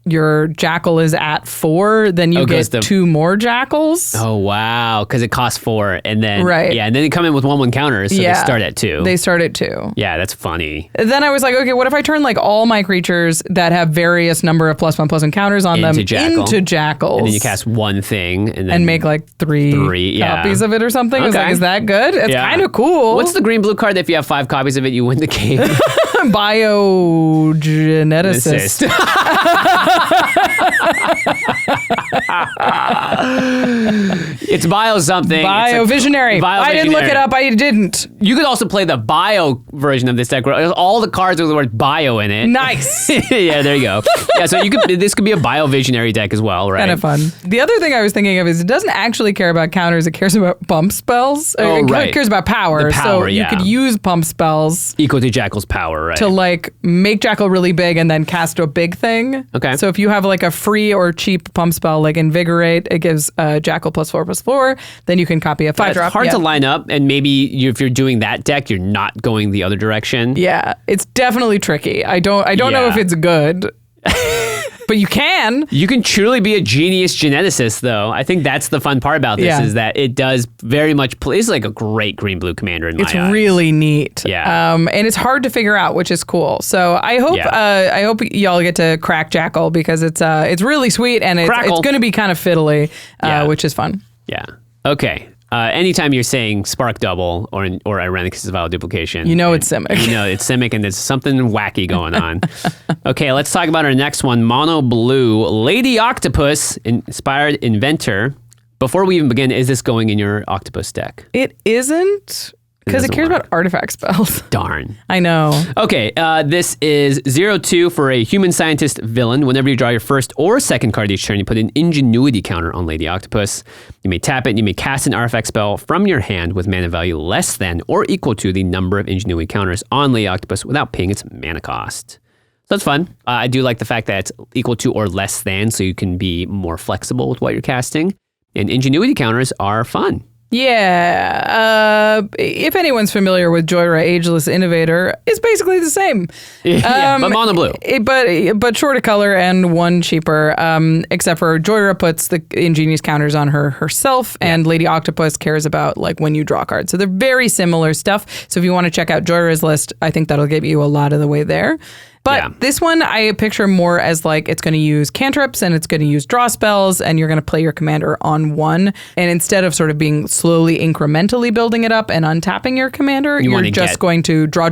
your Jackal is at 4, then you get 2 more Jackals. Oh, wow. Because it costs 4. And then, Right. Yeah, and then they come in with 1/1 counters. So they start at 2. They start at 2. Yeah, that's funny. Then I was like, okay, what if I turn like all my creatures that have various number of +1/+1 counters on them into Jackals? And then you cast one thing and make like 3 copies of it or something. I was like, is that good? It's kind of cool. What's the green-blue card that if you have 5 copies of it, you win the game? Biogeneticist. It's bio something. Bio Visionary. I didn't look it up. I didn't. You could also play the bio version of this deck where all the cards with the word bio in it. Nice. Yeah, there you go. Yeah, so this could be a bio Visionary deck as well, right? Kind of fun. The other thing I was thinking of is it doesn't actually care about counters. It cares about pump spells. It cares about power. The power, so you could use pump spells equal to Jackal's power, right? to like make Jackal really big and then cast a big thing. Okay. So if you have like a free or cheap pump spell like Invigorate, it gives Jackal +4/+4. Then you can copy a 5-drop. It's hard to line up, and maybe if you're doing that deck, you're not going the other direction. Yeah, it's definitely tricky. I don't know if it's good. But you can. You can truly be a genius geneticist, though. I think that's the fun part about this is that it does very much play. It's like a great green-blue commander in my eyes. It's really neat. Yeah. And it's hard to figure out, which is cool. So I hope y'all get to crack Jackal because it's really sweet and it's going to be kind of fiddly, which is fun. Yeah. Okay. Anytime you're saying Spark Double or Irenicus' Vile Duplication, you know it's Simic. You know it's Simic and there's something wacky going on. Okay, let's talk about our next one, Mono Blue, Lady Octopus, inspired Inventor. Before we even begin, is this going in your Octopus deck? It isn't. Because it cares about artifact spells. Darn. I know. Okay, this is 0/2 for a human scientist villain. Whenever you draw your first or second card each turn, you put an ingenuity counter on Lady Octopus. You may tap it and you may cast an artifact spell from your hand with mana value less than or equal to the number of ingenuity counters on Lady Octopus without paying its mana cost. So that's fun. I do like the fact that it's equal to or less than, so you can be more flexible with what you're casting. And ingenuity counters are fun. Yeah. If anyone's familiar with Joyra Ageless Innovator, it's basically the same. But mono blue. But shorter color and one cheaper, except for Joyra puts the ingenious counters on herself, and Lady Octopus cares about like when you draw cards. So they're very similar stuff. So if you want to check out Joyra's list, I think that'll get you a lot of the way there. But this one I picture more as like it's going to use cantrips and it's going to use draw spells and you're going to play your commander on one. And instead of sort of being slowly incrementally building it up and untapping your commander, you're just going to draw,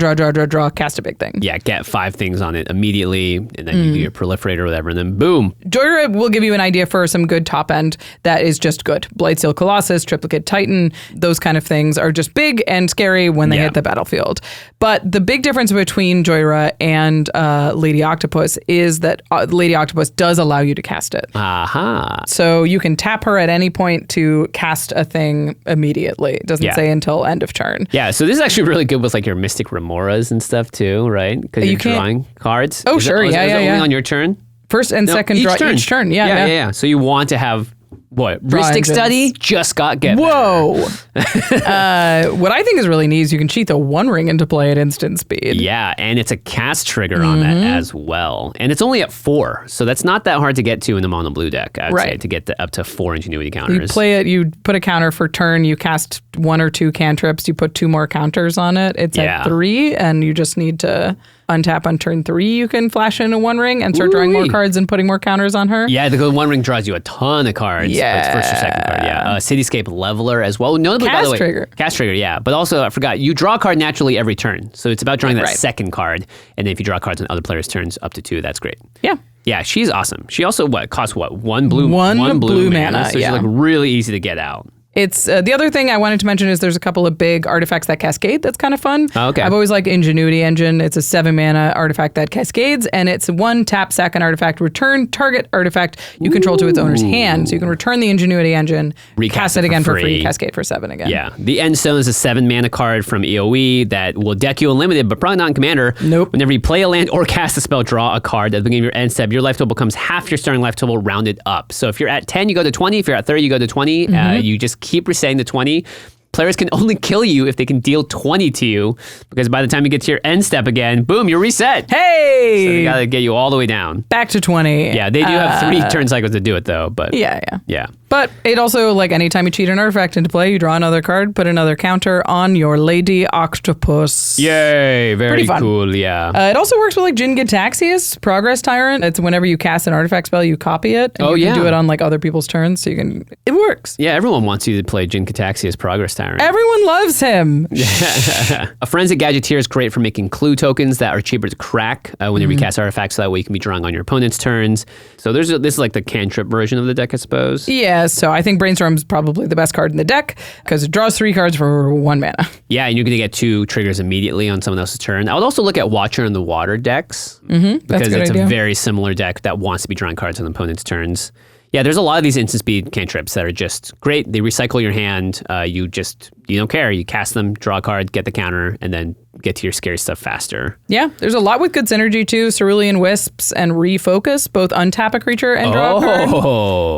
cast a big thing. Yeah, get 5 things on it immediately and then you do your proliferator or whatever and then boom. Joyra will give you an idea for some good top end that is just good. Blightsteel Colossus, Triplicate Titan, those kind of things are just big and scary when they hit the battlefield. But the big difference between Joyra and Lady Octopus is that Lady Octopus does allow you to cast it. Aha. So you can tap her at any point to cast a thing immediately. It doesn't say until end of turn. Yeah, so this is actually really good with like your Mystic Remoras and stuff too, right? Because you're drawing cards. Oh, sure. Is it only on your turn? First and second draw each turn. Yeah. So you want to have what? Ristic Study just got get Whoa. What I think is really neat is you can cheat the One Ring into play at instant speed. Yeah, and it's a cast trigger on that as well. And it's only at 4, so that's not that hard to get to in the mono blue deck, I'd say, to get up to 4 ingenuity counters. You play it, you put a counter for turn, you cast 1 or 2 cantrips, you put 2 more counters on it. It's at 3, and you just need to untap on turn 3. You can flash in a One Ring and start drawing more cards and putting more counters on her. Yeah, the One Ring draws you a ton of cards. Yeah. It's first or second card, Cityscape Leveler as well. Notably, by the way, Trigger. Cast Trigger, yeah. But also, I forgot, you draw a card naturally every turn. So it's about drawing that second card. And then if you draw cards on other players' turns up to 2, that's great. Yeah. Yeah, she's awesome. She also, costs one blue mana. So she's like really easy to get out. It's the other thing I wanted to mention is there's a couple of big artifacts that cascade. That's kind of fun. Oh, okay. I've always liked Ingenuity Engine. It's a 7 mana artifact that cascades, and it's 1 tap, sack an artifact, return target artifact you control to its owner's hand. So you can return the Ingenuity Engine, recast it again for free, cascade for 7 again. Yeah. The Endstone is a 7 mana card from EOE that will deck you unlimited, but probably not in Commander. Nope. Whenever you play a land or cast a spell, draw a card. At the beginning of your end step, your life total becomes half your starting life total rounded up. So if you're at 10, you go to 20. If you're at 30, you go to 20. You just keep resetting the 20. Players can only kill you if they can deal 20 to you, because by the time you get to your end step again, boom, you're reset. Hey! So they gotta get you all the way down. Back to 20. Yeah, they do have 3 turn cycles to do it though, but... Yeah. Yeah. But it also, like, anytime you cheat an artifact into play, you draw another card, put another counter on your Lady Octopus. Yay, very Pretty fun. cool, yeah. It also works with, like, Geneticist, Progress Tyrant. It's whenever you cast an artifact spell, you copy it. And you can do it on, like, other people's turns, so you can... It works. Yeah, everyone wants you to play Geneticist's Progress Tyrant. Everyone loves him. A Forensic Gadgeteer is great for making clue tokens that are cheaper to crack whenever you cast artifacts, so that way you can be drawing on your opponent's turns. So this is like the cantrip version of the deck, I suppose. Yeah, so I think Brainstorm is probably the best card in the deck because it draws 3 cards for 1 mana. Yeah, and you're going to get 2 triggers immediately on someone else's turn. I would also look at Watcher in the Water decks because it's a very similar deck that wants to be drawing cards on opponent's turns. Yeah, there's a lot of these instant speed cantrips that are just great. They recycle your hand. You don't care. You cast them, draw a card, get the counter, and then get to your scary stuff faster. Yeah, there's a lot with good synergy too. Cerulean Wisps and Refocus both untap a creature and draw a card.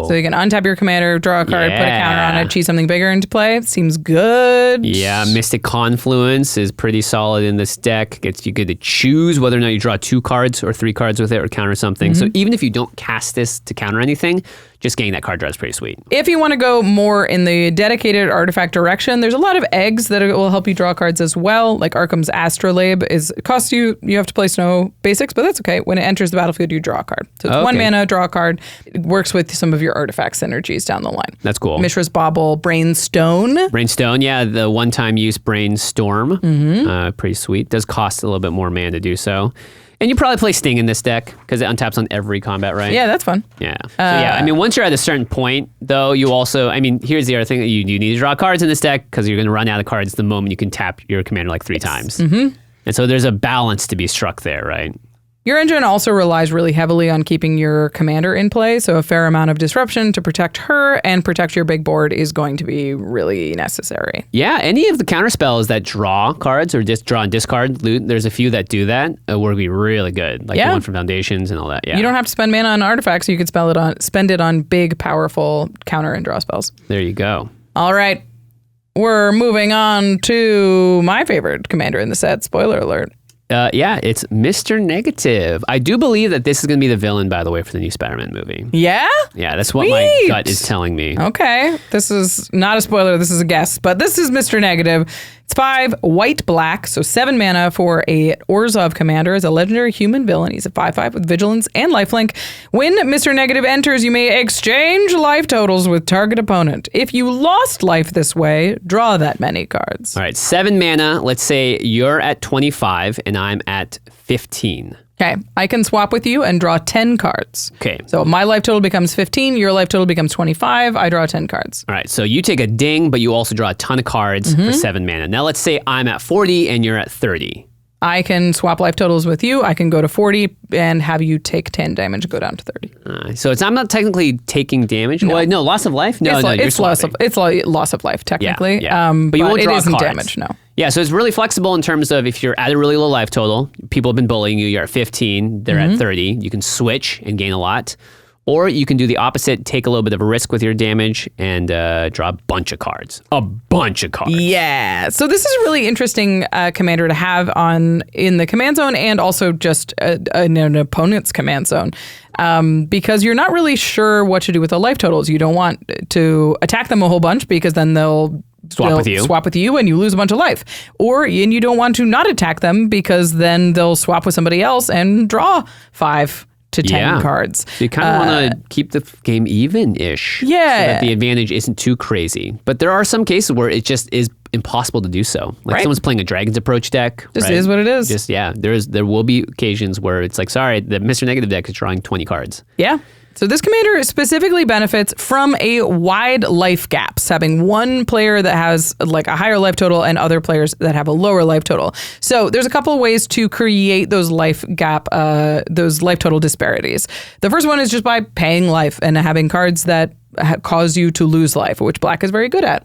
So you can untap your commander, draw a card, put a counter on it, cheat something bigger into play. Seems good. Yeah, Mystic Confluence is pretty solid in this deck. You get to choose whether or not you draw 2 cards or 3 cards with it or counter something. So even if you don't cast this to counter anything, just getting that card draw is pretty sweet. If you want to go more in the dedicated artifact direction, there's a lot of eggs that will help you draw cards as well. Like Arkham's Astrolabe costs you have to place no basics, but that's okay. When it enters the battlefield, you draw a card. So it's 1 mana, draw a card. It works with some of your artifact synergies down the line. That's cool. Mishra's Bauble, Brainstone. Brainstone, yeah, the one-time use Brainstorm. Pretty sweet. Does cost a little bit more mana to do so. And you probably play Sting in this deck because it untaps on every combat, right? Yeah, that's fun. Yeah. I mean, once you're at a certain point, though, you also, here's the other thing. You need to draw cards in this deck because you're going to run out of cards the moment you can tap your commander like 3 times. And so there's a balance to be struck there, right? Your engine also relies really heavily on keeping your commander in play, so a fair amount of disruption to protect her and protect your big board is going to be really necessary. Yeah, any of the counter spells that draw cards or just draw and discard loot, there's a few that do that, would be really good. Like the one from Foundations and all that, You don't have to spend mana on artifacts, so you could spend it on big, powerful counter and draw spells. There you go. All right, we're moving on to my favorite commander in the set, spoiler alert. It's Mr. Negative. I do believe that this is going to be the villain, by the way, for the new Spider-Man movie. Yeah? Yeah, that's what my gut is telling me. Okay. This is not a spoiler. This is a guess. But this is Mr. Negative. It's 5 white-black, so 7 mana for a Orzhov commander as a legendary human villain. He's a 5/5 with vigilance and lifelink. When Mr. Negative enters, you may exchange life totals with target opponent. If you lost life this way, draw that many cards. All right, 7 mana. Let's say you're at 25 and I'm at 15. Okay, I can swap with you and draw 10 cards. Okay. So my life total becomes 15, your life total becomes 25, I draw 10 cards. All right, so you take a ding, but you also draw a ton of cards for 7 mana. Now let's say I'm at 40 and you're at 30. I can swap life totals with you. I can go to 40 and have you take 10 damage and go down to 30. So I'm not technically taking damage. No. Well, no, loss of life? No, it's loss of life, technically. Yeah. But you won't draw it isn't cards. damage, no. Yeah, so it's really flexible in terms of if you're at a really low life total, people have been bullying you, you're at 15, they're at 30, you can switch and gain a lot. Or you can do the opposite, take a little bit of a risk with your damage and draw a bunch of cards. A bunch of cards. Yeah. So this is a really interesting commander to have in the command zone and also just in an opponent's command zone. Because you're not really sure what to do with the life totals. You don't want to attack them a whole bunch because then they'll swap with you and you lose a bunch of life. And you don't want to not attack them because then they'll swap with somebody else and draw 5 to 10 cards. So you kind of want to keep the game even-ish. Yeah. So that the advantage isn't too crazy. But there are some cases where it just is impossible to do so. Like someone's playing a Dragon's Approach deck. Just is what it is. Just, there will be occasions where it's like, sorry, the Mr. Negative deck is drawing 20 cards. Yeah. So this commander specifically benefits from a wide life gaps, having one player that has like a higher life total and other players that have a lower life total. So there's a couple of ways to create those life total disparities. The first one is just by paying life and having cards that cause you to lose life, which black is very good at.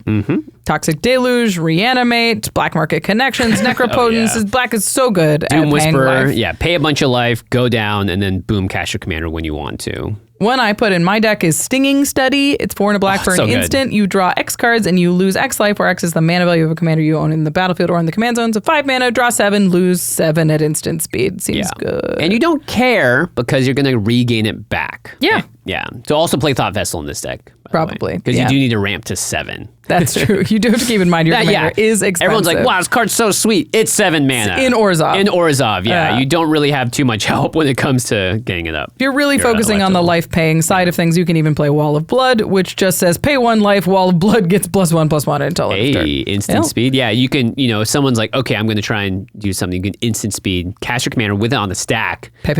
Toxic Deluge, Reanimate, Black Market Connections, Necropotence. Black is so good Doom at Whisperer, paying life. Pay a bunch of life, go down, and then boom, cast your commander when you want to. One I put in my deck is Stinging Study. It's 4 and a black for an instant. You draw X cards and you lose X life, where X is the mana value of a commander you own in the battlefield or in the command zone. So 5 mana, draw 7, lose 7 at instant speed. Seems good. And you don't care because you're going to regain it back. Yeah. Yeah. So also play Thought Vessel in this deck, by Probably, Because yeah. you do need to ramp to 7. That's true. You do have to keep in mind your commander is expensive. Everyone's like, wow, this card's so sweet. It's 7 mana. In Orzhov. In Orzhov, yeah. You don't really have too much help when it comes to getting it up. If you're really focusing on the life paying side of things, you can even play Wall of Blood, which just says pay 1 life, Wall of Blood gets +1/+1 until it's turn. Instant speed. Yeah, you can, if someone's like, okay, I'm going to try and do something, you can instant speed, cast your commander with it on the stack. Pay.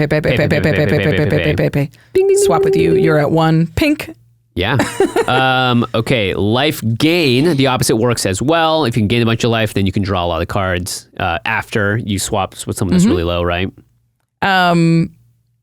Swap with you. You're at 1. Pink. Yeah. Okay, life gain, the opposite works as well. If you can gain a bunch of life, then you can draw a lot of cards after you swap with someone that's really low, right?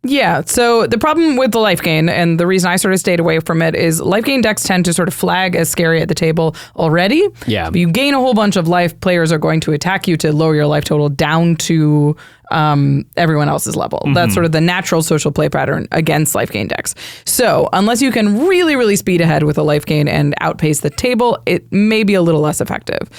Yeah, so the problem with the life gain, and the reason I sort of stayed away from it, is life gain decks tend to sort of flag as scary at the table already. Yeah. If you gain a whole bunch of life, players are going to attack you to lower your life total down to everyone else's level. That's sort of the natural social play pattern against life gain decks. So unless you can really, really speed ahead with a life gain and outpace the table, it may be a little less effective.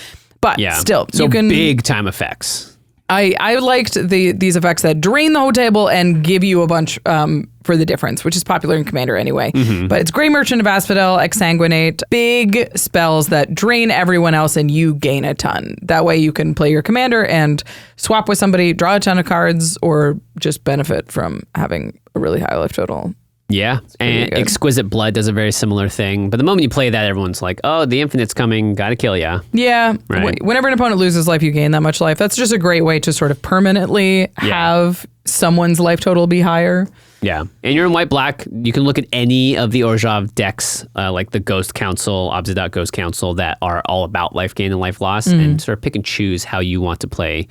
But still, so you can... big time effects. I liked these effects that drain the whole table and give you a bunch for the difference, which is popular in Commander anyway. But it's Grey Merchant of Asphodel, Exsanguinate, big spells that drain everyone else and you gain a ton. That way you can play your Commander and swap with somebody, draw a ton of cards, or just benefit from having a really high life total. Yeah, and Exquisite Blood does a very similar thing. But the moment you play that, everyone's like, oh, the Infinite's coming, gotta kill ya. Yeah, right. Whenever an opponent loses life, you gain that much life. That's just a great way to sort of permanently have someone's life total be higher. Yeah, and you're in white-black. You can look at any of the Orzhov decks, like the Ghost Council, ZOCDOC Ghost Council, that are all about life gain and life loss, and sort of pick and choose how you want to play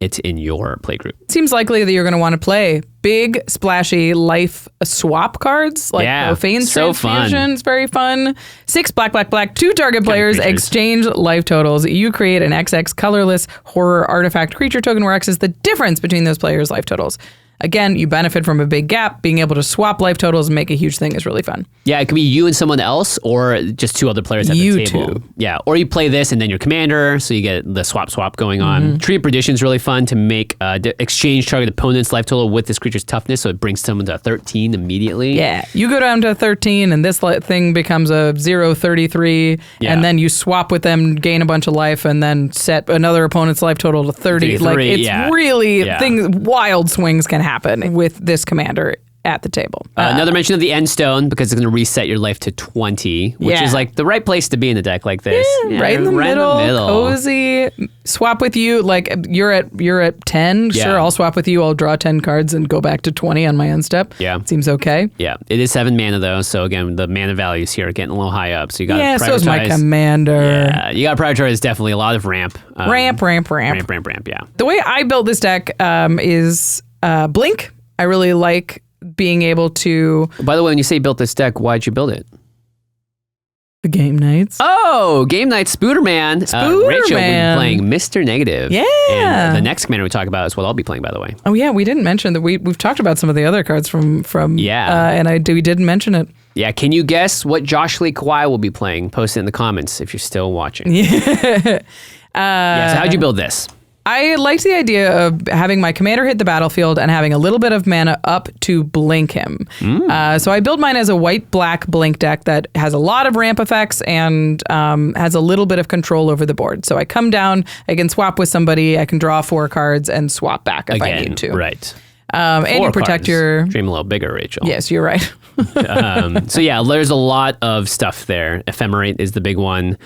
it in your playgroup. It seems likely that you're going to want to play big, splashy life swap cards, like Profane's Transfusion. It's very fun. 6 black. 2 target players exchange life totals. You create an XX colorless horror artifact creature token where X is the difference between those players' life totals. Again, you benefit from a big gap. Being able to swap life totals and make a huge thing is really fun. Yeah, it could be you and someone else, or just 2 other players at the table. Two. Yeah, or you play this and then your commander, so you get the swap going on. Tree of Perdition is really fun to make exchange target opponent's life total with this creature's toughness, so it brings someone to 13 immediately. Yeah, you go down to 13 and this thing becomes a 0-33, and then you swap with them, gain a bunch of life, and then set another opponent's life total to 30. Like, it's really wild swings can happen with this commander at the table. Another mention of the End Stone, because it's going to reset your life to 20, which is like the right place to be in a deck like this. Right in the middle, cozy. Swap with you, like you're at 10. Yeah. Sure, I'll swap with you. I'll draw 10 cards and go back to 20 on my end step. Yeah. Seems okay. Yeah. It is 7 mana though, so again, the mana values here are getting a little high up. So you got to prioritize. So is my commander. Yeah, you got to prioritize definitely a lot of ramp. Ramp, yeah. The way I built this deck is Blink. I really like being able to... By the way, when you say built this deck, why'd you build it? The Game Nights. Oh, Game Night Spooderman. Rachel will be playing Mr. Negative. Yeah. And the next commander we talk about is what I'll be playing, by the way. Oh, yeah. We didn't mention that. We've talked about some of the other cards from and we didn't mention it. Yeah. Can you guess what Josh Lee Kawhi will be playing? Post it in the comments if you're still watching. Yeah. So how'd you build this? I liked the idea of having my commander hit the battlefield and having a little bit of mana up to blink him. So I built mine as a white-black blink deck that has a lot of ramp effects and has a little bit of control over the board. So I come down, I can swap with somebody, I can draw 4 cards and swap back if I need to. Right. And you protect your... Dream a little bigger, Rachel. Yes, you're right. So yeah, there's a lot of stuff there. Ephemerate is the big one.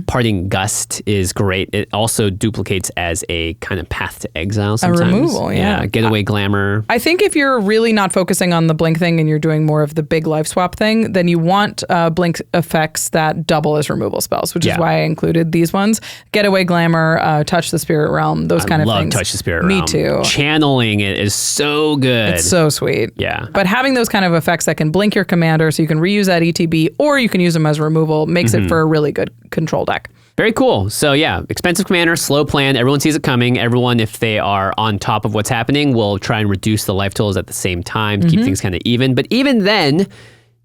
Parting Gust is great. It also duplicates as a kind of path to exile sometimes. A removal, yeah. Getaway Glamour. I think if you're really not focusing on the blink thing and you're doing more of the big life swap thing, then you want blink effects that double as removal spells, which is why I included these ones. Getaway Glamour, Touch the Spirit Realm, those kind of things. I love Touch the Spirit Realm. Me too. Channeling it is so good. It's so sweet. Yeah. But having those kind of effects that can blink your commander so you can reuse that ETB or you can use them as removal makes it for a really good control deck. Very cool. So yeah, expensive commander, slow plan. Everyone sees it coming. Everyone, if they are on top of what's happening, will try and reduce the life totals at the same time to keep things kind of even. But even then,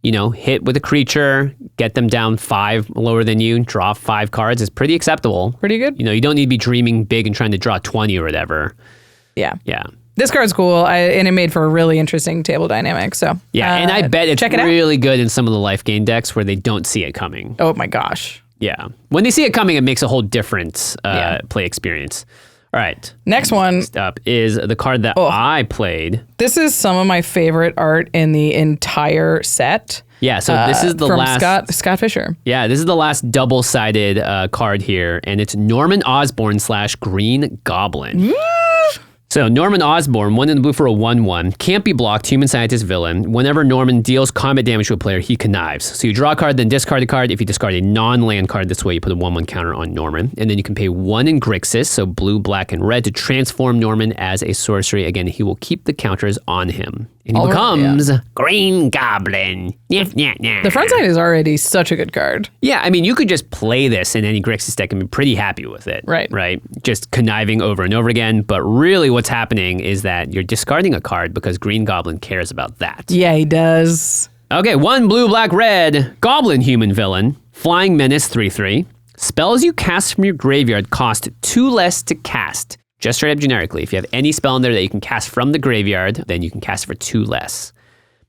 hit with a creature, get them down 5 lower than you, draw 5 cards is pretty acceptable. Pretty good. You don't need to be dreaming big and trying to draw 20 or whatever. Yeah. Yeah. This card's cool, and it made for a really interesting table dynamic. So Yeah, and I bet it's check it out. really good in some of the life gain decks where they don't see it coming. Oh my gosh. Yeah. When they see it coming, it makes a whole different play experience. All right. Next one. Next up is the card that I played. This is some of my favorite art in the entire set. Yeah, so this is the from last... Scott Fisher. Yeah, this is the last double-sided card here, and it's Norman Osborn / Green Goblin. So Norman Osborn, 1 in the blue for a 1/1, can't be blocked, human scientist villain. Whenever Norman deals combat damage to a player, he connives. So you draw a card, then discard a card. If you discard a non-land card this way, you put a 1/1 counter on Norman. And then you can pay 1 in Grixis, so blue, black, and red, to transform Norman as a sorcery. Again, he will keep the counters on him. And he becomes Green Goblin. The front side is already such a good card. Yeah, I mean, you could just play this in any Grixis deck and be pretty happy with it. Right. Just conniving over and over again. But really what's happening is that you're discarding a card because Green Goblin cares about that. Yeah, he does. Okay, 1 blue, black, red. Goblin human villain. Flying Menace 3/3. Spells you cast from your graveyard cost 2 less to cast. Just straight up generically. If you have any spell in there that you can cast from the graveyard, then you can cast for 2 less.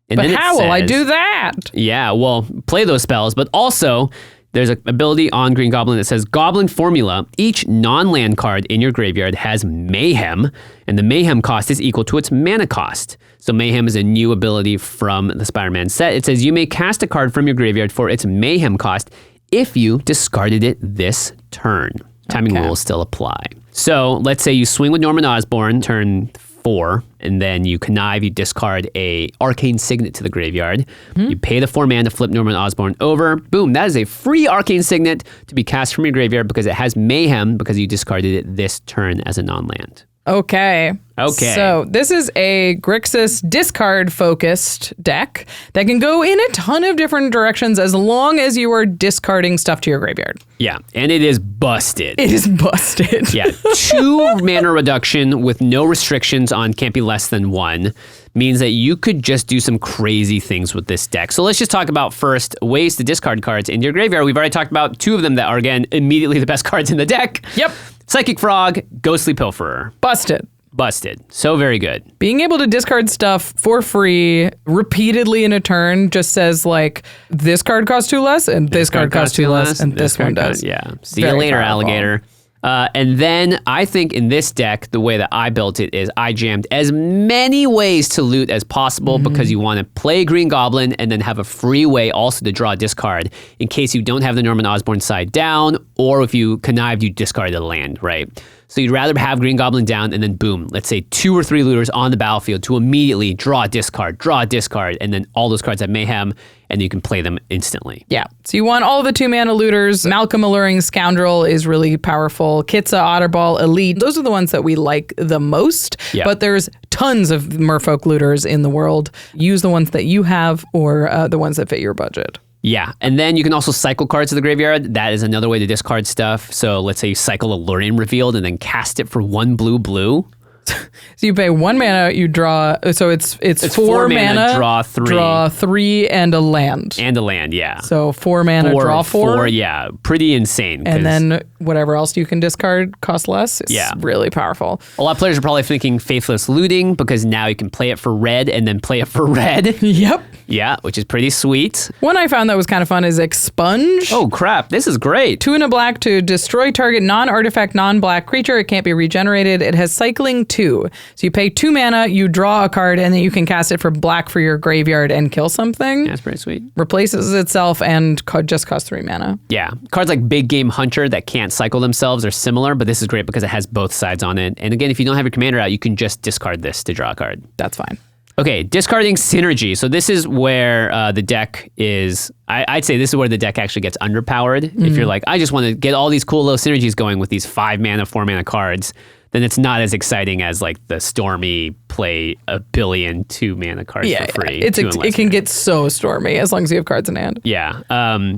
And But then how will I do that? Yeah, well, play those spells, but also there's an ability on Green Goblin that says Goblin Formula. Each non-land card in your graveyard has Mayhem, and the Mayhem cost is equal to its mana cost. So Mayhem is a new ability from the Spider-Man set. It says you may cast a card from your graveyard for its Mayhem cost if you discarded it this turn. Timing rules still apply. So let's say you swing with Norman Osborn, turn 4, and then you connive, you discard a Arcane Signet to the graveyard. You pay the 4 mana to flip Norman Osborn over. Boom, that is a free Arcane Signet to be cast from your graveyard because it has Mayhem because you discarded it this turn as a non-land. Okay. Okay. So this is a Grixis discard-focused deck that can go in a ton of different directions as long as you are discarding stuff to your graveyard. Yeah, and it is busted. It is busted. Yeah, 2 mana reduction with no restrictions on can't be less than 1 means that you could just do some crazy things with this deck. So let's just talk about first ways to discard cards into your graveyard. We've already talked about 2 of them that are, again, immediately the best cards in the deck. Yep. Psychic Frog, Ghostly Pilferer. Busted. Busted. So very good. Being able to discard stuff for free repeatedly in a turn just says, like, this card costs 2 less, and this card costs 2 less, and this one does. Yeah. See Very you later, powerful. alligator. And then I think in this deck, the way that I built it is I jammed as many ways to loot as possible because you want to play Green Goblin and then have a free way also to draw a discard in case you don't have the Norman Osborn side down, or if you connived, you discarded a land, right? So you'd rather have Green Goblin down and then boom, let's say 2 or 3 looters on the battlefield to immediately draw a discard, and then all those cards have Mayhem, and you can play them instantly. Yeah. So you want all the 2 mana looters. Malcolm Alluring Scoundrel is really powerful. Kitsa Otterball Elite. Those are the ones that we like the most. Yeah. But there's tons of merfolk looters in the world. Use the ones that you have or the ones that fit your budget. Yeah, and then you can also cycle cards to the graveyard. That is another way to discard stuff. So let's say you cycle Alluring Revealed and then cast it for 1 blue. So you pay 1 mana, you draw. So it's 4 mana, draw 3. Draw 3 and a land. And a land, yeah. So 4 mana, draw 4. Yeah, pretty insane. And then whatever else you can discard costs less. It's Yeah. really powerful. A lot of players are probably thinking Faithless Looting because now you can play it for red and then play it for red. Yep. Yeah, which is pretty sweet. One I found that was kind of fun is Expunge. Oh crap, this is great. 2 and a black to destroy target non-artifact, non-black creature. It can't be regenerated. It has cycling 2. So you pay 2 mana, you draw a card, and then you can cast it for black for your graveyard and kill something. Yeah, it's pretty sweet. Replaces itself and just costs 3 mana. Yeah, cards like Big Game Hunter that can't cycle themselves are similar, but this is great because it has both sides on it. And again, if you don't have your commander out, you can just discard this to draw a card. That's fine. Okay, discarding Synergy. So this is where the deck is, I'd say this is where the deck actually gets underpowered. If you're like, I just want to get all these cool little synergies going with these 5 mana, 4 mana cards, then it's not as exciting as like the Stormy play 1 billion 2 mana cards for free. It can get so stormy as long as you have cards in hand. Yeah.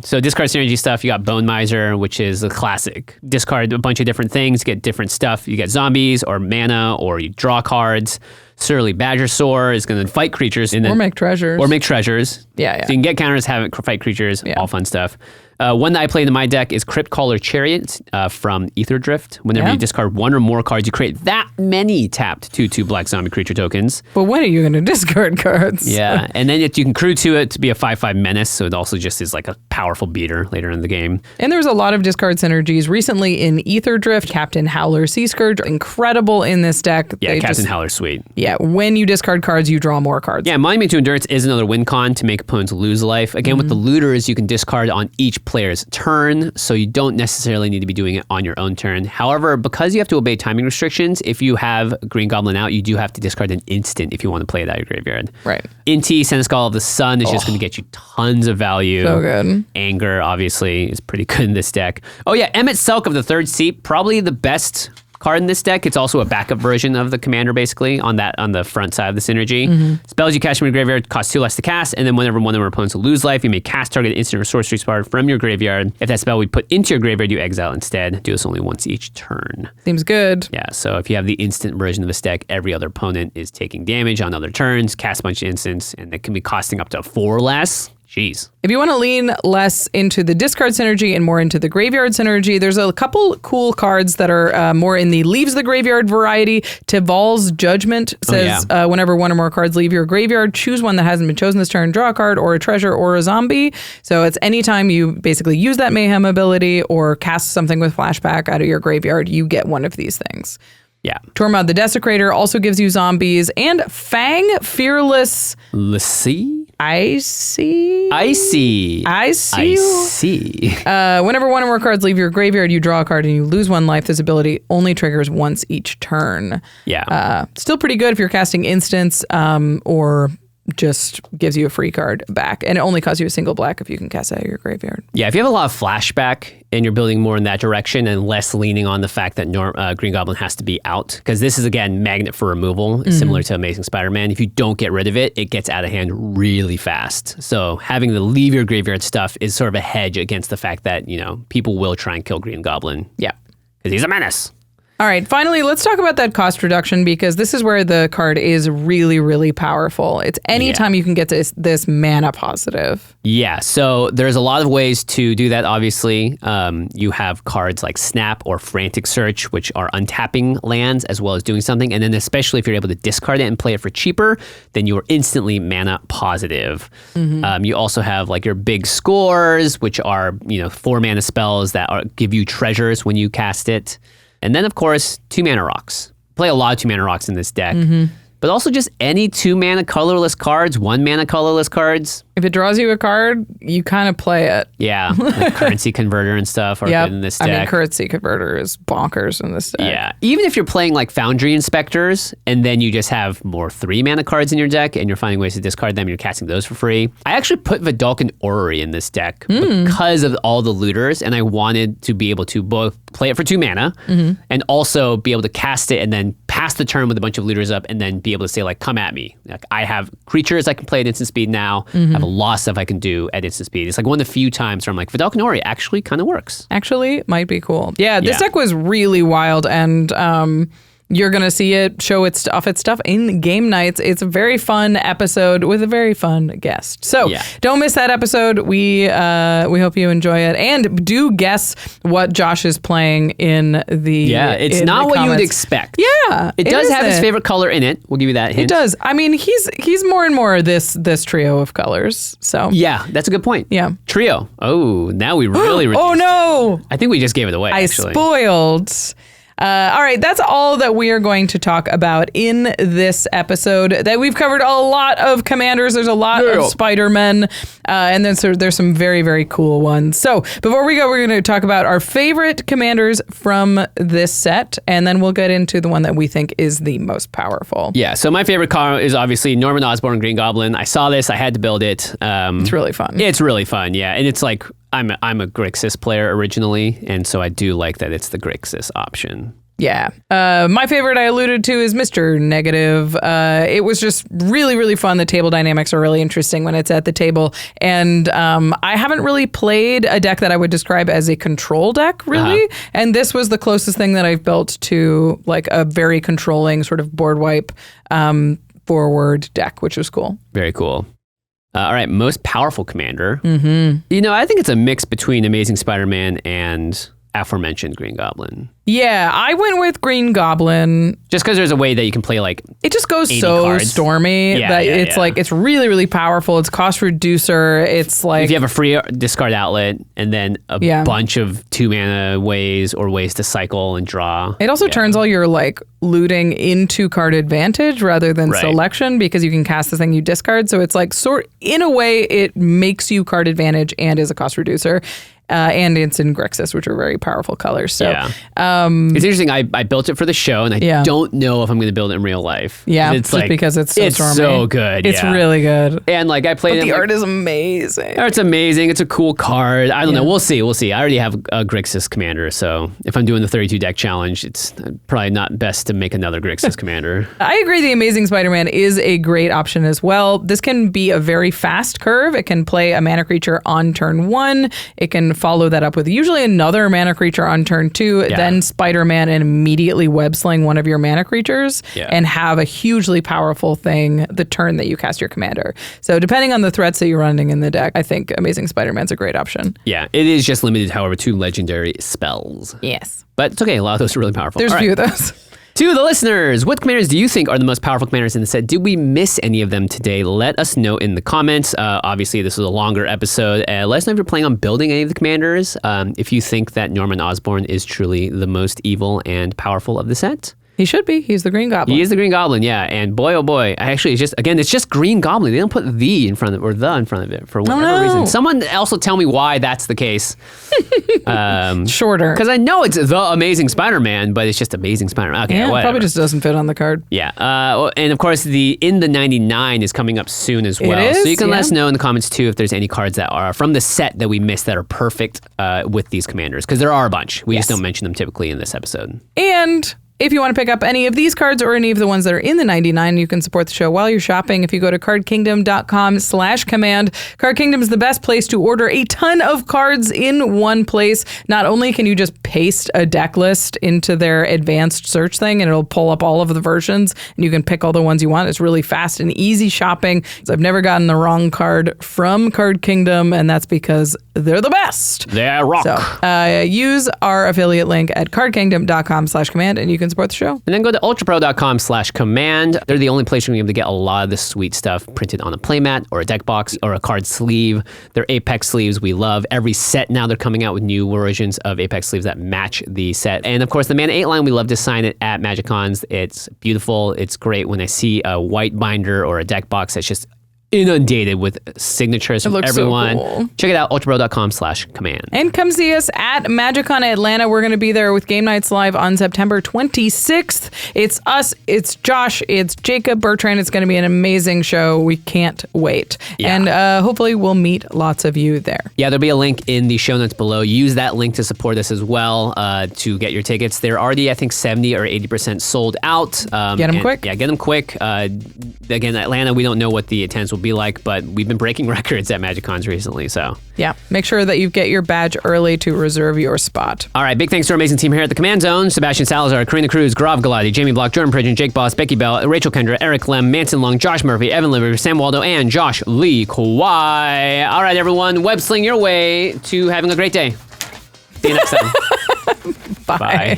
So discard synergy stuff. You got Bone Miser, which is a classic. Discard a bunch of different things, get different stuff. You get zombies or mana, or you draw cards. Surly Badger Soar is going to fight creatures. Or make treasures. Or make treasures. Yeah. So you can get counters, have it fight creatures, all fun stuff. One that I played in my deck is Crypt Caller Chariot from Ether Drift. Whenever you discard one or more cards, you create that many tapped 2/2 black zombie creature tokens. But when are you going to discard cards? Yeah, and then you can crew to it to be a 5/5 menace, so it also just is like a powerful beater later in the game. And there's a lot of discard synergies. Recently in Ether Drift, Captain Howler Sea Scourge, incredible in this deck. Yeah, Captain Howler's sweet. Yeah, when you discard cards, you draw more cards. Yeah, Monument to Endurance is another win con to make opponents lose life. Again, with the looters, you can discard on each player's turn, so you don't necessarily need to be doing it on your own turn. However, because you have to obey timing restrictions, if you have Green Goblin out, you do have to discard an instant if you want to play it out of your graveyard. Right. Inti, Senescal of the Sun is just going to get you tons of value. So good. Anger, obviously, is pretty good in this deck. Oh yeah, Emmett Selk of the Third Seat, probably the best card in this deck. It's also a backup version of the commander, basically, on the front side of the synergy. Spells you cast from your graveyard cost 2 less to cast, and then whenever one of your opponents will lose life, you may cast target instant or sorcery card from your graveyard. If that spell we put into your graveyard, you exile instead. Do this only once each turn. Seems good. Yeah, so if you have the instant version of this deck, every other opponent is taking damage on other turns, cast a bunch of instants, and it can be costing up to 4 less. Jeez. If you want to lean less into the discard synergy and more into the graveyard synergy, there's a couple cool cards that are more in the leaves the graveyard variety. Tival's Judgment says whenever one or more cards leave your graveyard, choose one that hasn't been chosen this turn, draw a card or a treasure or a zombie. So it's anytime you basically use that Mayhem ability or cast something with flashback out of your graveyard, you get one of these things. Yeah. Tormod the Desecrator also gives you zombies, and Fang Fearless. I see. Whenever one or more cards leave your graveyard, you draw a card and you lose 1 life. This ability only triggers once each turn. Yeah. Still pretty good if you're casting instants or just gives you a free card back. And it only costs you a single black if you can cast it out of your graveyard. Yeah, if you have a lot of flashback and you're building more in that direction and less leaning on the fact that Green Goblin has to be out, because this is, again, magnet for removal, similar to Amazing Spider-Man. If you don't get rid of it, it gets out of hand really fast. So having the leave your graveyard stuff is sort of a hedge against the fact that, people will try and kill Green Goblin. Yeah. Because he's a menace. All right, finally, let's talk about that cost reduction, because this is where the card is really, really powerful. It's anytime you can get this mana positive. Yeah, so there's a lot of ways to do that, obviously. You have cards like Snap or Frantic Search, which are untapping lands as well as doing something. And then especially if you're able to discard it and play it for cheaper, then you are instantly mana positive. You also have like your big scores, which are 4 mana spells that give you treasures when you cast it. And then, of course, 2 mana rocks. Play a lot of 2 mana rocks in this deck. But also just any 2 mana colorless cards, 1 mana colorless cards. If it draws you a card, you kind of play it. Yeah, like Currency Converter and stuff are good in this deck. I mean, Currency Converter is bonkers in this deck. Yeah, even if you're playing like Foundry Inspectors and then you just have more 3 mana cards in your deck and you're finding ways to discard them and you're casting those for free. I actually put Vidalcan Orrery in this deck because of all the looters, and I wanted to be able to both play it for 2 mana and also be able to cast it and then pass the turn with a bunch of looters up and then be able to say like, come at me. Like, I have creatures I can play at instant speed now. I have a lot of stuff I can do at instant speed. It's like one of the few times where I'm like, Vidalcan Orrery actually kind of works. Actually, might be cool. Yeah, this deck was really wild, and you're going to see it show its stuff in game nights. It's a very fun episode with a very fun guest. So don't miss that episode. We hope you enjoy it. And do guess what Josh is playing in the it's not what you would expect. Yeah. It does have his favorite color in it. We'll give you that hint. It does. I mean, he's more and more this trio of colors. So yeah, that's a good point. Yeah. Trio. Oh, now we really reduced Oh no. I think we just gave it away, I spoiled. All right, that's all that we are going to talk about in this episode. That we've covered a lot of commanders. There's a lot of Spider-Men, and then there's some very, very cool ones. So before we go, we're going to talk about our favorite commanders from this set, and then we'll get into the one that we think is the most powerful. Yeah, so my favorite card is obviously Norman Osborn Green Goblin. I saw this, I had to build it. It's really fun. It's really fun, yeah, and it's like, I'm a Grixis player originally, and so I do like that it's the Grixis option. Yeah. My favorite I alluded to is Mr. Negative. It was just really, really fun. The table dynamics are really interesting when it's at the table. And I haven't really played a deck that I would describe as a control deck, really. And this was the closest thing that I've built to like a very controlling sort of board wipe forward deck, which was cool. Very cool. All right, most powerful commander. Mm-hmm. I think it's a mix between Amazing Spider-Man and aforementioned Green Goblin. Yeah, I went with Green Goblin. Just because there's a way that you can play like it just goes 80 so cards. stormy that it's like it's really, really powerful. It's cost reducer. It's like if you have a free discard outlet and then a bunch of 2-mana ways or ways to cycle and draw. It also turns all your like looting into card advantage rather than selection because you can cast the thing you discard. So it's like in a way it makes you card advantage and is a cost reducer. And it's in Grixis, which are very powerful colors. So it's interesting. I built it for the show, and I don't know if I'm going to build it in real life. Yeah, it's just because it's so stormy. So good. It's really good. And like I played but the art is amazing. It's amazing. It's a cool card. I don't know. We'll see. I already have a Grixis commander, so if I'm doing the 32 deck challenge, it's probably not best to make another Grixis commander. I agree. The Amazing Spider-Man is a great option as well. This can be a very fast curve. It can play a mana creature on turn 1. It can follow that up with usually another mana creature on turn 2, then Spider-Man and immediately web sling one of your mana creatures and have a hugely powerful thing the turn that you cast your commander. So depending on the threats that you're running in the deck, I think Amazing Spider-Man's a great option. Yeah, it is just limited, however, to legendary spells. Yes. But it's okay, a lot of those are really powerful. There's a few of those. To the listeners, what commanders do you think are the most powerful commanders in the set? Did we miss any of them today? Let us know in the comments. Obviously, this is a longer episode. Let us know if you're planning on building any of the commanders. If you think that Norman Osborn is truly the most evil and powerful of the set. He should be. He's the Green Goblin. He is the Green Goblin, yeah. And boy, oh boy, actually, it's just Green Goblin. They don't put the in front of it or the in front of it for whatever reason. Someone else will tell me why that's the case. Shorter. Because I know it's the Amazing Spider-Man, but it's just Amazing Spider-Man. Okay, whatever. It probably just doesn't fit on the card. Yeah. And of course, the In the 99 is coming up soon as well. It is, so you can let us know in the comments too if there's any cards that are from the set that we missed that are perfect with these commanders. Because there are a bunch. We just don't mention them typically in this episode. And if you want to pick up any of these cards or any of the ones that are in the 99, you can support the show while you're shopping. If you go to cardkingdom.com/command, Card Kingdom is the best place to order a ton of cards in one place. Not only can you just paste a deck list into their advanced search thing and it'll pull up all of the versions and you can pick all the ones you want. It's really fast and easy shopping. I've never gotten the wrong card from Card Kingdom, and that's because they're the best. They're rock. So use our affiliate link at cardkingdom.com/command and you can support the show. And then go to ultrapro.com/command. They're the only place you're going to be able to get a lot of this sweet stuff printed on a playmat or a deck box or a card sleeve. They're Apex sleeves we love. Every set now they're coming out with new versions of Apex sleeves that match the set. And of course the Mana 8 line, we love to sign it at MagicCons. It's beautiful. It's great when I see a white binder or a deck box that's just inundated with signatures from everyone. So cool. Check it out, ultrapro.com/command. And come see us at MagicCon Atlanta. We're going to be there with Game Nights Live on September 26th. It's us, it's Josh, it's Jacob Bertrand. It's going to be an amazing show. We can't wait. Yeah. And hopefully we'll meet lots of you there. Yeah, there'll be a link in the show notes below. Use that link to support us as well to get your tickets. They're already, I think, 70 or 80% sold out. Get them quick. Yeah, get them quick. Again, Atlanta, we don't know what the attendance will be like, but we've been breaking records at MagicCons recently, so. Yeah, make sure that you get your badge early to reserve your spot. All right, big thanks to our amazing team here at the Command Zone. Sebastian Salazar, Karina Cruz, Gaurav Galati, Jamie Block, Jordan Pridgeon, Jake Boss, Becky Bell, Rachel Kendra, Eric Lem, Manson Long, Josh Murphy, Evan Liver, Sam Waldo, and Josh Lee Kwai. All right, everyone, web sling your way to having a great day. See you next time. Bye.